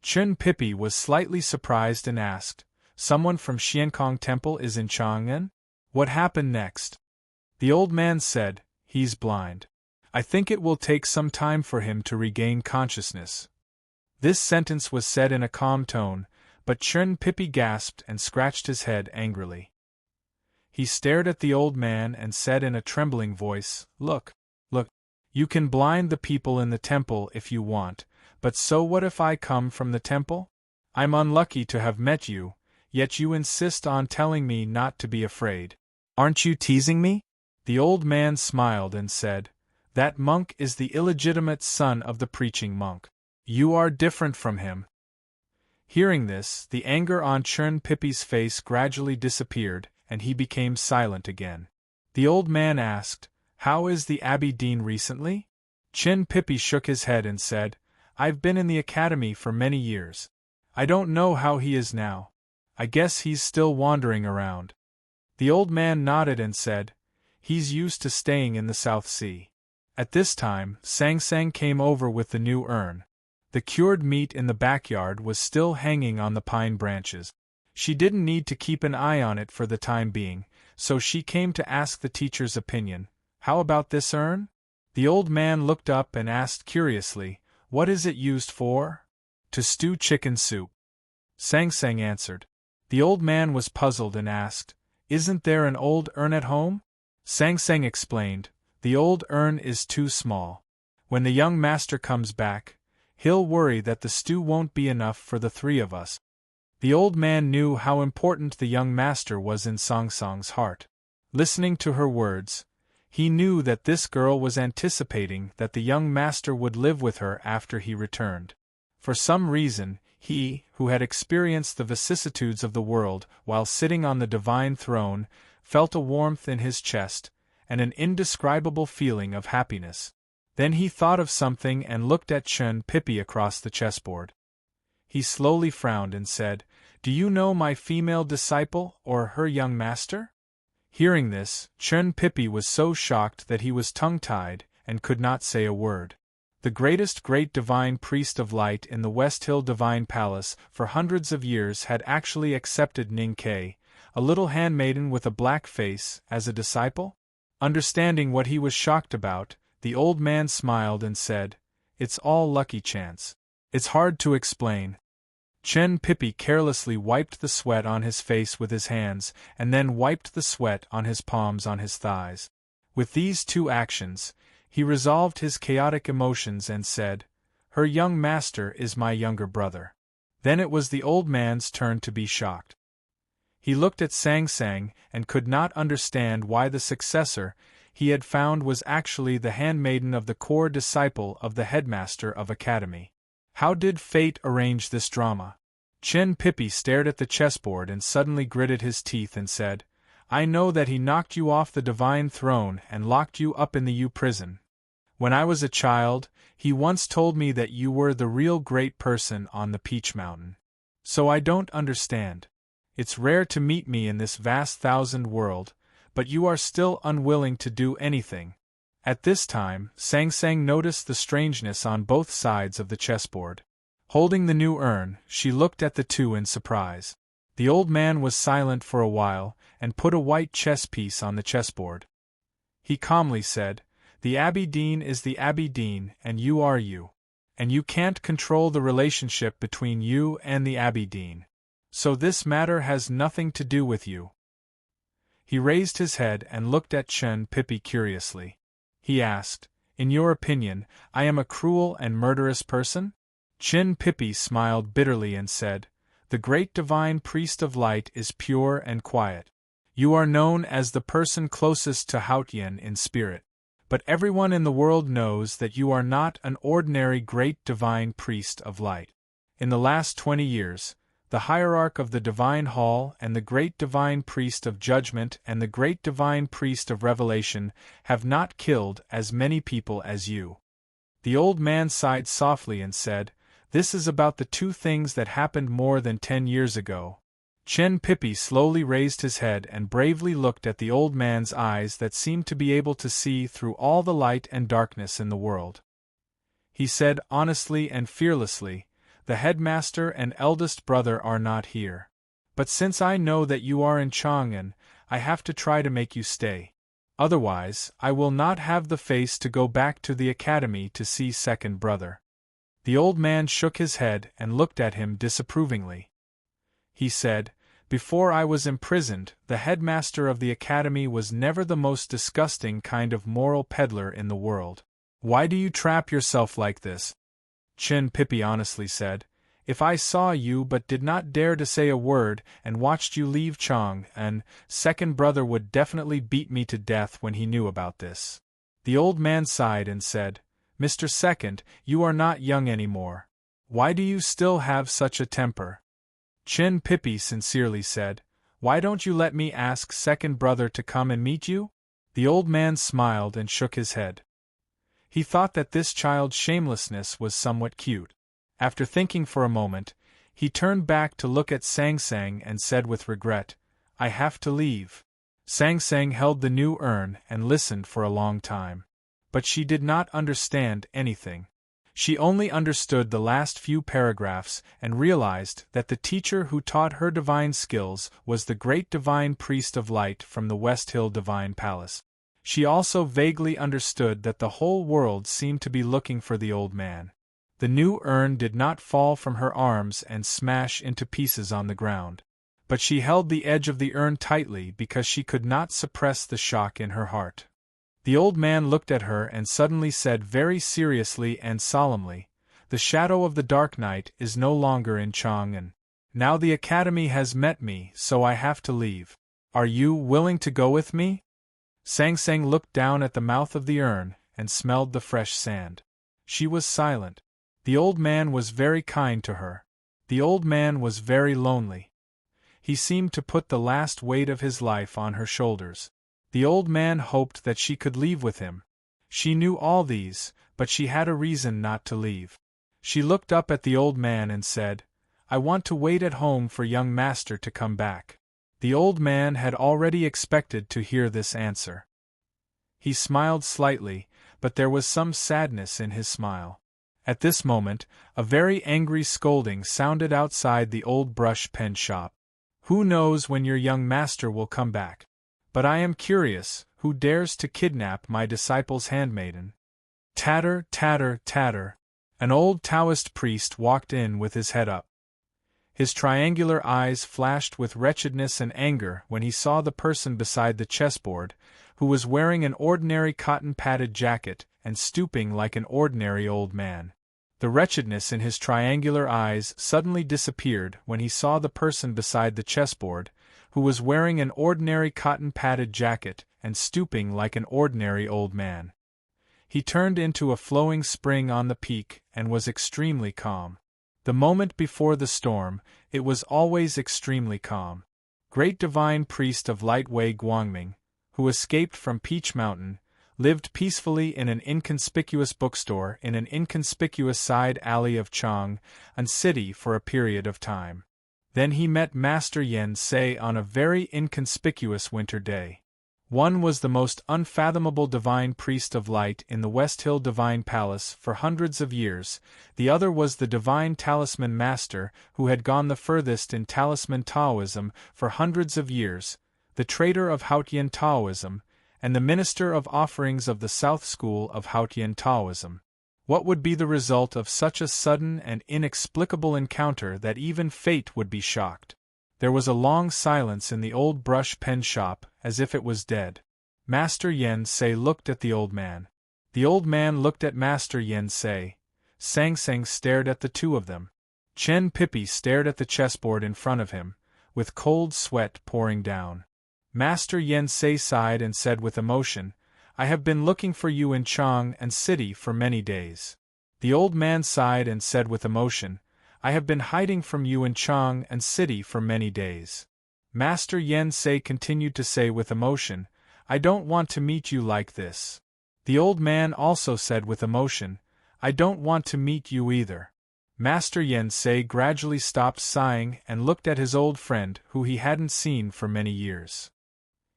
Chun Pippi was slightly surprised and asked, "Someone from Xiankong Temple is in Chang'an? What happened next?" The old man said, "He's blind. I think it will take some time for him to regain consciousness." This sentence was said in a calm tone, but Chun Pippi gasped and scratched his head angrily. He stared at the old man and said in a trembling voice, Look, you can blind the people in the temple if you want, but so what if I come from the temple? I'm unlucky to have met you, yet you insist on telling me not to be afraid. Aren't you teasing me?" The old man smiled and said, "That monk is the illegitimate son of the preaching monk. You are different from him." Hearing this, the anger on Chun Pippi's face gradually disappeared, and he became silent again. The old man asked, How is the Abbey Dean recently? Chin Pippi shook his head and said, I've been in the academy for many years. I don't know how he is now. I guess he's still wandering around. The old man nodded and said, He's used to staying in the South Sea. At this time, Sang Sang came over with the new urn. The cured meat in the backyard was still hanging on the pine branches. She didn't need to keep an eye on it for the time being, so she came to ask the teacher's opinion. How about this urn? The old man looked up and asked curiously, What is it used for? To stew chicken soup. Sang Sang answered. The old man was puzzled and asked, Isn't there an old urn at home? Sang Sang explained, The old urn is too small. When the young master comes back, he'll worry that the stew won't be enough for the three of us. The old man knew how important the young master was in Song Song's heart. Listening to her words, he knew that this girl was anticipating that the young master would live with her after he returned. For some reason, he, who had experienced the vicissitudes of the world while sitting on the divine throne, felt a warmth in his chest, and an indescribable feeling of happiness. Then he thought of something and looked at Chin Pippi across the chessboard. He slowly frowned and said, Do you know my female disciple, or her young master? Hearing this, Chin Pippi was so shocked that he was tongue-tied, and could not say a word. The greatest great divine priest of light in the West Hill Divine Palace for hundreds of years had actually accepted Ning Kei, a little handmaiden with a black face, as a disciple? Understanding what he was shocked about, the old man smiled and said, It's all lucky chance. It's hard to explain. Chin Pippi carelessly wiped the sweat on his face with his hands, and then wiped the sweat on his palms on his thighs. With these two actions, he resolved his chaotic emotions and said, Her young master is my younger brother. Then it was the old man's turn to be shocked. He looked at Sang Sang and could not understand why the successor he had found was actually the handmaiden of the core disciple of the headmaster of academy. How did fate arrange this drama? Chin Pippi stared at the chessboard and suddenly gritted his teeth and said, I know that he knocked you off the divine throne and locked you up in the U prison. When I was a child, he once told me that you were the real great person on the Peach Mountain. So I don't understand. It's rare to meet me in this vast thousand world, but you are still unwilling to do anything. At this time, Sang Sang noticed the strangeness on both sides of the chessboard. Holding the new urn, she looked at the two in surprise. The old man was silent for a while, and put a white chess piece on the chessboard. He calmly said, The Abbey Dean is the Abbey Dean, and you are you. And you can't control the relationship between you and the Abbey Dean. So this matter has nothing to do with you. He raised his head and looked at Chin Pippi curiously. He asked, In your opinion, I am a cruel and murderous person? Chin Pippi smiled bitterly and said, The great divine priest of light is pure and quiet. You are known as the person closest to Haotian in spirit. But everyone in the world knows that you are not an ordinary great divine priest of light. In the last 20 years, the hierarch of the divine hall and the great divine priest of judgment and the great divine priest of revelation have not killed as many people as you. The old man sighed softly and said, This is about the two things that happened more than 10 years ago. Chin Pippi slowly raised his head and bravely looked at the old man's eyes that seemed to be able to see through all the light and darkness in the world. He said honestly and fearlessly, The headmaster and eldest brother are not here. But since I know that you are in Chang'an, I have to try to make you stay. Otherwise, I will not have the face to go back to the academy to see second brother. The old man shook his head and looked at him disapprovingly. He said, Before I was imprisoned, the headmaster of the academy was never the most disgusting kind of moral peddler in the world. Why do you trap yourself like this? Chin Pippi honestly said, If I saw you but did not dare to say a word and watched you leave Chang'an, second brother would definitely beat me to death when he knew about this. The old man sighed and said, Mr. Second, you are not young anymore. Why do you still have such a temper? Chin Pippi sincerely said, Why don't you let me ask second brother to come and meet you? The old man smiled and shook his head. He thought that this child's shamelessness was somewhat cute. After thinking for a moment, he turned back to look at Sang Sang and said with regret, "I have to leave." Sang Sang held the new urn and listened for a long time. But she did not understand anything. She only understood the last few paragraphs and realized that the teacher who taught her divine skills was the great divine priest of light from the West Hill Divine Palace. She also vaguely understood that the whole world seemed to be looking for the old man. The new urn did not fall from her arms and smash into pieces on the ground. But she held the edge of the urn tightly because she could not suppress the shock in her heart. The old man looked at her and suddenly said very seriously and solemnly, "The shadow of the dark night is no longer in Chang'an. Now the academy has met me, so I have to leave. Are you willing to go with me?" Sang Sang looked down at the mouth of the urn and smelled the fresh sand. She was silent. The old man was very kind to her. The old man was very lonely. He seemed to put the last weight of his life on her shoulders. The old man hoped that she could leave with him. She knew all these, but she had a reason not to leave. She looked up at the old man and said, "I want to wait at home for young master to come back." The old man had already expected to hear this answer. He smiled slightly, but there was some sadness in his smile. At this moment, a very angry scolding sounded outside the old brush pen shop. "Who knows when your young master will come back? But I am curious, who dares to kidnap my disciple's handmaiden?" Tatter, tatter, tatter. An old Taoist priest walked in with his head up. His triangular eyes flashed with wretchedness and anger when he saw the person beside the chessboard, who was wearing an ordinary cotton-padded jacket and stooping like an ordinary old man. The wretchedness in his triangular eyes suddenly disappeared when he saw the person beside the chessboard, who was wearing an ordinary cotton-padded jacket and stooping like an ordinary old man. He turned into a flowing spring on the peak and was extremely calm. The moment before the storm, it was always extremely calm. Great divine priest of light Wei Guangming, who escaped from Peach Mountain, lived peacefully in an inconspicuous bookstore in an inconspicuous side alley of Chang'an City for a period of time. Then he met Master Yen Sei on a very inconspicuous winter day. One was the most unfathomable divine priest of light in the West Hill Divine Palace for hundreds of years, the other was the divine talisman master who had gone the furthest in talisman Taoism for hundreds of years, the trader of Haotian Taoism, and the minister of offerings of the South School of Haotian Taoism. What would be the result of such a sudden and inexplicable encounter that even fate would be shocked? There was a long silence in the old brush pen shop, as if it was dead. Master Yen Sei looked at the old man. The old man looked at Master Yen Sei. Sang Sang stared at the two of them. Chen Pippi stared at the chessboard in front of him, with cold sweat pouring down. Master Yen Sei sighed and said with emotion, "I have been looking for you in Chang'an City for many days." The old man sighed and said with emotion, "I have been hiding from you in Chang'an City for many days." Master Yen Sei continued to say with emotion, "I don't want to meet you like this." The old man also said with emotion, "I don't want to meet you either." Master Yen Sei gradually stopped sighing and looked at his old friend who he hadn't seen for many years.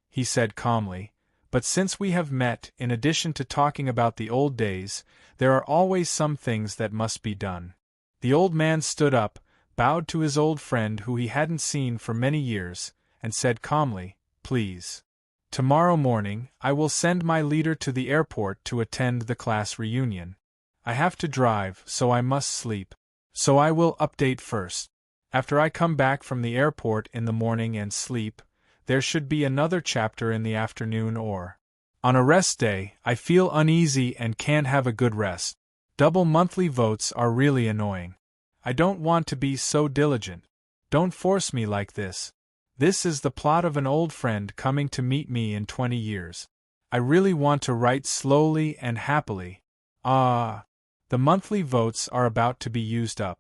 He said calmly, "But since we have met, in addition to talking about the old days, there are always some things that must be done." The old man stood up, bowed to his old friend who he hadn't seen for many years, and said calmly, "Please. Tomorrow morning, I will send my leader to the airport to attend the class reunion. I have to drive, so I must sleep. So I will update first. After I come back from the airport in the morning and sleep, there should be another chapter in the afternoon or on a rest day. I feel uneasy and can't have a good rest. Double monthly votes are really annoying. I don't want to be so diligent. Don't force me like this. This is the plot of an old friend coming to meet me in 20 years. I really want to write slowly and happily. Ah! The monthly votes are about to be used up.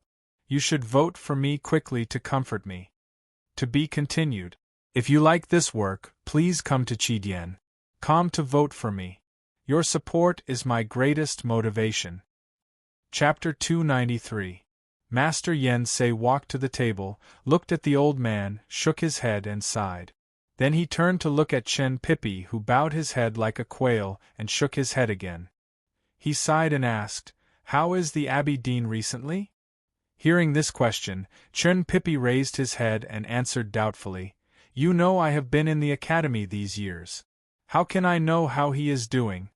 You should vote for me quickly to comfort me. To be continued. If you like this work, please come to Chidian. Come to vote for me. Your support is my greatest motivation. Chapter 293. Master Yen Sei walked to the table, looked at the old man, shook his head and sighed. Then he turned to look at Chen Pippi, who bowed his head like a quail and shook his head again. He sighed and asked, "How is the Abbey Dean recently?" Hearing this question, Chen Pippi raised his head and answered doubtfully, "You know I have been in the academy these years. How can I know how he is doing?"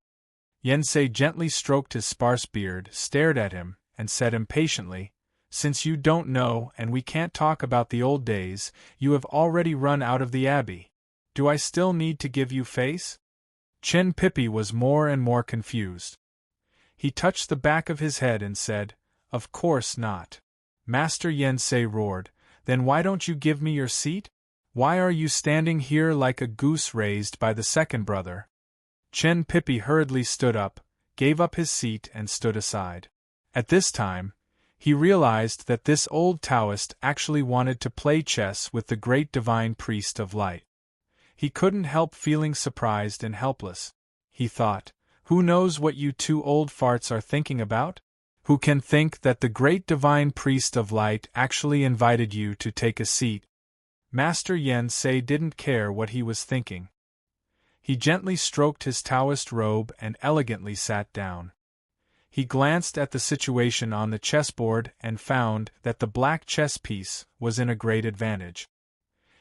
Yen Sei gently stroked his sparse beard, stared at him, and said impatiently, "Since you don't know and we can't talk about the old days, you have already run out of the abbey. Do I still need to give you face?" Chen Pippi was more and more confused. He touched the back of his head and said, "Of course not." Master Yen Sei roared, "Then why don't you give me your seat? Why are you standing here like a goose raised by the second brother?" Chen Pippi hurriedly stood up, gave up his seat and stood aside. At this time, he realized that this old Taoist actually wanted to play chess with the great divine priest of light. He couldn't help feeling surprised and helpless. He thought, "Who knows what you two old farts are thinking about? Who can think that the great divine priest of light actually invited you to take a seat?" Master Yen Sei didn't care what he was thinking. He gently stroked his Taoist robe and elegantly sat down. He glanced at the situation on the chessboard and found that the black chess piece was in a great advantage.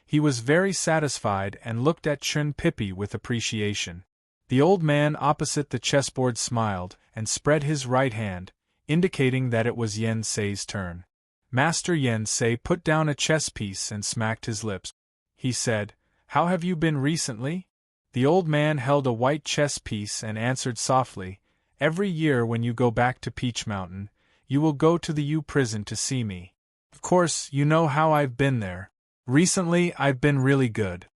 He was very satisfied and looked at Chen Pippi with appreciation. The old man opposite the chessboard smiled and spread his right hand, indicating that it was Yen Sei's turn. Master Yen Sei put down a chess piece and smacked his lips. He said, "How have you been recently?" The old man held a white chess piece and answered softly, "Every year when you go back to Peach Mountain, you will go to the U prison to see me. Of course, you know how I've been there. Recently, I've been really good."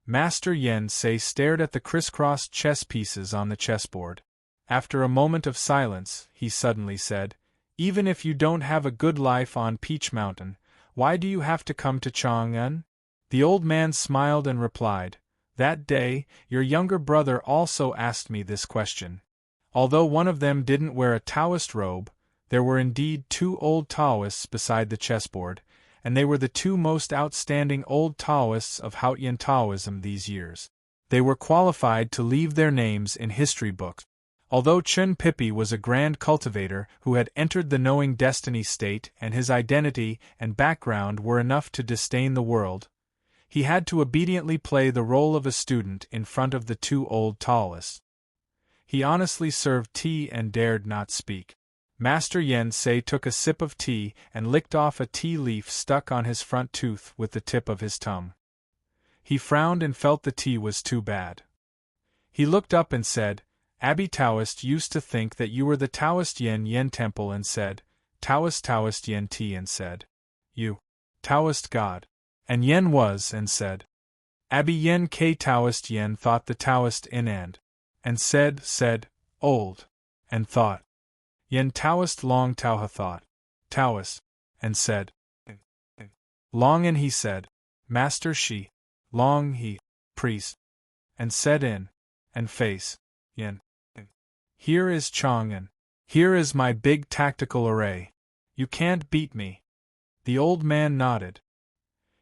Master Yen Sei stared at the crisscrossed chess pieces on the chessboard. After a moment of silence, he suddenly said, "Even if you don't have a good life on Peach Mountain, why do you have to come to Chang'an?" The old man smiled and replied, "That day, your younger brother also asked me this question. Although one of them didn't wear a Taoist robe, there were indeed two old Taoists beside the chessboard, and they were the two most outstanding old Taoists of Haotian Taoism these years. They were qualified to leave their names in history books." Although Chen Pippi was a grand cultivator who had entered the knowing destiny state and his identity and background were enough to disdain the world, he had to obediently play the role of a student in front of the two old Taoists. He honestly served tea and dared not speak. Master Yen Sei took a sip of tea and licked off a tea leaf stuck on his front tooth with the tip of his tongue. He frowned and felt the tea was too bad. He looked up and said, "Abbey Taoist used to think that you were the Taoist Yen Temple and said, Taoist Yen Tea and said, you, Taoist God. And Yen was and said, Abbey Yen K Taoist Yen thought the Taoist in and said, old, and thought. Yen Taoist Long Tauha thought, Taoist, and said, Long and he said, Master Shi, Long he, priest, and said in, and face, Yen. Here is Chang'an. Here is my big tactical array. You can't beat me. The old man nodded.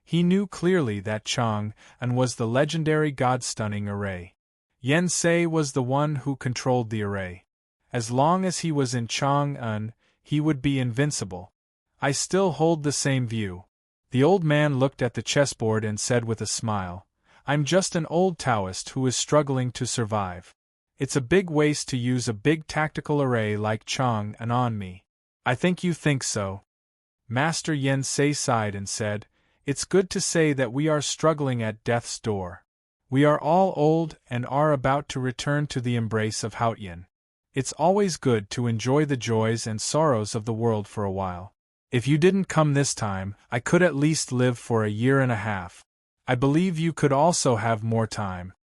He knew clearly that Chang'an was the legendary god-stunning array. Yen Sei was the one who controlled the array. As long as he was in Chang'an, he would be invincible. I still hold the same view. The old man looked at the chessboard and said with a smile, I'm just an old Taoist who is struggling to survive. It's a big waste to use a big tactical array like Chang'an on me. I think you think so. Master Yen Sei sighed and said, It's good to say that we are struggling at death's door. We are all old and are about to return to the embrace of Haotian. It's always good to enjoy the joys and sorrows of the world for a while. If you didn't come this time, I could at least live for a year and a half. I believe you could also have more time.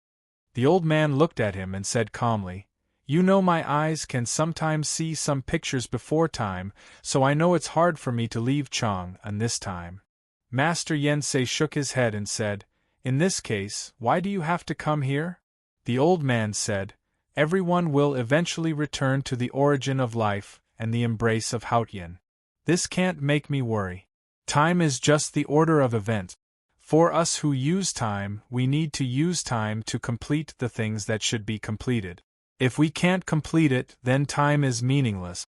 The old man looked at him and said calmly, You know my eyes can sometimes see some pictures before time, so I know it's hard for me to leave Chang'an this time. Master Yen Sei shook his head and said, In this case, why do you have to come here? The old man said, everyone will eventually return to the origin of life and the embrace of Haotian. This can't make me worry. Time is just the order of events. For us who use time, we need to use time to complete the things that should be completed. If we can't complete it, then time is meaningless.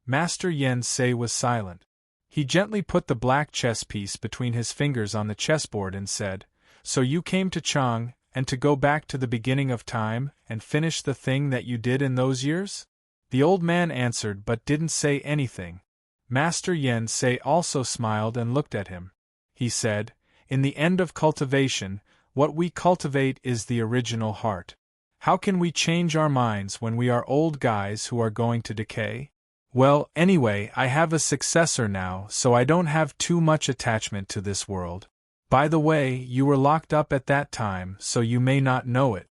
Master Yen Sei was silent. He gently put the black chess piece between his fingers on the chessboard and said, so you came to Chang, and to go back to the beginning of time, and finish the thing that you did in those years? The old man answered but didn't say anything. Master Yen Sei also smiled and looked at him. He said, in the end of cultivation, what we cultivate is the original heart. How can we change our minds when we are old guys who are going to decay? Well, anyway, I have a successor now, so I don't have too much attachment to this world. By the way, you were locked up at that time, so you may not know it.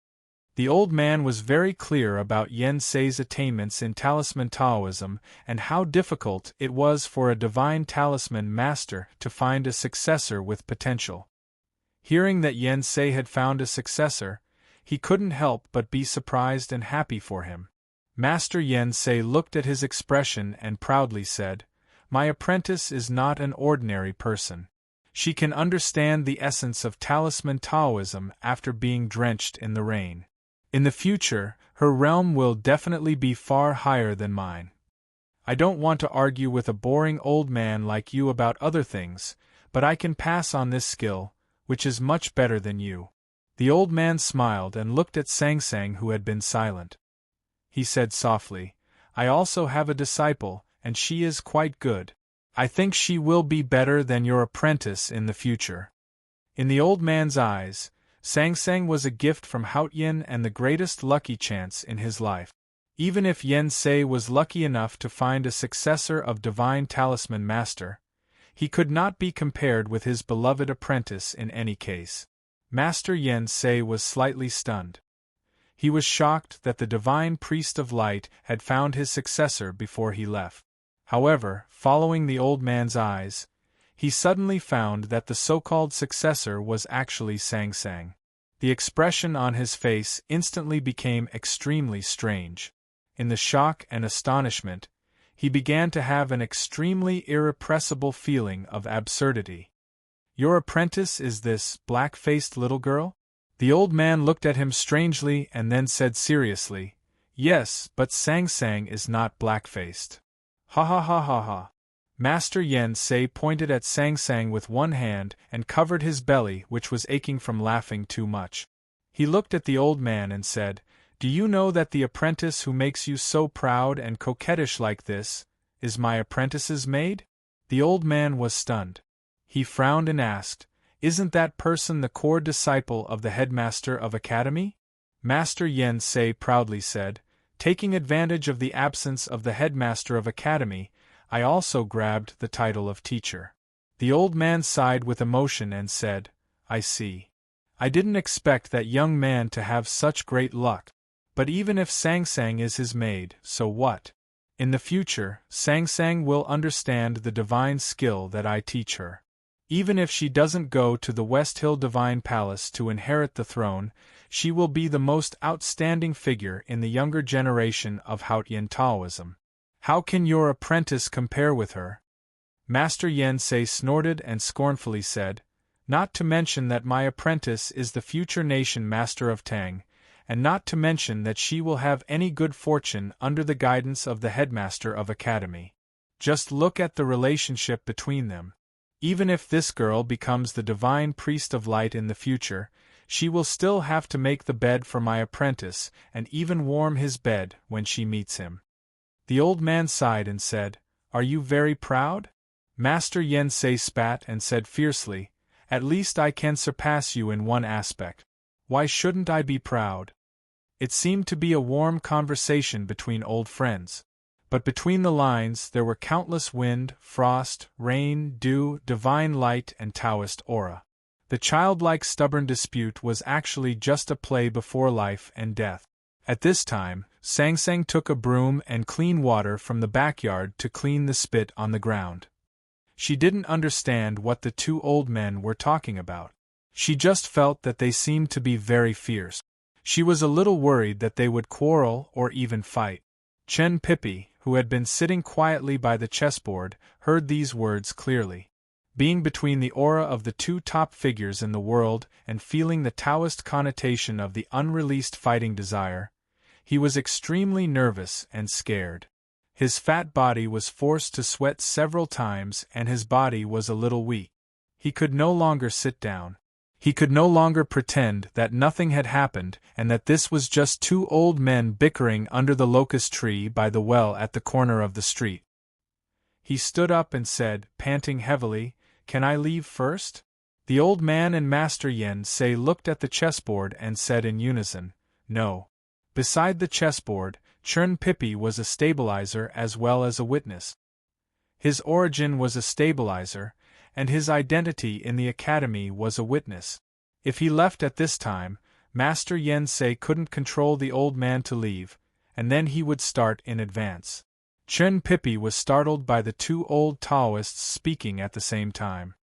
The old man was very clear about Yen Sei's attainments in talisman Taoism and how difficult it was for a divine talisman master to find a successor with potential. Hearing that Yen Sei had found a successor, he couldn't help but be surprised and happy for him. Master Yen Sei looked at his expression and proudly said, my apprentice is not an ordinary person. She can understand the essence of talisman Taoism after being drenched in the rain. In the future, her realm will definitely be far higher than mine. I don't want to argue with a boring old man like you about other things, but I can pass on this skill, which is much better than you. The old man smiled and looked at Sang Sang, who had been silent. He said softly, I also have a disciple, and she is quite good. I think she will be better than your apprentice in the future. In the old man's eyes, Sang Sang was a gift from Haotian and the greatest lucky chance in his life. Even if Yen Sei was lucky enough to find a successor of divine talisman master, he could not be compared with his beloved apprentice in any case. Master Yen Sei was slightly stunned. He was shocked that the divine priest of light had found his successor before he left. However, following the old man's eyes, he suddenly found that the so-called successor was actually Sang Sang. The expression on his face instantly became extremely strange. In the shock and astonishment, he began to have an extremely irrepressible feeling of absurdity. Your apprentice is this black-faced little girl? The old man looked at him strangely and then said seriously, yes, but Sang Sang is not black-faced. Ha ha ha ha ha. Master Yen Sei pointed at Sang Sang with one hand and covered his belly, which was aching from laughing too much. He looked at the old man and said, do you know that the apprentice who makes you so proud and coquettish like this is my apprentice's maid? The old man was stunned. He frowned and asked, isn't that person the core disciple of the headmaster of academy? Master Yen Sei proudly said, taking advantage of the absence of the headmaster of academy, I also grabbed the title of teacher. The old man sighed with emotion and said, I see. I didn't expect that young man to have such great luck. But even if Sang Sang is his maid, so what? In the future, Sang Sang will understand the divine skill that I teach her. Even if she doesn't go to the West Hill Divine Palace to inherit the throne, she will be the most outstanding figure in the younger generation of Haotian Taoism. How can your apprentice compare with her? Master Yen Sei snorted and scornfully said, not to mention that my apprentice is the future nation master of Tang, and not to mention that she will have any good fortune under the guidance of the headmaster of academy. Just look at the relationship between them. Even if this girl becomes the divine priest of light in the future, she will still have to make the bed for my apprentice and even warm his bed when she meets him. The old man sighed and said, are you very proud? Master Yen Sei spat and said fiercely, at least I can surpass you in one aspect. Why shouldn't I be proud? It seemed to be a warm conversation between old friends. But between the lines there were countless wind, frost, rain, dew, divine light and Taoist aura. The childlike stubborn dispute was actually just a play before life and death. At this time, Sang Sang took a broom and clean water from the backyard to clean the spit on the ground. She didn't understand what the two old men were talking about. She just felt that they seemed to be very fierce. She was a little worried that they would quarrel or even fight. Chen Pippi, who had been sitting quietly by the chessboard, heard these words clearly. Being between the aura of the two top figures in the world and feeling the Taoist connotation of the unreleased fighting desire, he was extremely nervous and scared. His fat body was forced to sweat several times and his body was a little weak. He could no longer sit down. He could no longer pretend that nothing had happened and that this was just two old men bickering under the locust tree by the well at the corner of the street. He stood up and said, panting heavily, "Can I leave first?" The old man and Master Yen Sei looked at the chessboard and said in unison, "No." Beside the chessboard, Chen Pippi was a stabilizer as well as a witness. His origin was a stabilizer, and his identity in the academy was a witness. If he left at this time, Master Yen Sei couldn't control the old man to leave, and then he would start in advance. Chen Pippi was startled by the two old Taoists speaking at the same time.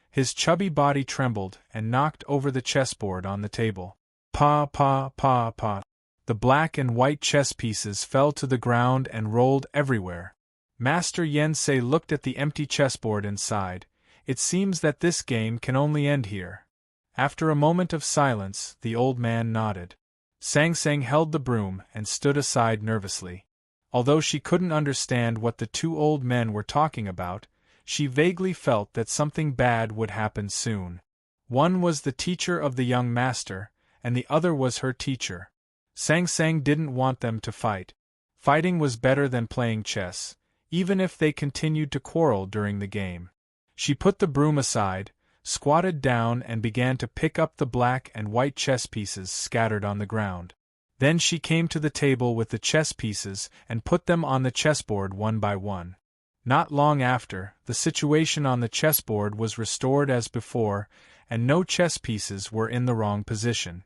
His chubby body trembled and knocked over the chessboard on the table. Pa pa pa pa. The black and white chess pieces fell to the ground and rolled everywhere. Master Yen Sei looked at the empty chessboard and sighed. It seems that this game can only end here. After a moment of silence, the old man nodded. Sang Sang held the broom and stood aside nervously. Although she couldn't understand what the two old men were talking about, she vaguely felt that something bad would happen soon. One was the teacher of the young master, and the other was her teacher. Sang Sang didn't want them to fight. Fighting was better than playing chess, even if they continued to quarrel during the game. She put the broom aside, squatted down and began to pick up the black and white chess pieces scattered on the ground. Then she came to the table with the chess pieces and put them on the chessboard one by one. Not long after, the situation on the chessboard was restored as before, and no chess pieces were in the wrong position.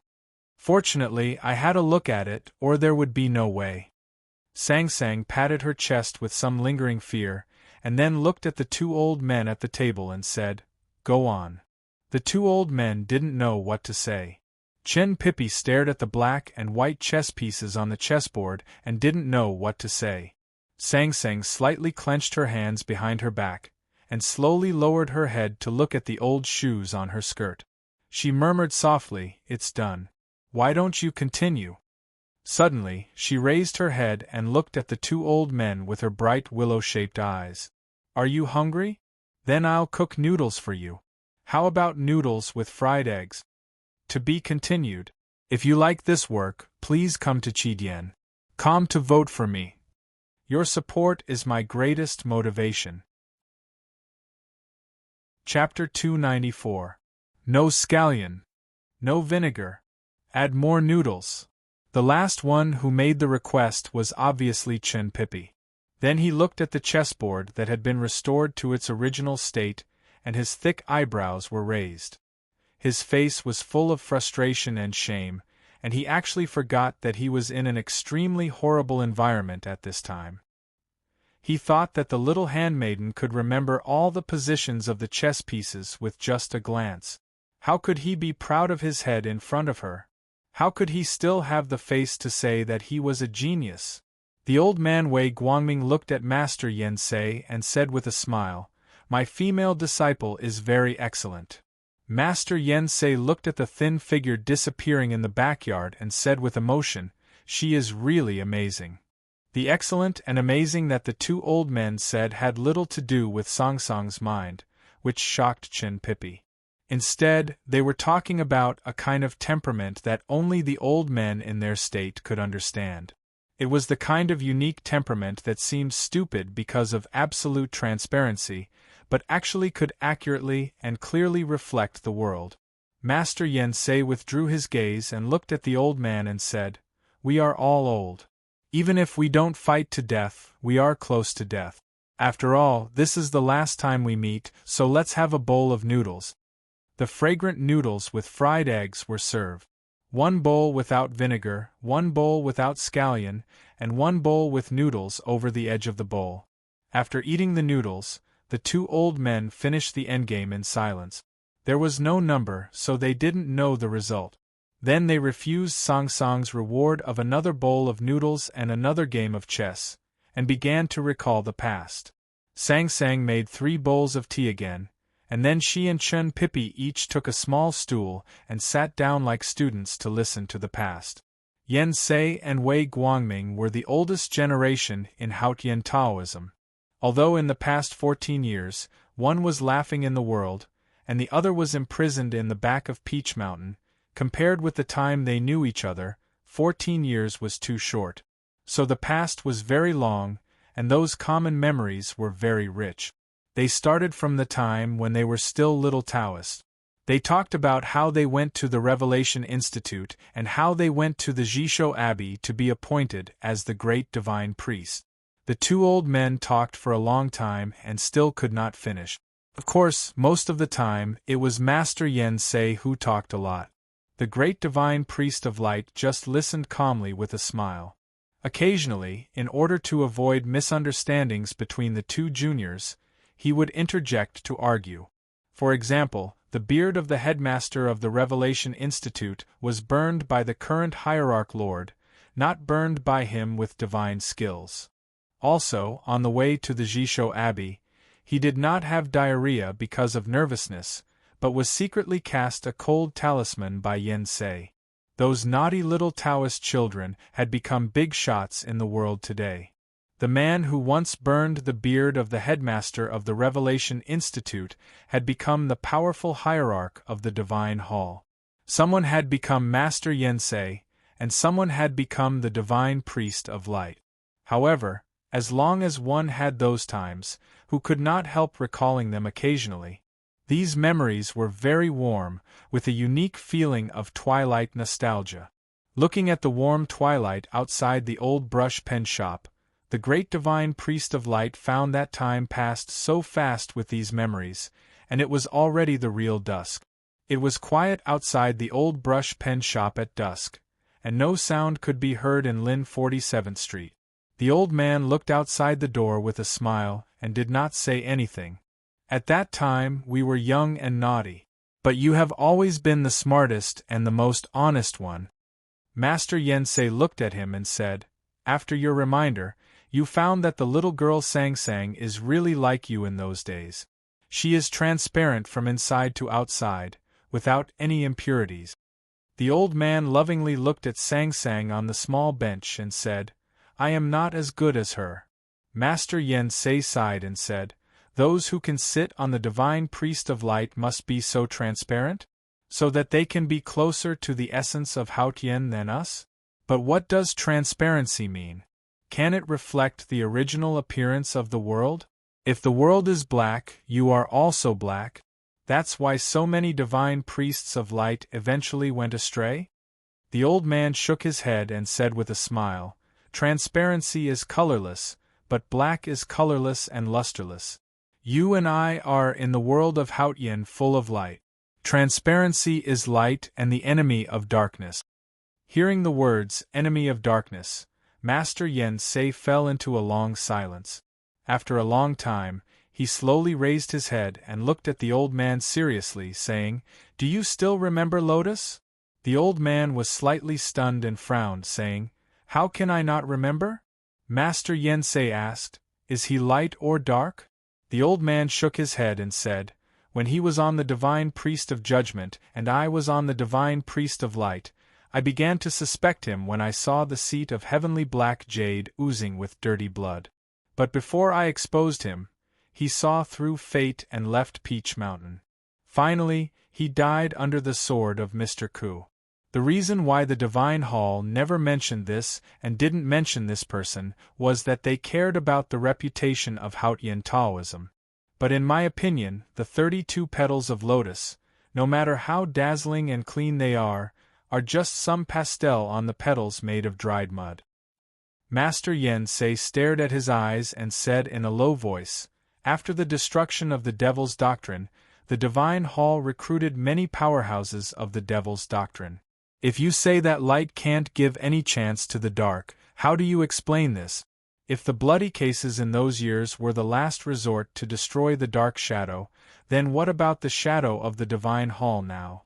Fortunately, I had a look at it, or there would be no way. Sang Sang patted her chest with some lingering fear, and then looked at the two old men at the table and said, "Go on." The two old men didn't know what to say. Chen Pippi stared at the black and white chess pieces on the chessboard and didn't know what to say. Sang Sang slightly clenched her hands behind her back, and slowly lowered her head to look at the old shoes on her skirt. She murmured softly, "It's done. Why don't you continue?" Suddenly, she raised her head and looked at the two old men with her bright willow-shaped eyes. "Are you hungry? Then I'll cook noodles for you. How about noodles with fried eggs?" To be continued. If you like this work, please come to Chidien.com to vote for me. Your support is my greatest motivation. Chapter 294. No scallion. No vinegar. Add more noodles. The last one who made the request was obviously Chen Pippi. Then he looked at the chessboard that had been restored to its original state, and his thick eyebrows were raised. His face was full of frustration and shame, and he actually forgot that he was in an extremely horrible environment at this time. He thought that the little handmaiden could remember all the positions of the chess pieces with just a glance. How could he be proud of his head in front of her? How could he still have the face to say that he was a genius? The old man Wei Guangming looked at Master Yen Sei and said with a smile, "My female disciple is very excellent." Master Yen Sei looked at the thin figure disappearing in the backyard and said with emotion, "She is really amazing." The excellent and amazing that the two old men said had little to do with Sang Sang's mind, which shocked Chen Pippi. Instead, they were talking about a kind of temperament that only the old men in their state could understand. It was the kind of unique temperament that seemed stupid because of absolute transparency, but actually could accurately and clearly reflect the world. Master Yen Sei withdrew his gaze and looked at the old man and said, "We are all old. Even if we don't fight to death, we are close to death. After all, this is the last time we meet, so let's have a bowl of noodles." The fragrant noodles with fried eggs were served. One bowl without vinegar, one bowl without scallion, and one bowl with noodles over the edge of the bowl. After eating the noodles, the two old men finished the endgame in silence. There was no number, so they didn't know the result. Then they refused Song Song's reward of another bowl of noodles and another game of chess, and began to recall the past. Sang Sang made 3 bowls of tea again, and then she and Chen Pippi each took a small stool and sat down like students to listen to the past. Yen Sei and Wei Guangming were the oldest generation in Haotian Taoism. Although in the past 14 years, one was laughing in the world, and the other was imprisoned in the back of Peach Mountain, compared with the time they knew each other, 14 years was too short. So the past was very long, and those common memories were very rich. They started from the time when they were still little Taoists. They talked about how they went to the Revelation Institute and how they went to the Jisho Abbey to be appointed as the great divine priest. The 2 old men talked for a long time and still could not finish. Of course, most of the time, it was Master Yen Sei who talked a lot. The great divine priest of light just listened calmly with a smile. Occasionally, in order to avoid misunderstandings between the 2 juniors, he would interject to argue. For example, the beard of the headmaster of the Revelation Institute was burned by the current hierarch lord, not burned by him with divine skills. Also, on the way to the Jisho Abbey, he did not have diarrhea because of nervousness, but was secretly cast a cold talisman by Yen Sei. Those naughty little Taoist children had become big shots in the world today. The man who once burned the beard of the headmaster of the Revelation Institute had become the powerful hierarch of the Divine Hall. Someone had become Master Yen Sei, and someone had become the Divine Priest of Light. However, as long as one had those times, who could not help recalling them occasionally, these memories were very warm, with a unique feeling of twilight nostalgia. Looking at the warm twilight outside the old brush pen shop, the great divine priest of light found that time passed so fast with these memories, and it was already the real dusk. It was quiet outside the old brush pen shop at dusk, and no sound could be heard in Lin 47th Street. The old man looked outside the door with a smile and did not say anything. At that time we were young and naughty. But you have always been the smartest and the most honest one. Master Yen Sei looked at him and said, after your reminder, you found that the little girl Sang Sang is really like you in those days. She is transparent from inside to outside, without any impurities. The old man lovingly looked at Sang Sang on the small bench and said, I am not as good as her. Master Yen Sei sighed and said, those who can sit on the divine priest of light must be so transparent? So that they can be closer to the essence of Haotian than us? But what does transparency mean? Can it reflect the original appearance of the world? If the world is black, you are also black. That's why so many divine priests of light eventually went astray? The old man shook his head and said with a smile, transparency is colorless, but black is colorless and lusterless. You and I are in the world of Haotian full of light. Transparency is light and the enemy of darkness. Hearing the words, enemy of darkness, Master Yen Sei fell into a long silence. After a long time, he slowly raised his head and looked at the old man seriously, saying, do you still remember Lotus? The old man was slightly stunned and frowned, saying, how can I not remember? Master Yen Sei asked, is he light or dark? The old man shook his head and said, when he was on the divine priest of judgment and I was on the divine priest of light, I began to suspect him when I saw the seat of heavenly black jade oozing with dirty blood. But before I exposed him, he saw through fate and left Peach Mountain. Finally, he died under the sword of Mr. Ku. The reason why the Divine Hall never mentioned this and didn't mention this person was that they cared about the reputation of Haotian Taoism. But in my opinion, the 32 petals of lotus, no matter how dazzling and clean they are just some pastel on the petals made of dried mud. Master Yen Sei stared at his eyes and said in a low voice, after the destruction of the Devil's Doctrine, the Divine Hall recruited many powerhouses of the Devil's Doctrine. If you say that light can't give any chance to the dark, how do you explain this? If the bloody cases in those years were the last resort to destroy the dark shadow, then what about the shadow of the Divine Hall now?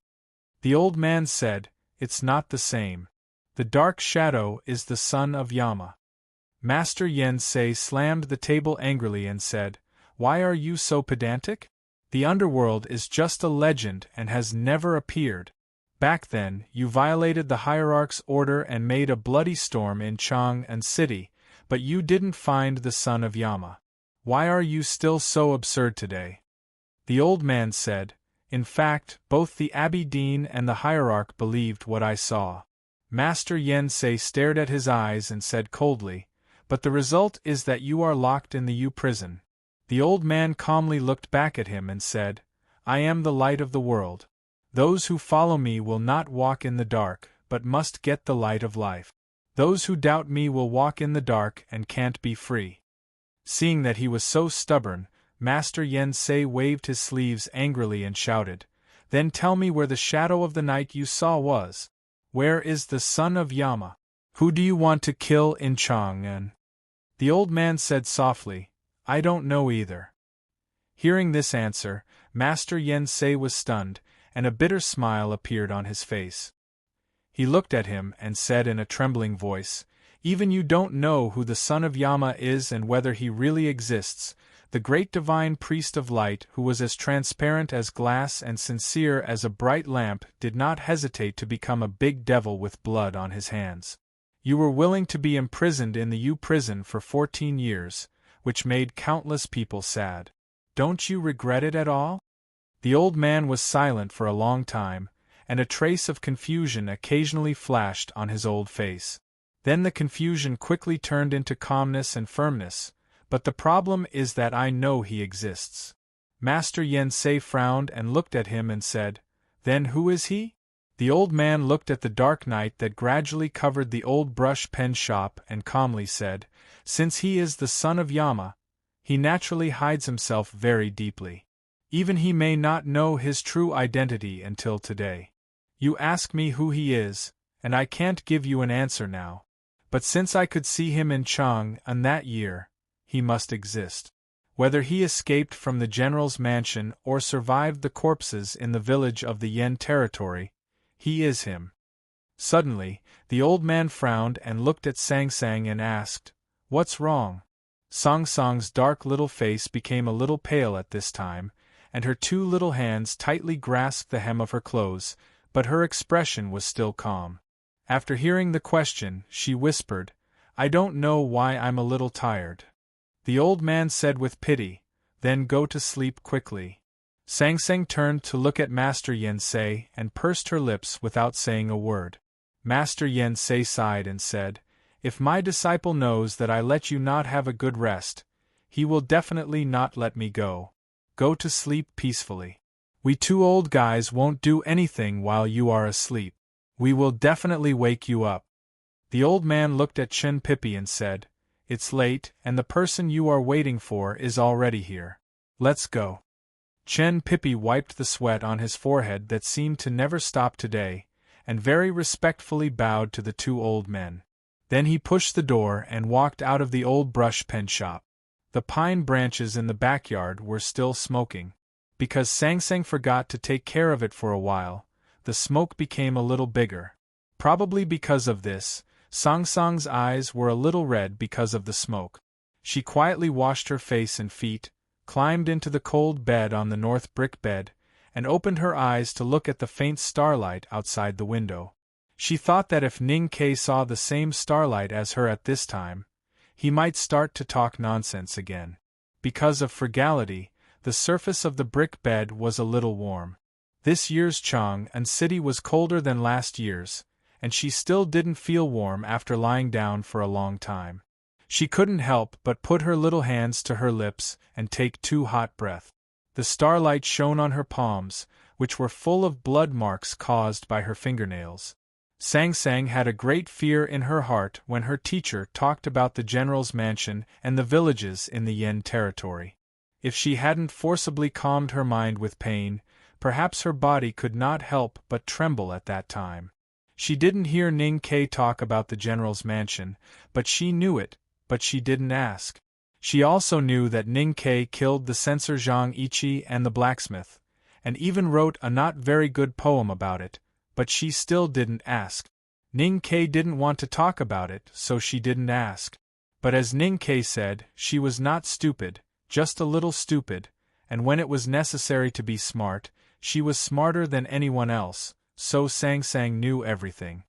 The old man said, it's not the same. The dark shadow is the son of Yama. Master Yen Sei slammed the table angrily and said, "Why are you so pedantic? The underworld is just a legend and has never appeared. Back then, you violated the hierarch's order and made a bloody storm in Chang'an City, but you didn't find the son of Yama. Why are you still so absurd today?" The old man said, "In fact, both the abbey dean and the hierarch believed what I saw." Master Yen Sei stared at his eyes and said coldly, "But the result is that you are locked in the U prison." The old man calmly looked back at him and said, "I am the light of the world. Those who follow me will not walk in the dark, but must get the light of life. Those who doubt me will walk in the dark and can't be free." Seeing that he was so stubborn, Master Yen Sei waved his sleeves angrily and shouted, "Then tell me where the shadow of the night you saw was. Where is the son of Yama? Who do you want to kill in Chang'an?" The old man said softly, "I don't know either." Hearing this answer, Master Yen Sei was stunned, and a bitter smile appeared on his face. He looked at him and said in a trembling voice, "Even you don't know who the son of Yama is and whether he really exists. The great divine priest of light, who was as transparent as glass and sincere as a bright lamp, did not hesitate to become a big devil with blood on his hands. You were willing to be imprisoned in the U prison for 14 years, which made countless people sad. Don't you regret it at all?" The old man was silent for a long time, and a trace of confusion occasionally flashed on his old face. Then the confusion quickly turned into calmness and firmness. "But the problem is that I know he exists." Master Yen Sei frowned and looked at him and said, "Then who is he?" The old man looked at the dark night that gradually covered the old brush pen shop and calmly said, "Since he is the son of Yama, he naturally hides himself very deeply. Even he may not know his true identity until today. You ask me who he is, and I can't give you an answer now. But since I could see him in Chang'an that year, he must exist. Whether he escaped from the general's mansion or survived the corpses in the village of the Yen territory, he is him." Suddenly, the old man frowned and looked at Sang Sang and asked, "What's wrong?" Sang Sang's dark little face became a little pale at this time, and her two little hands tightly grasped the hem of her clothes, but her expression was still calm. After hearing the question, she whispered, "I don't know why I'm a little tired." The old man said with pity, "Then go to sleep quickly." Sang Sang turned to look at Master Yen Sei and pursed her lips without saying a word. Master Yen Sei sighed and said, "If my disciple knows that I let you not have a good rest, he will definitely not let me go. Go to sleep peacefully. We two old guys won't do anything while you are asleep. We will definitely wake you up." The old man looked at Chen Pippi and said, "It's late, and the person you are waiting for is already here. Let's go." Chen Pippi wiped the sweat on his forehead that seemed to never stop today, and very respectfully bowed to the two old men. Then he pushed the door and walked out of the old brush pen shop. The pine branches in the backyard were still smoking. Because Sang Sang forgot to take care of it for a while, the smoke became a little bigger. Probably because of this, Sang Sang's eyes were a little red because of the smoke. She quietly washed her face and feet, climbed into the cold bed on the north brick bed, and opened her eyes to look at the faint starlight outside the window. She thought that if Ning Kei saw the same starlight as her at this time, he might start to talk nonsense again. Because of frugality, the surface of the brick bed was a little warm. This year's Chang'an City was colder than last year's, and she still didn't feel warm after lying down for a long time. She couldn't help but put her little hands to her lips and take 2 hot breaths. The starlight shone on her palms, which were full of blood marks caused by her fingernails. Sang Sang had a great fear in her heart when her teacher talked about the general's mansion and the villages in the Yen territory. If she hadn't forcibly calmed her mind with pain, perhaps her body could not help but tremble at that time. She didn't hear Ning Kei talk about the general's mansion, but she knew it, but she didn't ask. She also knew that Ning Kei killed the censor Zhang Ichi and the blacksmith, and even wrote a not very good poem about it, but she still didn't ask. Ning Ke didn't want to talk about it, so she didn't ask. But as Ning Ke said, she was not stupid, just a little stupid, and when it was necessary to be smart, she was smarter than anyone else, so Sang Sang knew everything.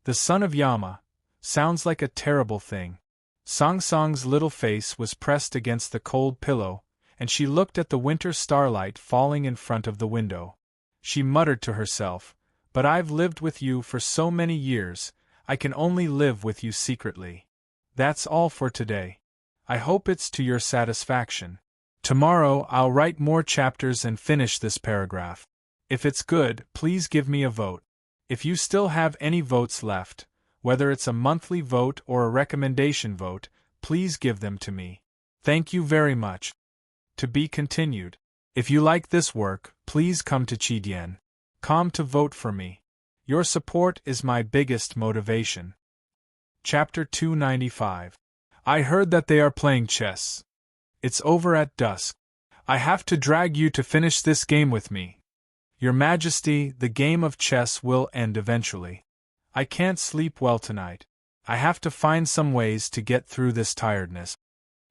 The son of Yama. Sounds like a terrible thing. Song Song's little face was pressed against the cold pillow, and she looked at the winter starlight falling in front of the window. She muttered to herself, "But I've lived with you for so many years, I can only live with you secretly." That's all for today. I hope it's to your satisfaction. Tomorrow I'll write more chapters and finish this paragraph. If it's good, please give me a vote. If you still have any votes left, whether it's a monthly vote or a recommendation vote, please give them to me. Thank you very much. To be continued. If you like this work, please come to Chidien.com to vote for me. Your support is my biggest motivation. Chapter 295. I heard that they are playing chess. It's over at dusk. I have to drag you to finish this game with me. Your Majesty, the game of chess will end eventually. I can't sleep well tonight. I have to find some ways to get through this tiredness.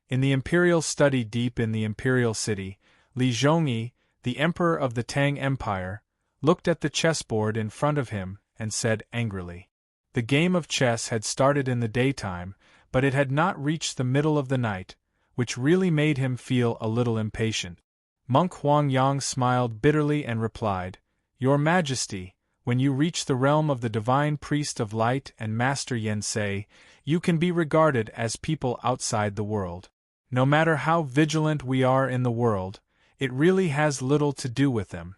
In the imperial study deep in the imperial city, Li Zhongyi, the emperor of the Tang Empire, looked at the chessboard in front of him and said angrily. The game of chess had started in the daytime, but it had not reached the middle of the night, which really made him feel a little impatient. Monk Huangyang smiled bitterly and replied, "Your Majesty, when you reach the realm of the Divine Priest of Light and Master Yensei, you can be regarded as people outside the world. No matter how vigilant we are in the world, it really has little to do with them."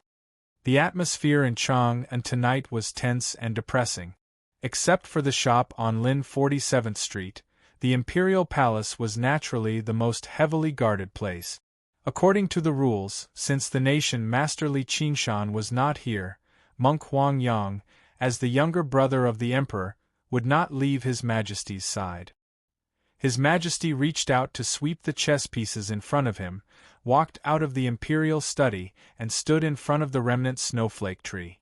The atmosphere in Chang'an tonight was tense and depressing. Except for the shop on Lin 47th Street, the Imperial Palace was naturally the most heavily guarded place. According to the rules, since the nation Master Li Qingshan was not here, Monk Huangyang, as the younger brother of the Emperor, would not leave His Majesty's side. His Majesty reached out to sweep the chess pieces in front of him, walked out of the imperial study, and stood in front of the remnant snowflake tree.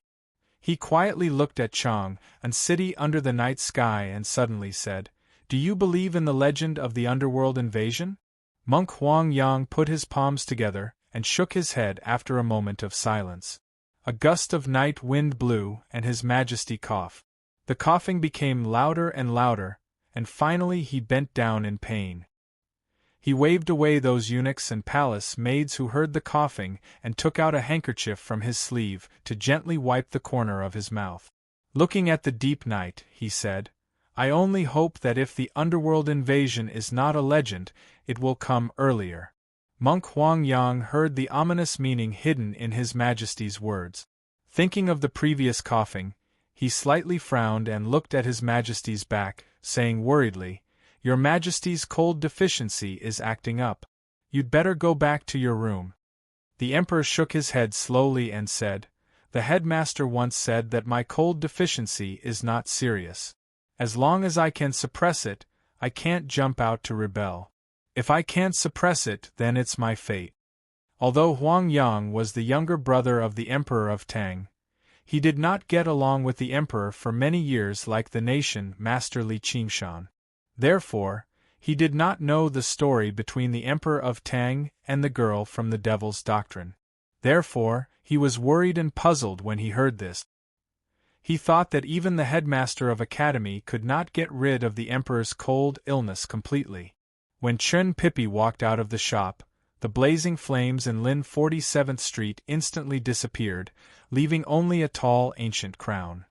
He quietly looked at Chang'an city under the night sky and suddenly said, "Do you believe in the legend of the underworld invasion?" Monk Huangyang put his palms together and shook his head after a moment of silence. A gust of night wind blew, and His Majesty coughed. The coughing became louder and louder, and finally he bent down in pain. He waved away those eunuchs and palace maids who heard the coughing and took out a handkerchief from his sleeve to gently wipe the corner of his mouth. Looking at the deep night, he said, "I only hope that if the underworld invasion is not a legend, it will come earlier." Monk Huangyang heard the ominous meaning hidden in His Majesty's words. Thinking of the previous coughing, he slightly frowned and looked at His Majesty's back, saying worriedly, "Your Majesty's cold deficiency is acting up. You'd better go back to your room." The Emperor shook his head slowly and said, "The headmaster once said that my cold deficiency is not serious. As long as I can suppress it, I can't jump out to rebel. If I can't suppress it, then it's my fate." Although Huangyang was the younger brother of the Emperor of Tang, he did not get along with the Emperor for many years like the nation Master Li Qingshan. Therefore, he did not know the story between the Emperor of Tang and the girl from the Devil's Doctrine. Therefore, he was worried and puzzled when he heard this. He thought that even the headmaster of academy could not get rid of the Emperor's cold illness completely. When Chen Pippi walked out of the shop, the blazing flames in Lin 47th Street instantly disappeared, leaving only a tall ancient crown.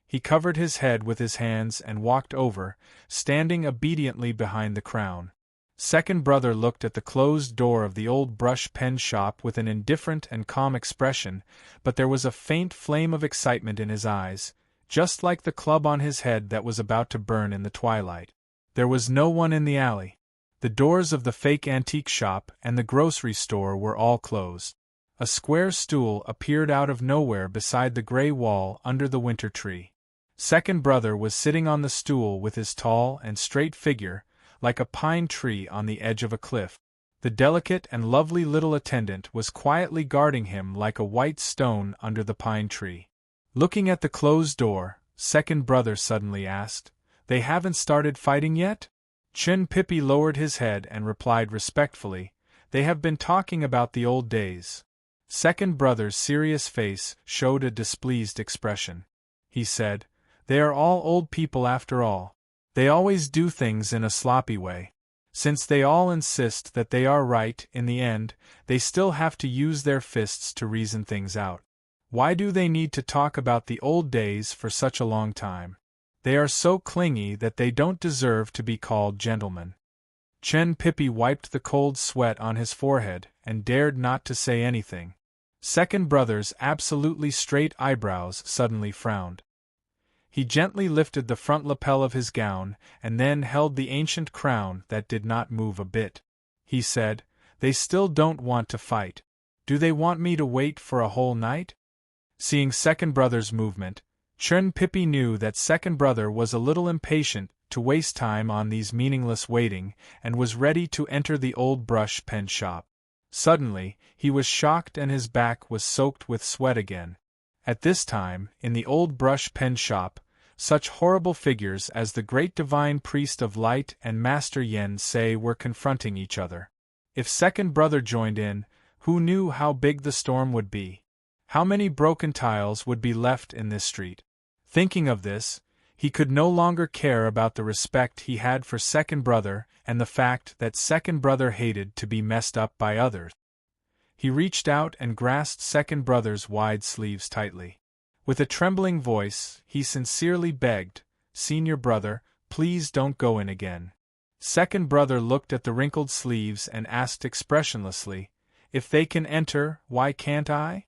He covered his head with his hands and walked over, standing obediently behind the crown. Second brother looked at the closed door of the old brush pen shop with an indifferent and calm expression, but there was a faint flame of excitement in his eyes, just like the club on his head that was about to burn in the twilight. There was no one in the alley. The doors of the fake antique shop and the grocery store were all closed. A square stool appeared out of nowhere beside the gray wall under the winter tree. Second brother was sitting on the stool with his tall and straight figure, like a pine tree on the edge of a cliff. The delicate and lovely little attendant was quietly guarding him like a white stone under the pine tree. Looking at the closed door, second brother suddenly asked, "They haven't started fighting yet?" Chun Pippi lowered his head and replied respectfully, "They have been talking about the old days." Second brother's serious face showed a displeased expression. He said, "They are all old people after all. They always do things in a sloppy way. Since they all insist that they are right in the end, they still have to use their fists to reason things out. Why do they need to talk about the old days for such a long time? They are so clingy that they don't deserve to be called gentlemen." Chun Pippi wiped the cold sweat on his forehead and dared not to say anything. Second brother's absolutely straight eyebrows suddenly frowned. He gently lifted the front lapel of his gown and then held the ancient crown that did not move a bit. He said, "They still don't want to fight. Do they want me to wait for a whole night?" Seeing second brother's movement, Chun Pippi knew that second brother was a little impatient to waste time on these meaningless waiting and was ready to enter the old brush pen shop. Suddenly, he was shocked and his back was soaked with sweat again. At this time, in the old brush pen shop, such horrible figures as the great divine priest of light and Master Yen Sei were confronting each other. If second brother joined in, who knew how big the storm would be? How many broken tiles would be left in this street? Thinking of this, he could no longer care about the respect he had for second brother and the fact that second brother hated to be messed up by others. He reached out and grasped second brother's wide sleeves tightly. With a trembling voice, he sincerely begged, "Senior brother, please don't go in again." Second brother looked at the wrinkled sleeves and asked expressionlessly, "If they can enter, why can't I?"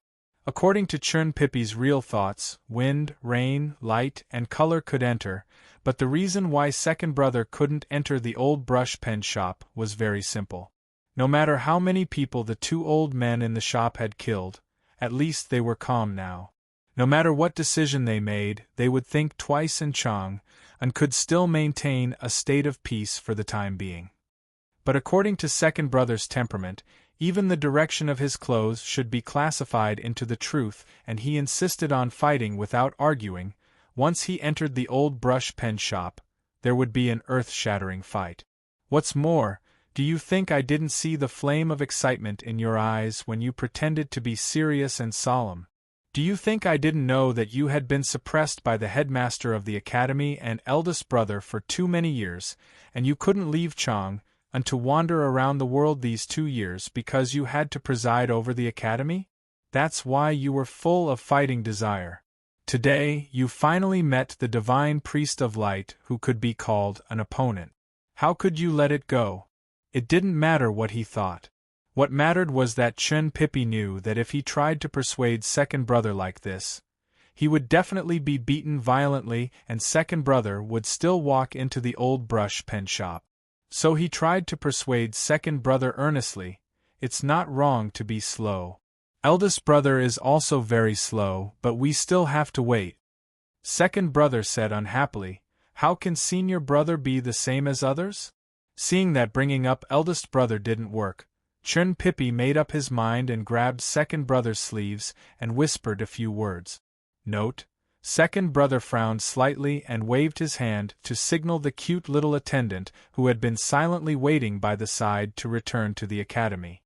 According to Chun Pippi's real thoughts, wind, rain, light, and color could enter, but the reason why second brother couldn't enter the old brush pen shop was very simple. No matter how many people the two old men in the shop had killed, at least they were calm now. No matter what decision they made, they would think twice in Chang, and could still maintain a state of peace for the time being. But according to second brother's temperament, even the direction of his clothes should be classified into the truth, and he insisted on fighting without arguing. Once he entered the old brush pen shop, there would be an earth-shattering fight. What's more, do you think I didn't see the flame of excitement in your eyes when you pretended to be serious and solemn? Do you think I didn't know that you had been suppressed by the headmaster of the academy and eldest brother for too many years, and you couldn't leave Chang, and to wander around the world these 2 years because you had to preside over the academy? That's why you were full of fighting desire. Today, you finally met the divine priest of light who could be called an opponent. How could you let it go? It didn't matter what he thought. What mattered was that Chun Pippi knew that if he tried to persuade second brother like this, he would definitely be beaten violently and second brother would still walk into the old brush pen shop. So he tried to persuade second brother earnestly, "It's not wrong to be slow. Eldest brother is also very slow, but we still have to wait." Second brother said unhappily, "How can senior brother be the same as others?" Seeing that bringing up eldest brother didn't work, Chun Pippi made up his mind and grabbed second brother's sleeves and whispered a few words. Note: second brother frowned slightly and waved his hand to signal the cute little attendant who had been silently waiting by the side to return to the academy.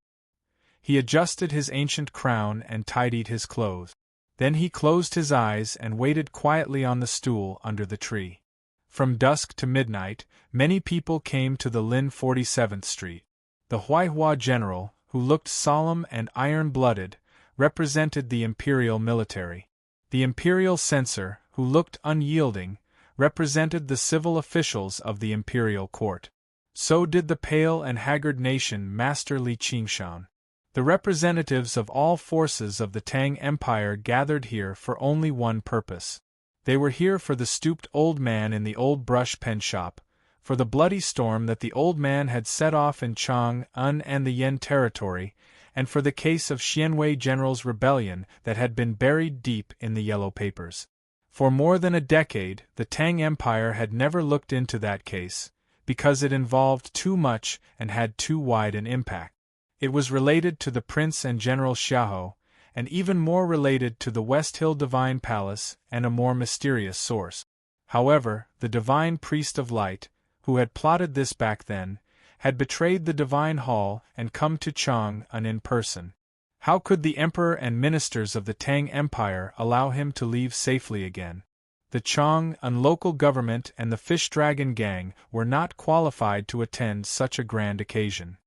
He adjusted his ancient crown and tidied his clothes. Then he closed his eyes and waited quietly on the stool under the tree. From dusk to midnight, many people came to the Lin 47th Street. The Huaihua general, who looked solemn and iron-blooded, represented the imperial military. The imperial censor, who looked unyielding, represented the civil officials of the imperial court. So did the pale and haggard nation Master Li Qingshan. The representatives of all forces of the Tang Empire gathered here for only one purpose. They were here for the stooped old man in the old brush pen shop, for the bloody storm that the old man had set off in Chang'an and the Yen territory, and for the case of Xianwei General's rebellion that had been buried deep in the yellow papers. For more than a decade, the Tang Empire had never looked into that case, because it involved too much and had too wide an impact. It was related to the Prince and General Xiahou, and even more related to the West Hill Divine Palace and a more mysterious source. However, the Divine Priest of Light, who had plotted this back then, had betrayed the Divine Hall and come to Chang'an in person. How could the Emperor and ministers of the Tang Empire allow him to leave safely again? The Chang'an local government and the Fish Dragon Gang were not qualified to attend such a grand occasion.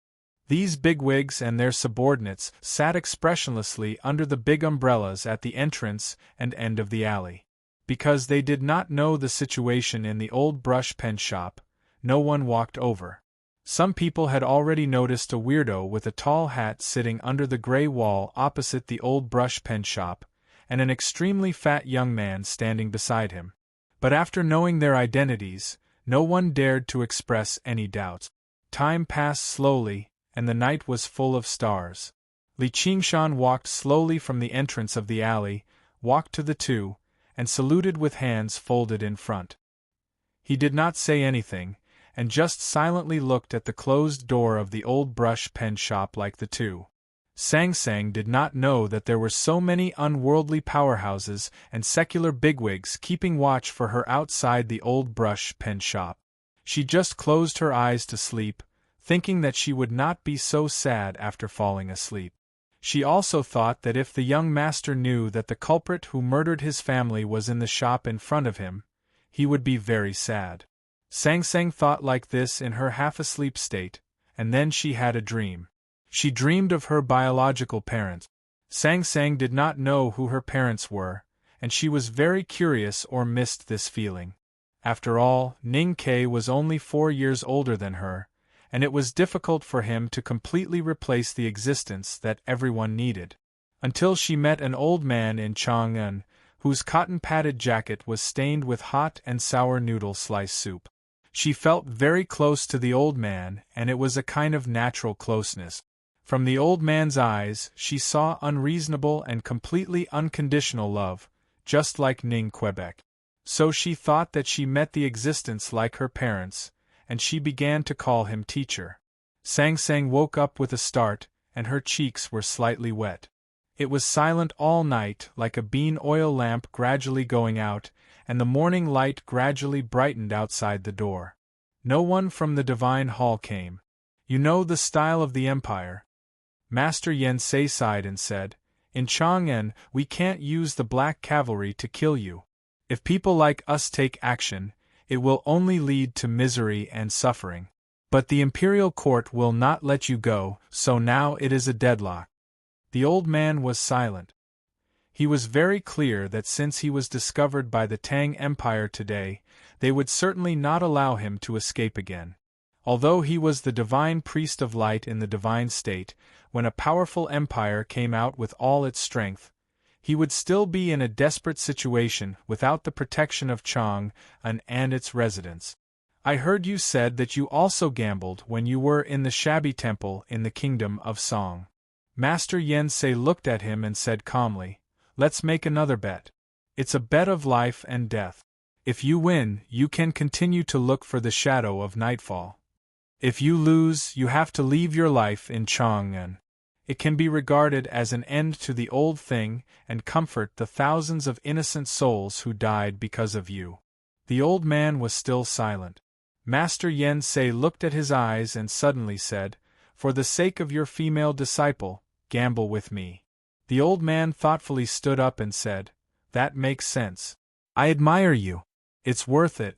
These bigwigs and their subordinates sat expressionlessly under the big umbrellas at the entrance and end of the alley. Because they did not know the situation in the old brush pen shop, no one walked over. Some people had already noticed a weirdo with a tall hat sitting under the gray wall opposite the old brush pen shop, and an extremely fat young man standing beside him. But after knowing their identities, no one dared to express any doubts. Time passed slowly, and the night was full of stars. Li Qingshan walked slowly from the entrance of the alley, walked to the two, and saluted with hands folded in front. He did not say anything, and just silently looked at the closed door of the old brush pen shop like the two. Sang Sang did not know that there were so many unworldly powerhouses and secular bigwigs keeping watch for her outside the old brush pen shop. She just closed her eyes to sleep, thinking that she would not be so sad after falling asleep. She also thought that if the young master knew that the culprit who murdered his family was in the shop in front of him, he would be very sad. Sang Sang thought like this in her half-asleep state, and then she had a dream. She dreamed of her biological parents. Sang Sang did not know who her parents were, and she was very curious or missed this feeling. After all, Ning Ke was only 4 years older than her, and it was difficult for him to completely replace the existence that everyone needed. Until she met an old man in Chang'an, whose cotton-padded jacket was stained with hot and sour noodle slice soup. She felt very close to the old man, and it was a kind of natural closeness. From the old man's eyes, she saw unreasonable and completely unconditional love, just like Ning Quebec. So she thought that she met the existence like her parents, and she began to call him teacher. Sang Sang woke up with a start, and her cheeks were slightly wet. It was silent all night, like a bean oil lamp gradually going out, and the morning light gradually brightened outside the door. No one from the Divine Hall came. You know the style of the Empire. Master Yen Sei sighed and said, In Chang'an, we can't use the Black Cavalry to kill you. If people like us take action, it will only lead to misery and suffering. But the Imperial Court will not let you go, so now it is a deadlock. The old man was silent. He was very clear that since he was discovered by the Tang Empire today, they would certainly not allow him to escape again. Although he was the Divine Priest of Light in the Divine State, when a powerful empire came out with all its strength, he would still be in a desperate situation without the protection of Chang'an and its residents. I heard you said that you also gambled when you were in the shabby temple in the kingdom of Song. Master Yen Sei looked at him and said calmly, Let's make another bet. It's a bet of life and death. If you win, you can continue to look for the shadow of nightfall. If you lose, you have to leave your life in Chang'an. It can be regarded as an end to the old thing and comfort the thousands of innocent souls who died because of you. The old man was still silent. Master Yen Sei looked at his eyes and suddenly said, For the sake of your female disciple, gamble with me. The old man thoughtfully stood up and said, That makes sense. I admire you. It's worth it.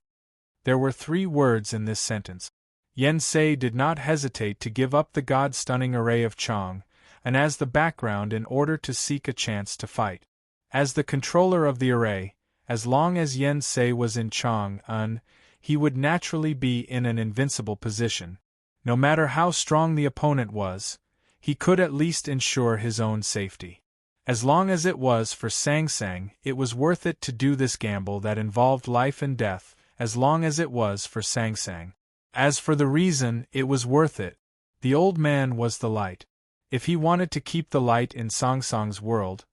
There were 3 words in this sentence. Yen Sei did not hesitate to give up the god-stunning array of Chang, and as the background in order to seek a chance to fight. As the controller of the array, as long as Yen Sei was in Chang'an, he would naturally be in an invincible position. No matter how strong the opponent was, he could at least ensure his own safety. As long as it was for Sang Sang, it was worth it to do this gamble that involved life and death, as long as it was for Sang Sang. As for the reason, it was worth it. The old man was the light. If he wanted to keep the light in Sang Sang's world,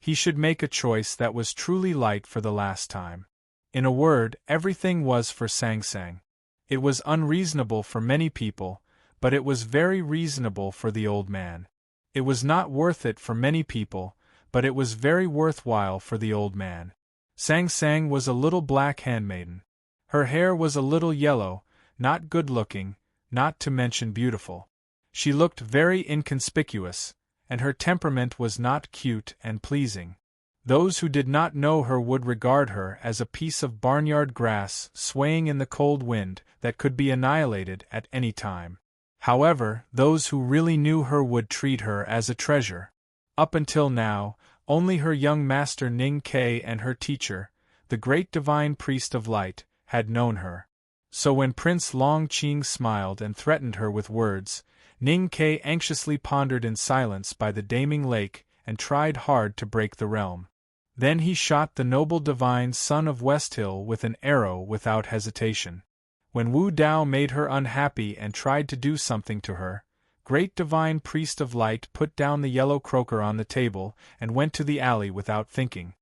he should make a choice that was truly light for the last time. In a word, everything was for Sang Sang. It was unreasonable for many people, but it was very reasonable for the old man. It was not worth it for many people, but it was very worthwhile for the old man. Sang Sang was a little black handmaiden. Her hair was a little yellow, not good-looking, not to mention beautiful. She looked very inconspicuous, and her temperament was not cute and pleasing. Those who did not know her would regard her as a piece of barnyard grass swaying in the cold wind that could be annihilated at any time. However, those who really knew her would treat her as a treasure. Up until now, only her young master Ning Ke and her teacher, the great divine priest of light, had known her. So when Prince Long Qing smiled and threatened her with words, Ning Ke anxiously pondered in silence by the Daming Lake and tried hard to break the realm. Then he shot the noble divine son of West Hill with an arrow without hesitation. When Wu Dao made her unhappy and tried to do something to her, great divine priest of light put down the yellow croaker on the table and went to the alley without thinking.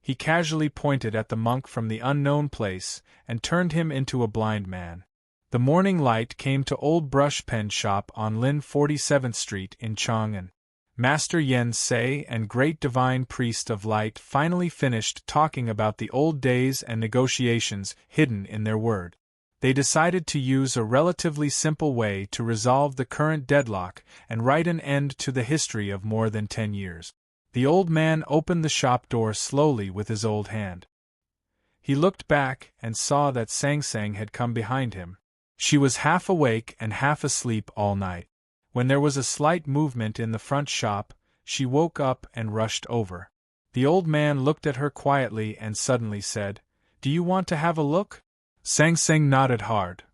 He casually pointed at the monk from the unknown place and turned him into a blind man. The morning light came to old brush pen shop on Lin 47th Street in Chang'an. Master Yen Sei and great divine priest of light finally finished talking about the old days and negotiations hidden in their word. They decided to use a relatively simple way to resolve the current deadlock and write an end to the history of more than 10 years. The old man opened the shop door slowly with his old hand. He looked back and saw that Sang Sang had come behind him. She was half awake and half asleep all night. When there was a slight movement in the front shop, she woke up and rushed over. The old man looked at her quietly and suddenly said, "Do you want to have a look?" Sang Sang nodded hard.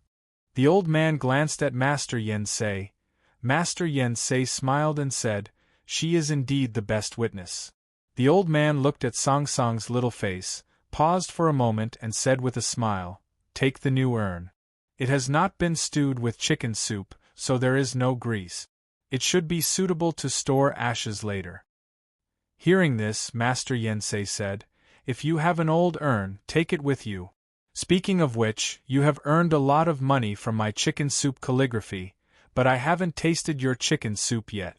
The old man glanced at Master Yen Sei. Master Yen Sei smiled and said, "She is indeed the best witness." The old man looked at Sang Sang's little face, paused for a moment and said with a smile, "Take the new urn. It has not been stewed with chicken soup, so there is no grease. It should be suitable to store ashes later." Hearing this, Master Yen Sei said, "If you have an old urn, take it with you. Speaking of which, you have earned a lot of money from my chicken soup calligraphy, but I haven't tasted your chicken soup yet."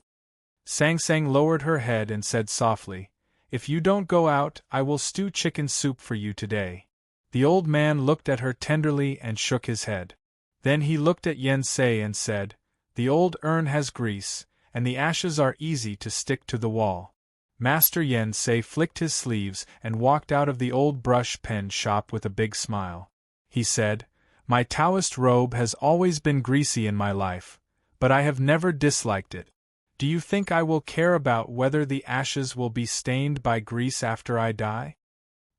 Sang Sang lowered her head and said softly, "If you don't go out, I will stew chicken soup for you today." The old man looked at her tenderly and shook his head. Then he looked at Yen Sei and said, "The old urn has grease, and the ashes are easy to stick to the wall." Master Yen Sei flicked his sleeves and walked out of the old brush pen shop with a big smile. He said, "My Taoist robe has always been greasy in my life, but I have never disliked it. Do you think I will care about whether the ashes will be stained by grease after I die?"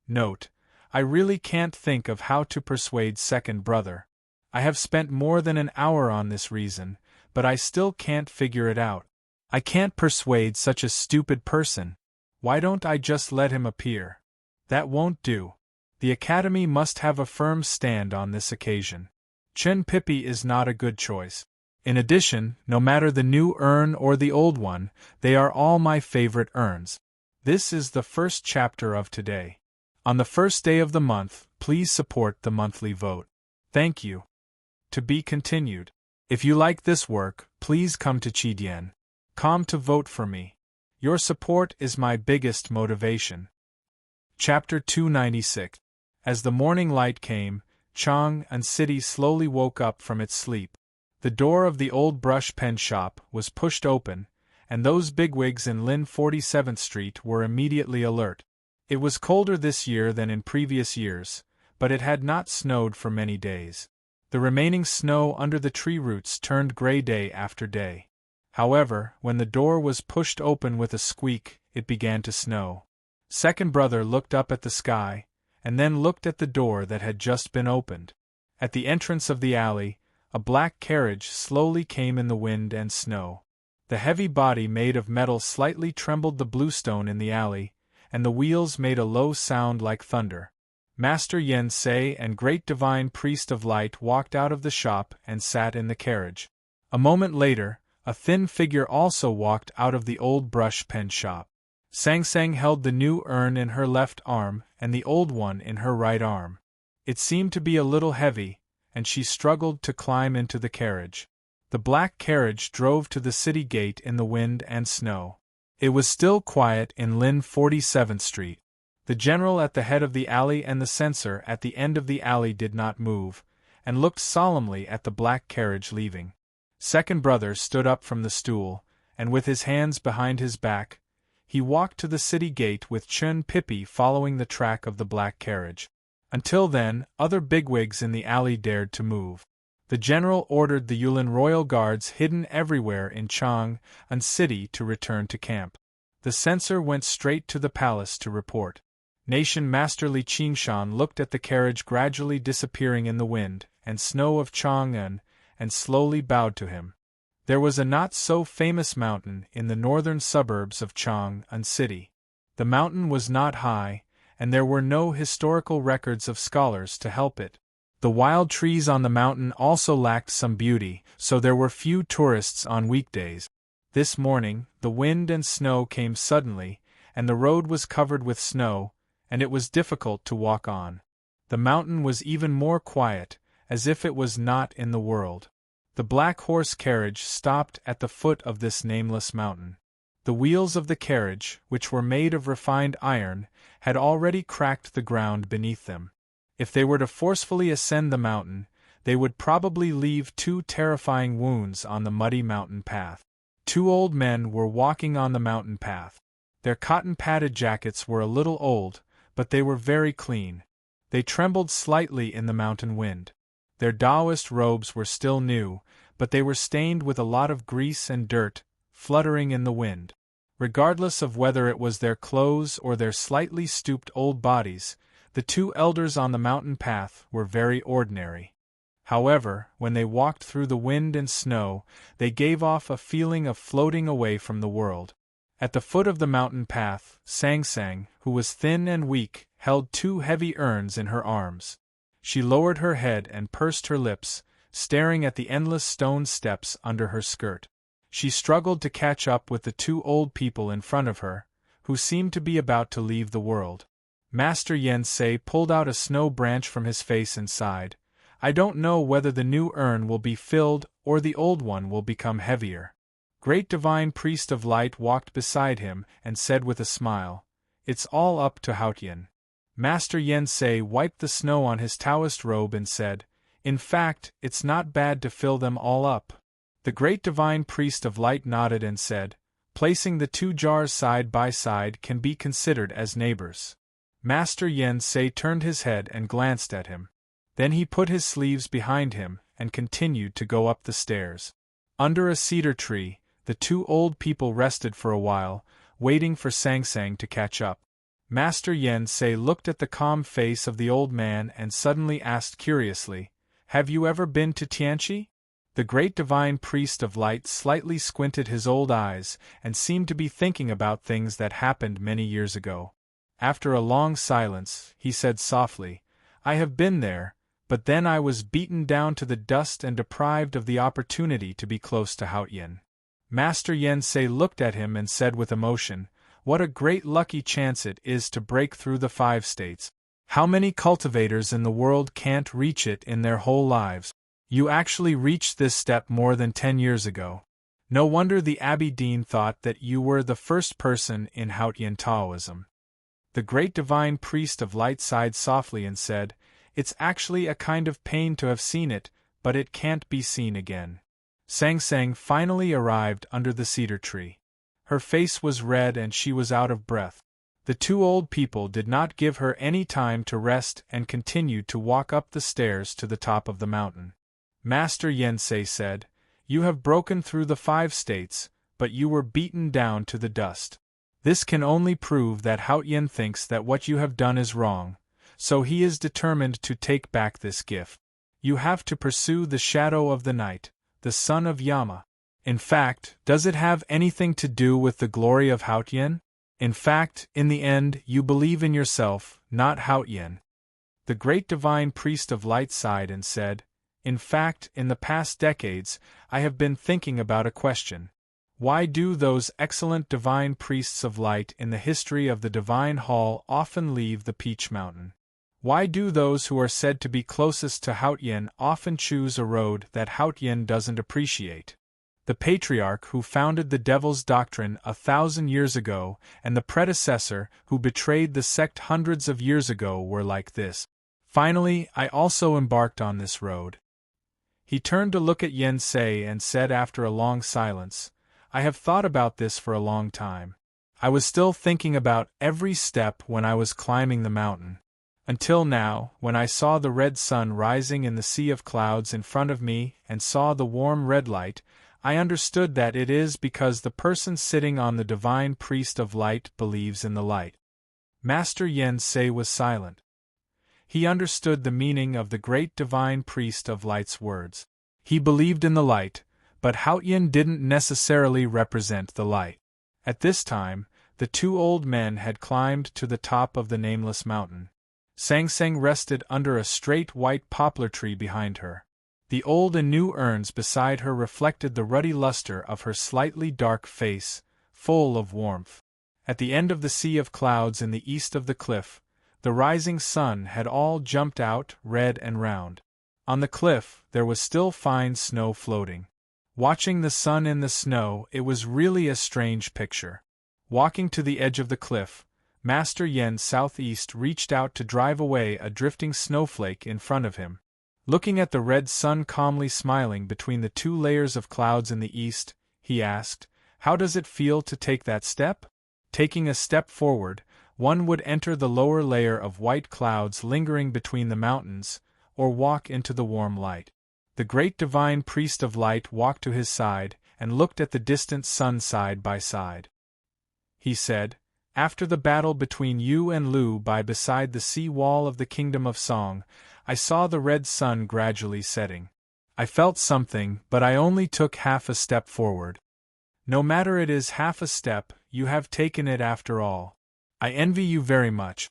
Note: I really can't think of how to persuade second brother. I have spent more than an hour on this reason, but I still can't figure it out. I can't persuade such a stupid person. Why don't I just let him appear? That won't do. The Academy must have a firm stand on this occasion. Chen Pippi is not a good choice. In addition, no matter the new urn or the old one, they are all my favorite urns. This is the first chapter of today. On the first day of the month, please support the monthly vote. Thank you. To be continued. If you like this work, please come to Chidien.com to vote for me. Your support is my biggest motivation. Chapter 296. As the morning light came, Chang'an City slowly woke up from its sleep. The door of the old brush pen shop was pushed open, and those bigwigs in Lin 47th Street were immediately alert. It was colder this year than in previous years, but it had not snowed for many days. The remaining snow under the tree roots turned gray day after day. However, when the door was pushed open with a squeak, it began to snow. Second brother looked up at the sky, and then looked at the door that had just been opened. At the entrance of the alley, a black carriage slowly came in the wind and snow. The heavy body made of metal slightly trembled the bluestone in the alley, and the wheels made a low sound like thunder. Master Yen Sei and great divine priest of light walked out of the shop and sat in the carriage. A moment later, a thin figure also walked out of the old brush pen shop. Sang Sang held the new urn in her left arm and the old one in her right arm. It seemed to be a little heavy, and she struggled to climb into the carriage. The black carriage drove to the city gate in the wind and snow. It was still quiet in Lynn 47th Street. The general at the head of the alley and the censor at the end of the alley did not move, and looked solemnly at the black carriage leaving. Second brother stood up from the stool, and with his hands behind his back, he walked to the city gate with Chun Pippi following the track of the black carriage. Until then, other bigwigs in the alley dared to move. The general ordered the Yulin royal guards hidden everywhere in Chang'an City to return to camp. The censor went straight to the palace to report. Nation Master Li Qingshan looked at the carriage gradually disappearing in the wind and snow of Chang'an, and slowly bowed to him. There was a not-so-famous mountain in the northern suburbs of Chang'an City. The mountain was not high, and there were no historical records of scholars to help it. The wild trees on the mountain also lacked some beauty, so there were few tourists on weekdays. This morning, the wind and snow came suddenly, and the road was covered with snow, and it was difficult to walk on. The mountain was even more quiet, as if it was not in the world. The black horse carriage stopped at the foot of this nameless mountain. The wheels of the carriage, which were made of refined iron, had already cracked the ground beneath them. If they were to forcefully ascend the mountain, they would probably leave 2 terrifying wounds on the muddy mountain path. 2 old men were walking on the mountain path. Their cotton-padded jackets were a little old, but they were very clean. They trembled slightly in the mountain wind. Their Taoist robes were still new, but they were stained with a lot of grease and dirt, fluttering in the wind. Regardless of whether it was their clothes or their slightly stooped old bodies, the 2 elders on the mountain path were very ordinary. However, when they walked through the wind and snow, they gave off a feeling of floating away from the world. At the foot of the mountain path, Sang Sang, who was thin and weak, held 2 heavy urns in her arms. She lowered her head and pursed her lips, staring at the endless stone steps under her skirt. She struggled to catch up with the 2 old people in front of her, who seemed to be about to leave the world. Master Yen Sei pulled out a snow branch from his face and sighed. I don't know whether the new urn will be filled or the old one will become heavier. Great Divine Priest of Light walked beside him and said with a smile, It's all up to Haotian. Master Yen Sei wiped the snow on his Taoist robe and said, In fact, it's not bad to fill them all up. The Great Divine Priest of Light nodded and said, Placing the 2 jars side by side can be considered as neighbors. Master Yen Sei turned his head and glanced at him. Then he put his sleeves behind him and continued to go up the stairs. Under a cedar tree, the 2 old people rested for a while, waiting for Sang Sang to catch up. Master Yen Sei looked at the calm face of the old man and suddenly asked curiously, Have you ever been to Tianqi? The Great Divine Priest of Light slightly squinted his old eyes and seemed to be thinking about things that happened many years ago. After a long silence, he said softly, I have been there, but then I was beaten down to the dust and deprived of the opportunity to be close to Haotian. Master Yen Sei looked at him and said with emotion, What a great lucky chance it is to break through the 5 states. How many cultivators in the world can't reach it in their whole lives? You actually reached this step more than 10 years ago. No wonder the Abbey Dean thought that you were the first person in Haotian Taoism. The Great Divine Priest of Light sighed softly and said, It's actually a kind of pain to have seen it, but it can't be seen again. Sang Sang finally arrived under the cedar tree. Her face was red and she was out of breath. The 2 old people did not give her any time to rest and continued to walk up the stairs to the top of the mountain. Master Yen Sei said, You have broken through the 5 states, but you were beaten down to the dust. This can only prove that Haotian thinks that what you have done is wrong, so he is determined to take back this gift. You have to pursue the shadow of the night, the son of Yama. In fact, does it have anything to do with the glory of Haotian? In fact, in the end, you believe in yourself, not Haotian. The Great Divine Priest of Light sighed and said, In fact, in the past decades, I have been thinking about a question. Why do those excellent Divine Priests of Light in the history of the Divine Hall often leave the Peach Mountain? Why do those who are said to be closest to Haotian often choose a road that Haotian doesn't appreciate? The patriarch who founded the devil's doctrine 1,000 years ago and the predecessor who betrayed the sect hundreds of years ago were like this. Finally, I also embarked on this road. He turned to look at Yen Sei and said after a long silence, I have thought about this for a long time. I was still thinking about every step when I was climbing the mountain. Until now, when I saw the red sun rising in the sea of clouds in front of me and saw the warm red light, I understood that it is because the person sitting on the divine priest of light believes in the light. Master Yen Sei was silent. He understood the meaning of the great divine priest of light's words. He believed in the light, but Haotian didn't necessarily represent the light. At this time, the two old men had climbed to the top of the nameless mountain. Sang Sang rested under a straight white poplar tree behind her. The old and new urns beside her reflected the ruddy luster of her slightly dark face, full of warmth. At the end of the sea of clouds in the east of the cliff, the rising sun had all jumped out, red and round. On the cliff, there was still fine snow floating. Watching the sun in the snow, it was really a strange picture. Walking to the edge of the cliff, Master Yen Southeast reached out to drive away a drifting snowflake in front of him. Looking at the red sun calmly smiling between the two layers of clouds in the east, he asked, How does it feel to take that step? Taking a step forward, one would enter the lower layer of white clouds lingering between the mountains, or walk into the warm light. The great divine priest of light walked to his side and looked at the distant sun side by side. He said, After the battle between you and Lu Bai beside the sea wall of the kingdom of Song, I saw the red sun gradually setting. I felt something, but I only took half a step forward. No matter it is half a step, you have taken it after all. I envy you very much.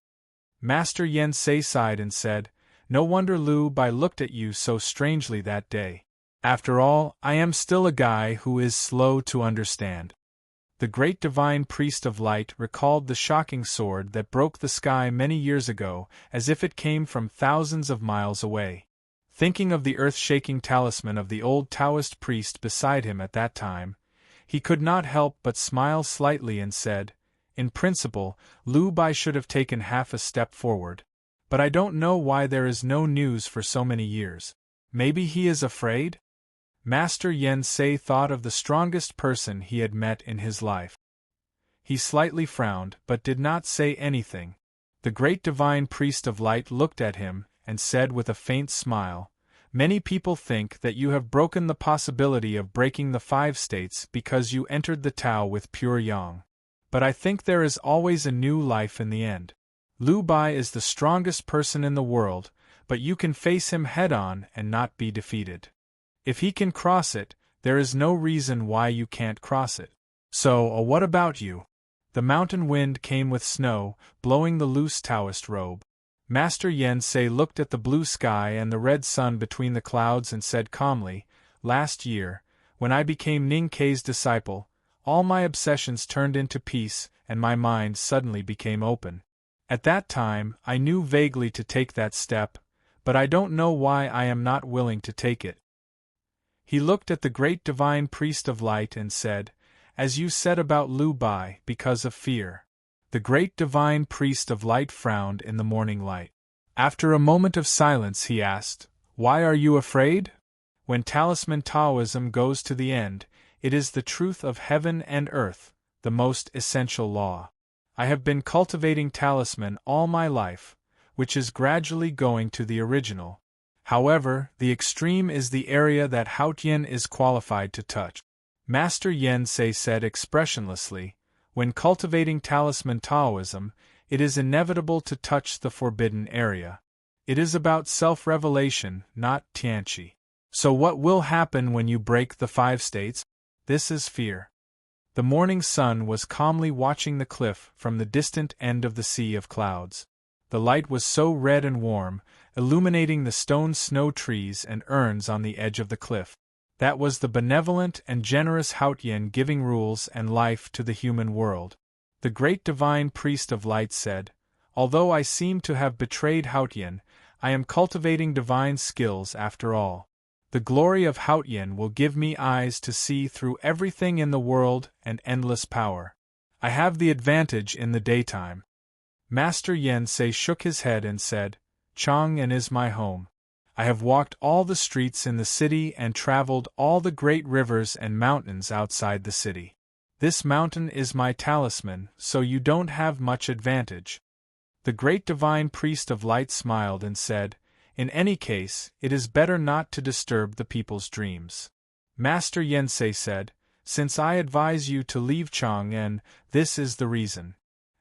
Master Yen Sei sighed and said, No wonder Lu Bai looked at you so strangely that day. After all, I am still a guy who is slow to understand. The great divine priest of light recalled the shocking sword that broke the sky many years ago, as if it came from thousands of miles away. Thinking of the earth-shaking talisman of the old Taoist priest beside him at that time, he could not help but smile slightly and said, In principle, Lu Bai should have taken half a step forward. But I don't know why there is no news for so many years. Maybe he is afraid? Master Yen Sei thought of the strongest person he had met in his life. He slightly frowned, but did not say anything. The great divine priest of light looked at him, and said with a faint smile, Many people think that you have broken the possibility of breaking the 5 states because you entered the Tao with pure yang. But I think there is always a new life in the end. Lu Bai is the strongest person in the world, but you can face him head-on and not be defeated. If he can cross it, there is no reason why you can't cross it. So, what about you? The mountain wind came with snow, blowing the loose Taoist robe. Master Yen Sei looked at the blue sky and the red sun between the clouds and said calmly, Last year, when I became Ning Kei's disciple, all my obsessions turned into peace and my mind suddenly became open. At that time, I knew vaguely to take that step, but I don't know why I am not willing to take it. He looked at the great divine priest of light and said, As you said about Lu Bai, because of fear. The great divine priest of light frowned in the morning light. After a moment of silence he asked, Why are you afraid? When talisman Taoism goes to the end, it is the truth of heaven and earth, the most essential law. I have been cultivating talisman all my life, which is gradually going to the original. However, the extreme is the area that Haotian is qualified to touch. Master Yen Sei said expressionlessly, When cultivating talisman Taoism, it is inevitable to touch the forbidden area. It is about self-revelation, not Tianqi. So what will happen when you break the 5 states? This is fear. The morning sun was calmly watching the cliff from the distant end of the sea of clouds. The light was so red and warm, illuminating the stone snow trees and urns on the edge of the cliff. That was the benevolent and generous Haotian giving rules and life to the human world. The great divine priest of light said, Although I seem to have betrayed Haotian, I am cultivating divine skills after all. The glory of Haotian will give me eyes to see through everything in the world and endless power. I have the advantage in the daytime. Master Yen Sei shook his head and said, Chang'an is my home. I have walked all the streets in the city and traveled all the great rivers and mountains outside the city. This mountain is my talisman, so you don't have much advantage. The great divine priest of light smiled and said, In any case, it is better not to disturb the people's dreams. Master Yen Sei said, Since I advise you to leave Chang'an, this is the reason.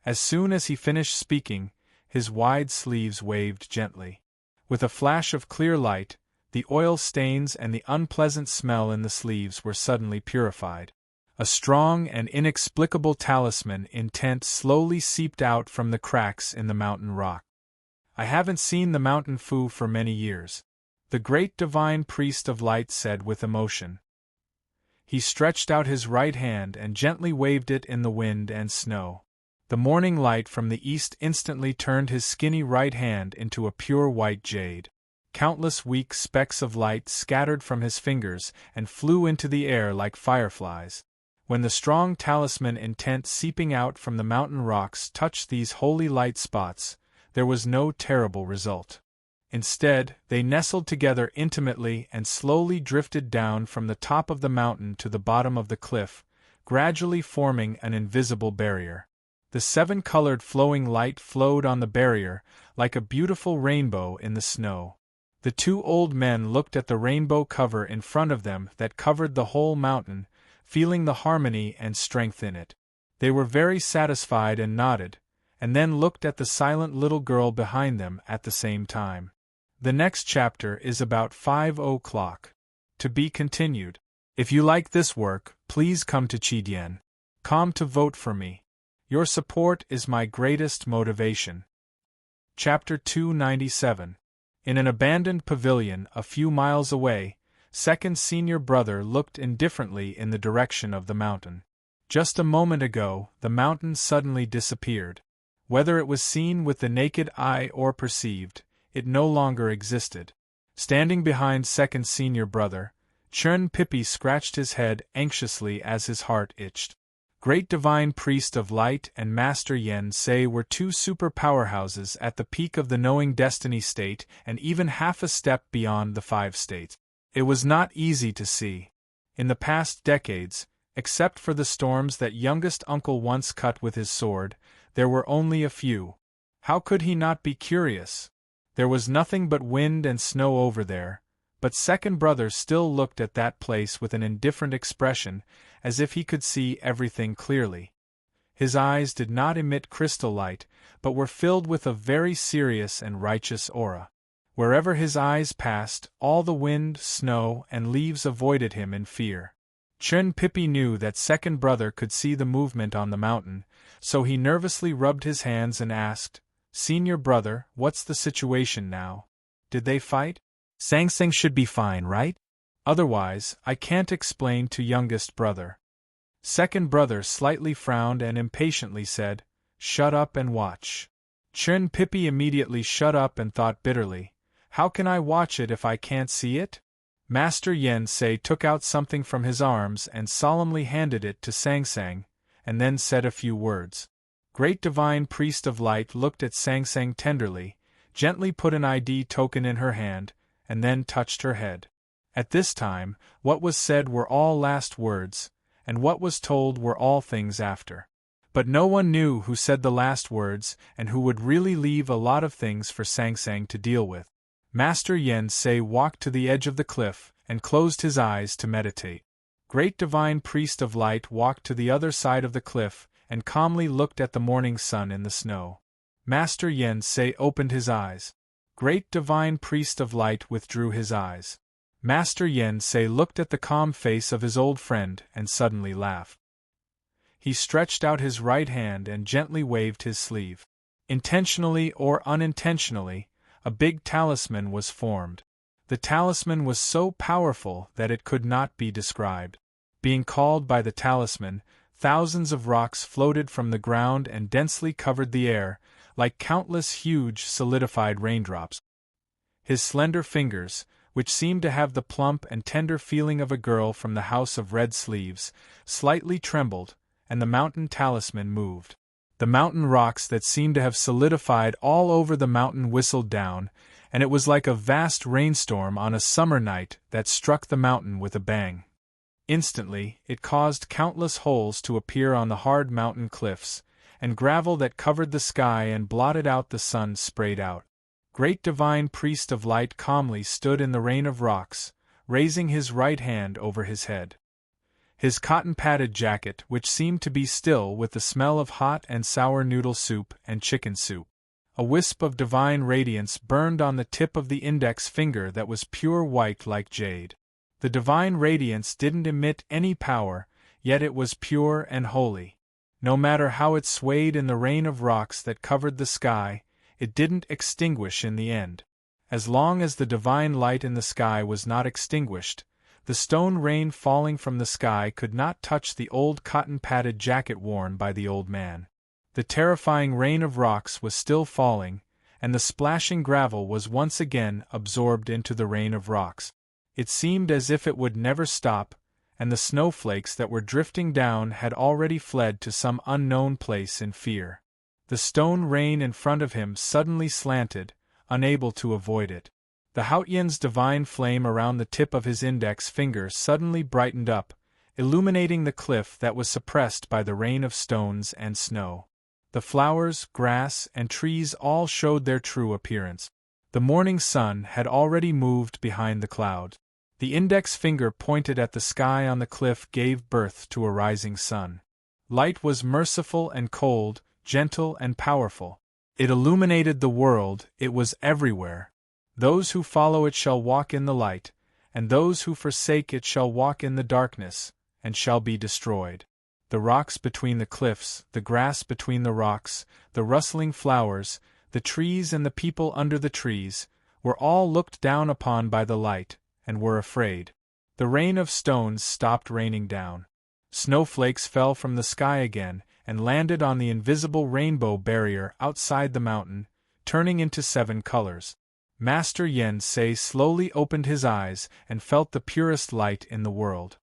As soon as he finished speaking, his wide sleeves waved gently. With a flash of clear light, the oil stains and the unpleasant smell in the sleeves were suddenly purified. A strong and inexplicable talisman intent slowly seeped out from the cracks in the mountain rock. I haven't seen the mountain Fu for many years, the great divine priest of light said with emotion. He stretched out his right hand and gently waved it in the wind and snow. The morning light from the east instantly turned his skinny right hand into a pure white jade. Countless weak specks of light scattered from his fingers and flew into the air like fireflies. When the strong talisman intent seeping out from the mountain rocks touched these holy light spots, there was no terrible result. Instead, they nestled together intimately and slowly drifted down from the top of the mountain to the bottom of the cliff, gradually forming an invisible barrier. The seven-colored flowing light flowed on the barrier, like a beautiful rainbow in the snow. The two old men looked at the rainbow cover in front of them that covered the whole mountain, feeling the harmony and strength in it. They were very satisfied and nodded, and then looked at the silent little girl behind them at the same time. The next chapter is about 5 o'clock. To be continued. If you like this work, please come to Chidien.com to vote for me. Your support is my greatest motivation. Chapter 297. In an abandoned pavilion a few miles away, second senior brother looked indifferently in the direction of the mountain. Just a moment ago, the mountain suddenly disappeared. Whether it was seen with the naked eye or perceived, it no longer existed. Standing behind second senior brother, Chun Pippi scratched his head anxiously as his heart itched. Great Divine Priest of Light and Master Yen Sei were two super powerhouses at the peak of the knowing destiny state and even half a step beyond the 5 states. It was not easy to see. In the past decades, except for the storms that youngest uncle once cut with his sword, there were only a few. How could he not be curious? There was nothing but wind and snow over there, but second brother still looked at that place with an indifferent expression, as if he could see everything clearly. His eyes did not emit crystal light, but were filled with a very serious and righteous aura. Wherever his eyes passed, all the wind, snow, and leaves avoided him in fear. Chun Pippi knew that second brother could see the movement on the mountain, so he nervously rubbed his hands and asked, Senior brother, what's the situation now? Did they fight? Sangsang should be fine, right? Otherwise, I can't explain to youngest brother. Second brother slightly frowned and impatiently said, Shut up and watch. Chun Pippi immediately shut up and thought bitterly, How can I watch it if I can't see it? Master Yen Sei took out something from his arms and solemnly handed it to Sangsang, and then said a few words. Great Divine Priest of Light looked at Sangsang tenderly, gently put an ID token in her hand, and then touched her head. At this time, what was said were all last words, and what was told were all things after. But no one knew who said the last words and who would really leave a lot of things for Sangsang to deal with. Master Yen Sei walked to the edge of the cliff and closed his eyes to meditate. Great Divine Priest of Light walked to the other side of the cliff and calmly looked at the morning sun in the snow. Master Yen Sei opened his eyes. Great Divine Priest of Light withdrew his eyes. Master Yen Sei looked at the calm face of his old friend and suddenly laughed. He stretched out his right hand and gently waved his sleeve. Intentionally or unintentionally, a big talisman was formed. The talisman was so powerful that it could not be described. Being called by the talisman, thousands of rocks floated from the ground and densely covered the air, like countless huge solidified raindrops. His slender fingers, which seemed to have the plump and tender feeling of a girl from the House of Red Sleeves, slightly trembled, and the mountain talisman moved. The mountain rocks that seemed to have solidified all over the mountain whistled down, and it was like a vast rainstorm on a summer night that struck the mountain with a bang. Instantly, it caused countless holes to appear on the hard mountain cliffs, and gravel that covered the sky and blotted out the sun sprayed out. Great Divine Priest of Light calmly stood in the rain of rocks, raising his right hand over his head. His cotton-padded jacket, which seemed to be still with the smell of hot and sour noodle soup and chicken soup. A wisp of divine radiance burned on the tip of the index finger that was pure white like jade. The divine radiance didn't emit any power, yet it was pure and holy. No matter how it swayed in the rain of rocks that covered the sky, it didn't extinguish in the end. As long as the divine light in the sky was not extinguished, the stone rain falling from the sky could not touch the old cotton-padded jacket worn by the old man. The terrifying rain of rocks was still falling, and the splashing gravel was once again absorbed into the rain of rocks. It seemed as if it would never stop, and the snowflakes that were drifting down had already fled to some unknown place in fear. The stone rain in front of him suddenly slanted, unable to avoid it. The Hautian's divine flame around the tip of his index finger suddenly brightened up, illuminating the cliff that was suppressed by the rain of stones and snow. The flowers, grass, and trees all showed their true appearance. The morning sun had already moved behind the clouds. The index finger pointed at the sky on the cliff gave birth to a rising sun. Light was merciful and cold, gentle and powerful. It illuminated the world, it was everywhere. Those who follow it shall walk in the light, and those who forsake it shall walk in the darkness, and shall be destroyed. The rocks between the cliffs, the grass between the rocks, the rustling flowers, the trees and the people under the trees, were all looked down upon by the light, and were afraid. The rain of stones stopped raining down. Snowflakes fell from the sky again, and landed on the invisible rainbow barrier outside the mountain, turning into 7 colors. Master Yen Sei slowly opened his eyes and felt the purest light in the world.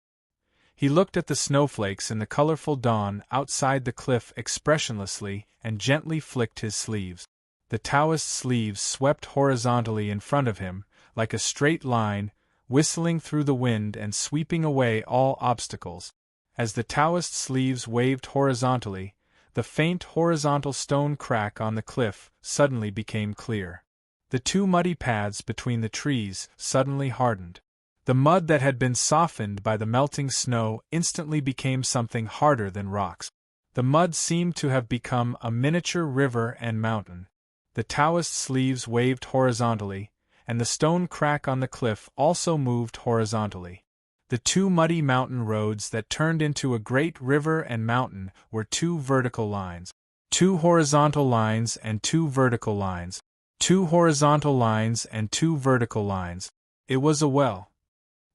He looked at the snowflakes in the colorful dawn outside the cliff expressionlessly and gently flicked his sleeves. The Taoist sleeves swept horizontally in front of him, like a straight line, whistling through the wind and sweeping away all obstacles. As the Taoist sleeves waved horizontally, the faint horizontal stone crack on the cliff suddenly became clear. The 2 muddy paths between the trees suddenly hardened. The mud that had been softened by the melting snow instantly became something harder than rocks. The mud seemed to have become a miniature river and mountain. The Taoist sleeves waved horizontally, and the stone crack on the cliff also moved horizontally. The 2 muddy mountain roads that turned into a great river and mountain were 2 vertical lines. 2 horizontal lines and 2 vertical lines. 2 horizontal lines and 2 vertical lines. It was a well.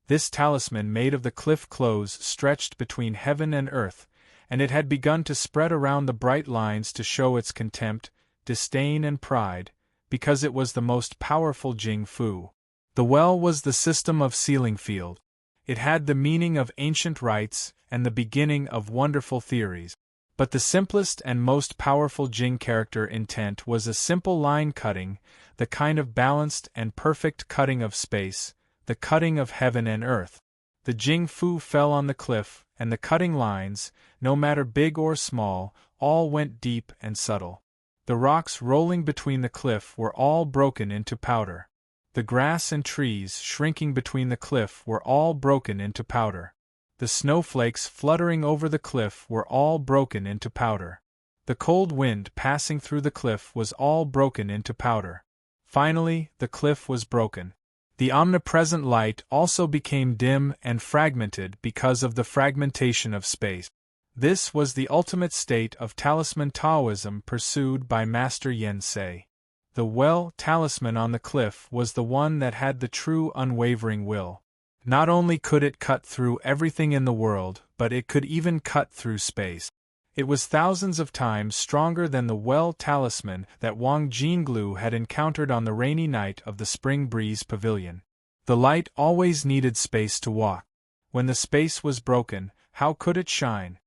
This talisman made of the cliff clothes stretched between heaven and earth, and it had begun to spread around the bright lines to show its contempt, disdain and pride, because it was the most powerful Jing Fu. The well was the system of sealing field. It had the meaning of ancient rites and the beginning of wonderful theories. But the simplest and most powerful Jing character intent was a simple line cutting, the kind of balanced and perfect cutting of space, the cutting of heaven and earth. The Jing Fu fell on the cliff, and the cutting lines, no matter big or small, all went deep and subtle. The rocks rolling between the cliff were all broken into powder. The grass and trees shrinking between the cliff were all broken into powder. The snowflakes fluttering over the cliff were all broken into powder. The cold wind passing through the cliff was all broken into powder. Finally, the cliff was broken. The omnipresent light also became dim and fragmented because of the fragmentation of space. This was the ultimate state of talisman Taoism pursued by Master Yen Sei. The well talisman on the cliff was the one that had the true unwavering will. Not only could it cut through everything in the world, but it could even cut through space. It was thousands of times stronger than the well talisman that Wang Jinglu had encountered on the rainy night of the Spring Breeze Pavilion. The light always needed space to walk. When the space was broken, how could it shine?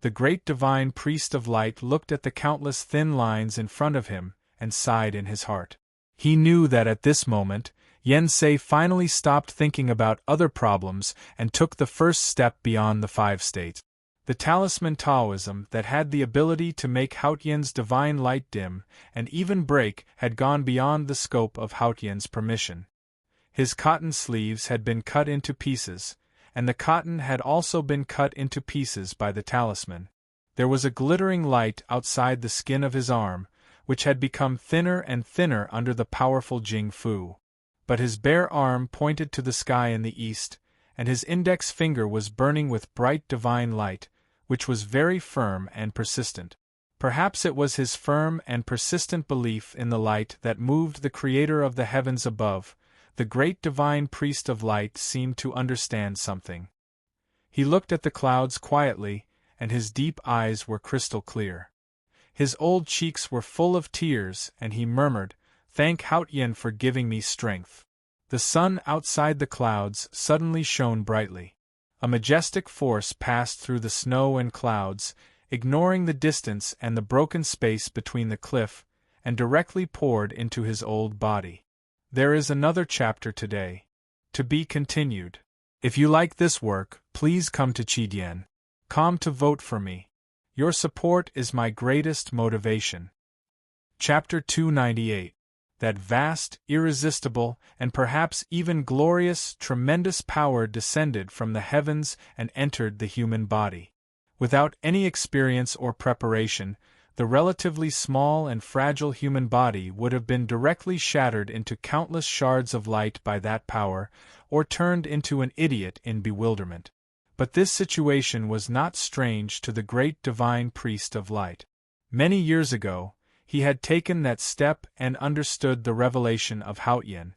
The great divine priest of light looked at the countless thin lines in front of him, and sighed in his heart. He knew that at this moment, Yensei finally stopped thinking about other problems and took the first step beyond the 5 states. The talisman Taoism that had the ability to make Haotian's divine light dim and even break had gone beyond the scope of Haotian's permission. His cotton sleeves had been cut into pieces, and the cotton had also been cut into pieces by the talisman. There was a glittering light outside the skin of his arm, which had become thinner and thinner under the powerful Jing Fu. But his bare arm pointed to the sky in the east, and his index finger was burning with bright divine light, which was very firm and persistent. Perhaps it was his firm and persistent belief in the light that moved the creator of the heavens above. The great divine priest of light seemed to understand something. He looked at the clouds quietly, and his deep eyes were crystal clear. His old cheeks were full of tears, and he murmured, "Thank Haotian for giving me strength." The sun outside the clouds suddenly shone brightly. A majestic force passed through the snow and clouds, ignoring the distance and the broken space between the cliff, and directly poured into his old body. There is another chapter today. To be continued. If you like this work, please come to Chidien.com to vote for me. Your support is my greatest motivation. Chapter 298. That vast, irresistible, and perhaps even glorious, tremendous power descended from the heavens and entered the human body. Without any experience or preparation, the relatively small and fragile human body would have been directly shattered into countless shards of light by that power, or turned into an idiot in bewilderment. But this situation was not strange to the great divine priest of light. Many years ago, he had taken that step and understood the revelation of Haotian.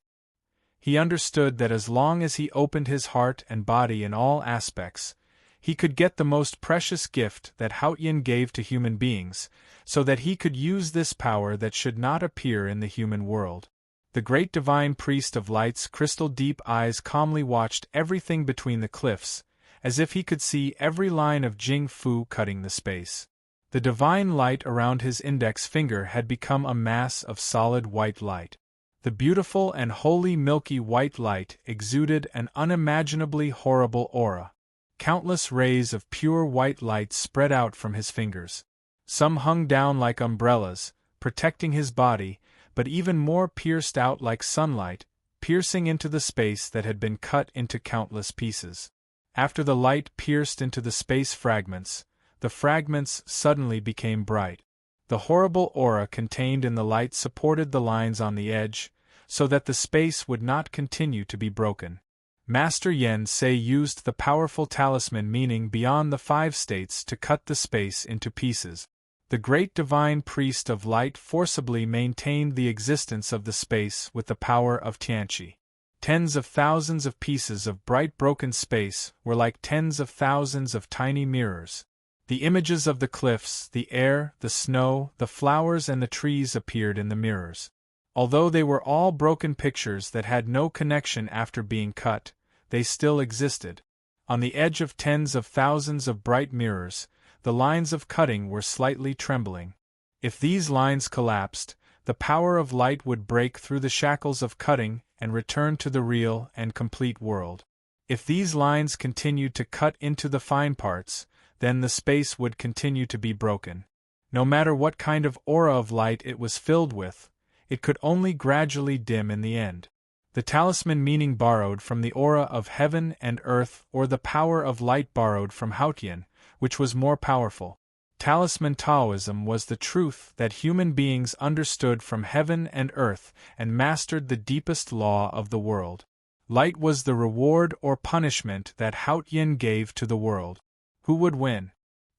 He understood that as long as he opened his heart and body in all aspects, he could get the most precious gift that Haotian gave to human beings, so that he could use this power that should not appear in the human world. The great divine priest of light's crystal-deep eyes calmly watched everything between the cliffs, as if he could see every line of Jing Fu cutting the space. The divine light around his index finger had become a mass of solid white light. The beautiful and holy milky white light exuded an unimaginably horrible aura. Countless rays of pure white light spread out from his fingers. Some hung down like umbrellas, protecting his body, but even more pierced out like sunlight, piercing into the space that had been cut into countless pieces. After the light pierced into the space fragments, the fragments suddenly became bright. The horrible aura contained in the light supported the lines on the edge, so that the space would not continue to be broken. Master Yensei used the powerful talisman meaning beyond the 5 states to cut the space into pieces. The great divine priest of light forcibly maintained the existence of the space with the power of Tianqi. Tens of thousands of pieces of bright broken space were like tens of thousands of tiny mirrors. The images of the cliffs, the air, the snow, the flowers and the trees appeared in the mirrors. Although they were all broken pictures that had no connection after being cut, they still existed. On the edge of tens of thousands of bright mirrors, the lines of cutting were slightly trembling. If these lines collapsed, the power of light would break through the shackles of cutting and return to the real and complete world. If these lines continued to cut into the fine parts, then the space would continue to be broken. No matter what kind of aura of light it was filled with, it could only gradually dim in the end. The talisman meaning borrowed from the aura of heaven and earth or the power of light borrowed from Haotian, which was more powerful. Talisman Taoism was the truth that human beings understood from heaven and earth and mastered the deepest law of the world. Light was the reward or punishment that Haotian gave to the world. Who would win?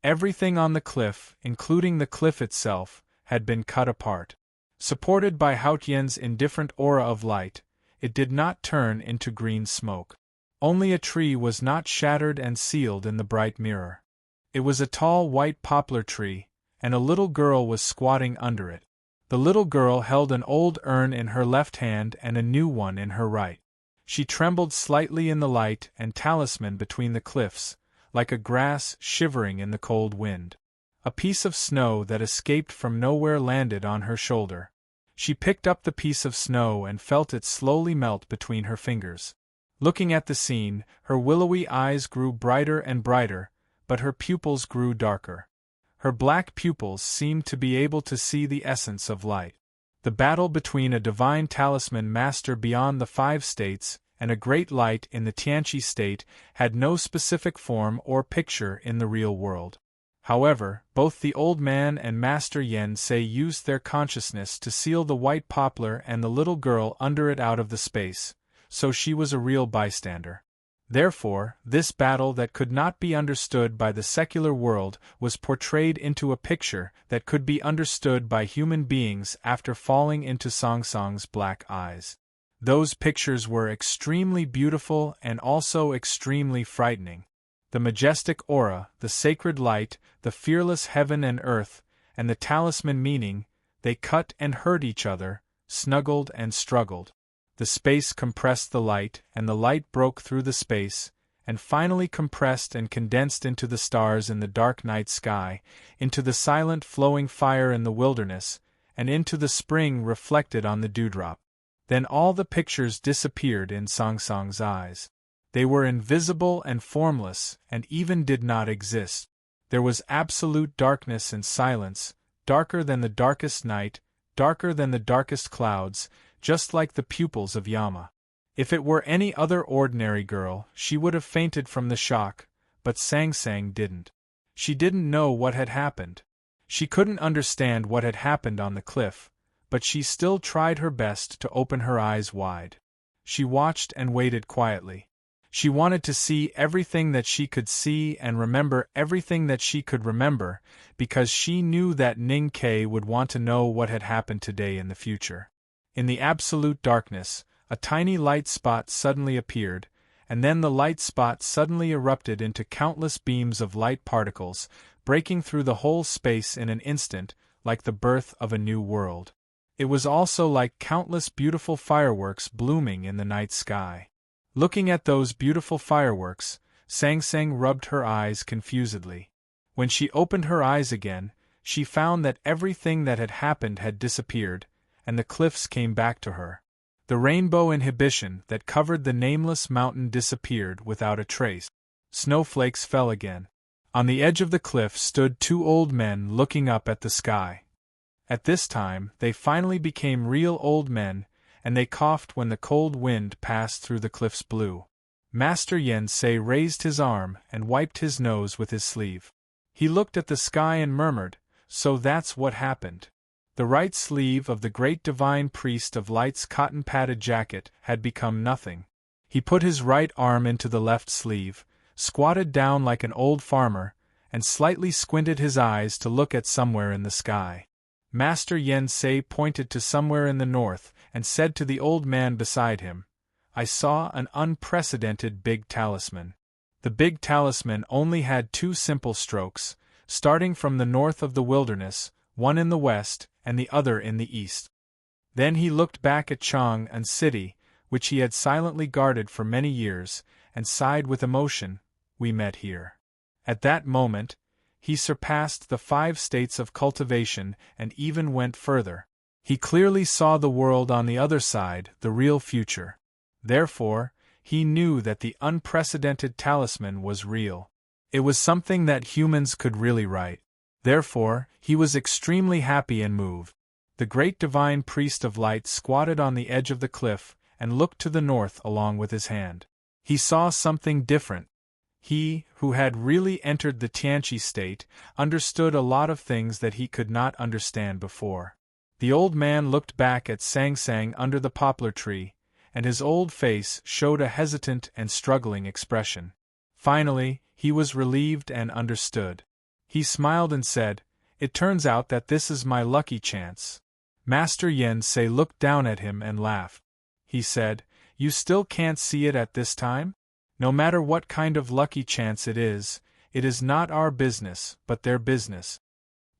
Everything on the cliff, including the cliff itself, had been cut apart. Supported by Haotian's indifferent aura of light, it did not turn into green smoke. Only a tree was not shattered and sealed in the bright mirror. It was a tall white poplar tree, and a little girl was squatting under it. The little girl held an old urn in her left hand and a new one in her right. She trembled slightly in the light and talisman between the cliffs, like a grass shivering in the cold wind. A piece of snow that escaped from nowhere landed on her shoulder. She picked up the piece of snow and felt it slowly melt between her fingers. Looking at the scene, her willowy eyes grew brighter and brighter, but her pupils grew darker. Her black pupils seemed to be able to see the essence of light. The battle between a divine talisman master beyond the 5 states and a great light in the Tianqi state had no specific form or picture in the real world. However, both the old man and Master Yen Sei used their consciousness to seal the white poplar and the little girl under it out of the space, so she was a real bystander. Therefore, this battle that could not be understood by the secular world was portrayed into a picture that could be understood by human beings after falling into Song Song's black eyes. Those pictures were extremely beautiful and also extremely frightening. The majestic aura, the sacred light, the fearless heaven and earth, and the talisman meaning, they cut and hurt each other, snuggled and struggled. The space compressed the light, and the light broke through the space, and finally compressed and condensed into the stars in the dark night sky, into the silent flowing fire in the wilderness, and into the spring reflected on the dewdrop. Then all the pictures disappeared in Song Song's eyes. They were invisible and formless, and even did not exist. There was absolute darkness and silence, darker than the darkest night, darker than the darkest clouds, just like the pupils of Yama. If it were any other ordinary girl, she would have fainted from the shock, but Sang Sang didn't. She didn't know what had happened. She couldn't understand what had happened on the cliff, but she still tried her best to open her eyes wide. She watched and waited quietly. She wanted to see everything that she could see and remember everything that she could remember, because she knew that Ning Kei would want to know what had happened today in the future. In the absolute darkness, a tiny light spot suddenly appeared, and then the light spot suddenly erupted into countless beams of light particles, breaking through the whole space in an instant, like the birth of a new world. It was also like countless beautiful fireworks blooming in the night sky. Looking at those beautiful fireworks, Sang Sang rubbed her eyes confusedly. When she opened her eyes again, she found that everything that had happened had disappeared, and the cliffs came back to her. The rainbow inhibition that covered the nameless mountain disappeared without a trace. Snowflakes fell again. On the edge of the cliff stood 2 old men looking up at the sky. At this time, they finally became real old men, and they coughed when the cold wind passed through the cliff's blue. Master Yen Sei raised his arm and wiped his nose with his sleeve. He looked at the sky and murmured, "So that's what happened." The right sleeve of the great divine priest of light's cotton-padded jacket had become nothing. He put his right arm into the left sleeve, squatted down like an old farmer, and slightly squinted his eyes to look at somewhere in the sky. Master Yen Sei pointed to somewhere in the north and said to the old man beside him, "I saw an unprecedented big talisman." The big talisman only had 2 simple strokes, starting from the north of the wilderness, one in the west and the other in the east. Then he looked back at Chang and city, which he had silently guarded for many years, and sighed with emotion, "We met here." At that moment, he surpassed the 5 states of cultivation and even went further. He clearly saw the world on the other side, the real future. Therefore, he knew that the unprecedented talisman was real. It was something that humans could really write. Therefore, he was extremely happy and moved. The great divine priest of light squatted on the edge of the cliff and looked to the north along with his hand. He saw something different. He, who had really entered the Tianqi state, understood a lot of things that he could not understand before. The old man looked back at Sang Sang under the poplar tree, and his old face showed a hesitant and struggling expression. Finally, he was relieved and understood. He smiled and said, "It turns out that this is my lucky chance." Master Yen Sei looked down at him and laughed. He said, "You still can't see it at this time? No matter what kind of lucky chance it is not our business, but their business."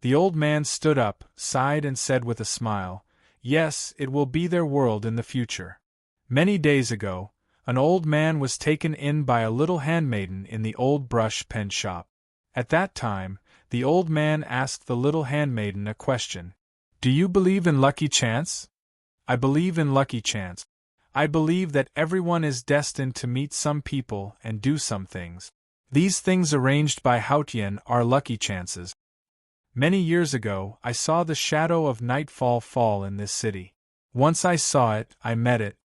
The old man stood up, sighed and said with a smile, "Yes, it will be their world in the future." Many days ago, An old man was taken in by a little handmaiden in the old brush pen shop. At that time, the old man asked the little handmaiden a question. "Do you believe in lucky chance?" "I believe in lucky chance. I believe that everyone is destined to meet some people and do some things. These things arranged by Haotian are lucky chances. Many years ago, I saw the shadow of nightfall fall in this city. Once I saw it, I met it.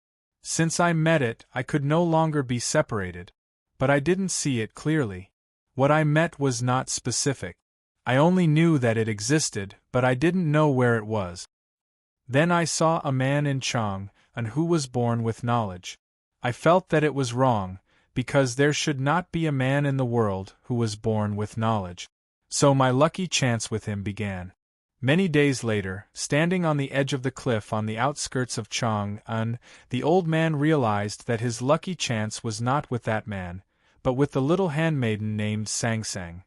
Since I met it, I could no longer be separated. But I didn't see it clearly. What I met was not specific. I only knew that it existed, but I didn't know where it was. Then I saw a man in Chang, and who was born with knowledge. I felt that it was wrong, because there should not be a man in the world who was born with knowledge. So my lucky chance with him began. Many days later, standing on the edge of the cliff on the outskirts of Chang'an, the old man realized that his lucky chance was not with that man, but with the little handmaiden named Sang.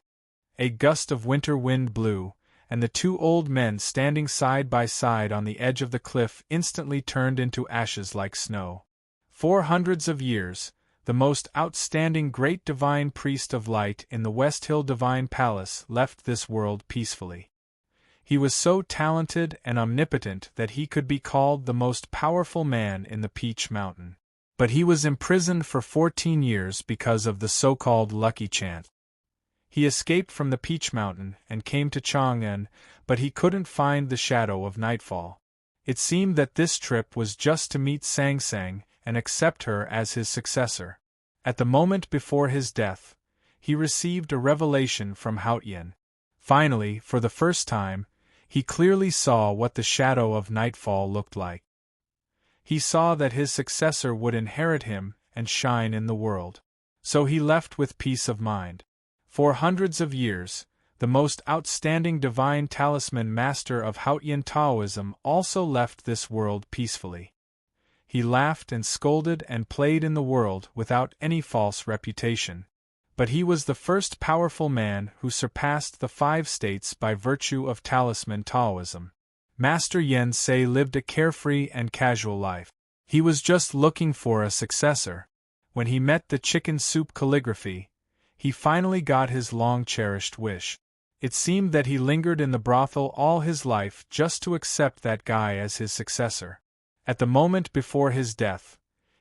A gust of winter wind blew, and the two old men standing side by side on the edge of the cliff instantly turned into ashes like snow. For hundreds of years, the most outstanding great divine priest of light in the West Hill Divine Palace left this world peacefully. He was so talented and omnipotent that he could be called the most powerful man in the Peach Mountain. But he was imprisoned for 14 years because of the so-called lucky chance. He escaped from the Peach Mountain and came to Chang'an, but he couldn't find the shadow of nightfall. It seemed that this trip was just to meet Sang and accept her as his successor. At the moment before his death, he received a revelation from Haotian. Finally, for the first time, he clearly saw what the shadow of nightfall looked like. He saw that his successor would inherit him and shine in the world. So he left with peace of mind. For hundreds of years, the most outstanding divine talisman master of Haotian Taoism also left this world peacefully. He laughed and scolded and played in the world without any false reputation. But he was the first powerful man who surpassed the 5 states by virtue of talisman Taoism. Master Yen Sei lived a carefree and casual life. He was just looking for a successor. When he met the chicken soup calligraphy, he finally got his long-cherished wish. It seemed that he lingered in the brothel all his life just to accept that guy as his successor. At the moment before his death,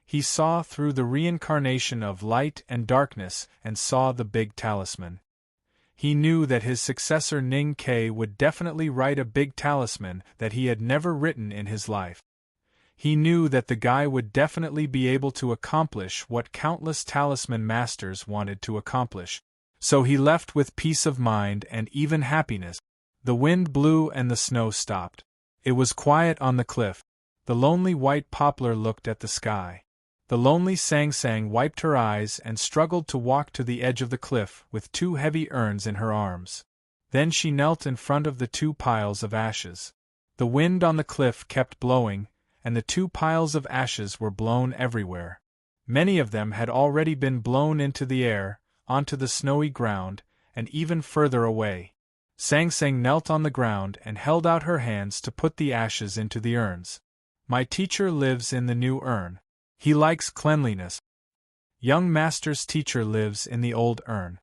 he saw through the reincarnation of light and darkness and saw the big talisman. He knew that his successor Ning Ke would definitely write a big talisman that he had never written in his life. He knew that the guy would definitely be able to accomplish what countless talisman masters wanted to accomplish. So he left with peace of mind and even happiness. The wind blew and the snow stopped. It was quiet on the cliff. The lonely white poplar looked at the sky. The lonely Sang wiped her eyes and struggled to walk to the edge of the cliff with 2 heavy urns in her arms. Then she knelt in front of the 2 piles of ashes. The wind on the cliff kept blowing, and the 2 piles of ashes were blown everywhere. Many of them had already been blown into the air, onto the snowy ground, and even further away. Sang knelt on the ground and held out her hands to put the ashes into the urns. My teacher lives in the new urn. He likes cleanliness. Young master's teacher lives in the old urn.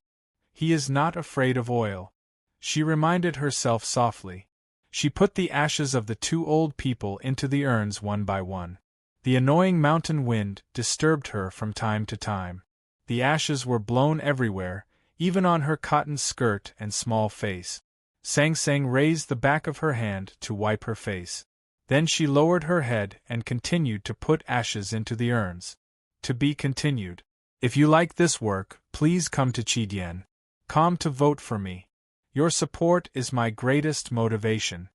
He is not afraid of oil. She reminded herself softly. She put the ashes of the 2 old people into the urns one by one. The annoying mountain wind disturbed her from time to time. The ashes were blown everywhere, even on her cotton skirt and small face. Sang raised the back of her hand to wipe her face. Then she lowered her head and continued to put ashes into the urns. To be continued. If you like this work, please come to Chidien.com to vote for me. Your support is my greatest motivation.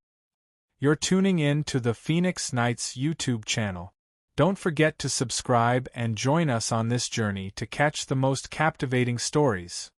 You're tuning in to the Phoenix Knights YouTube channel. Don't forget to subscribe and join us on this journey to catch the most captivating stories.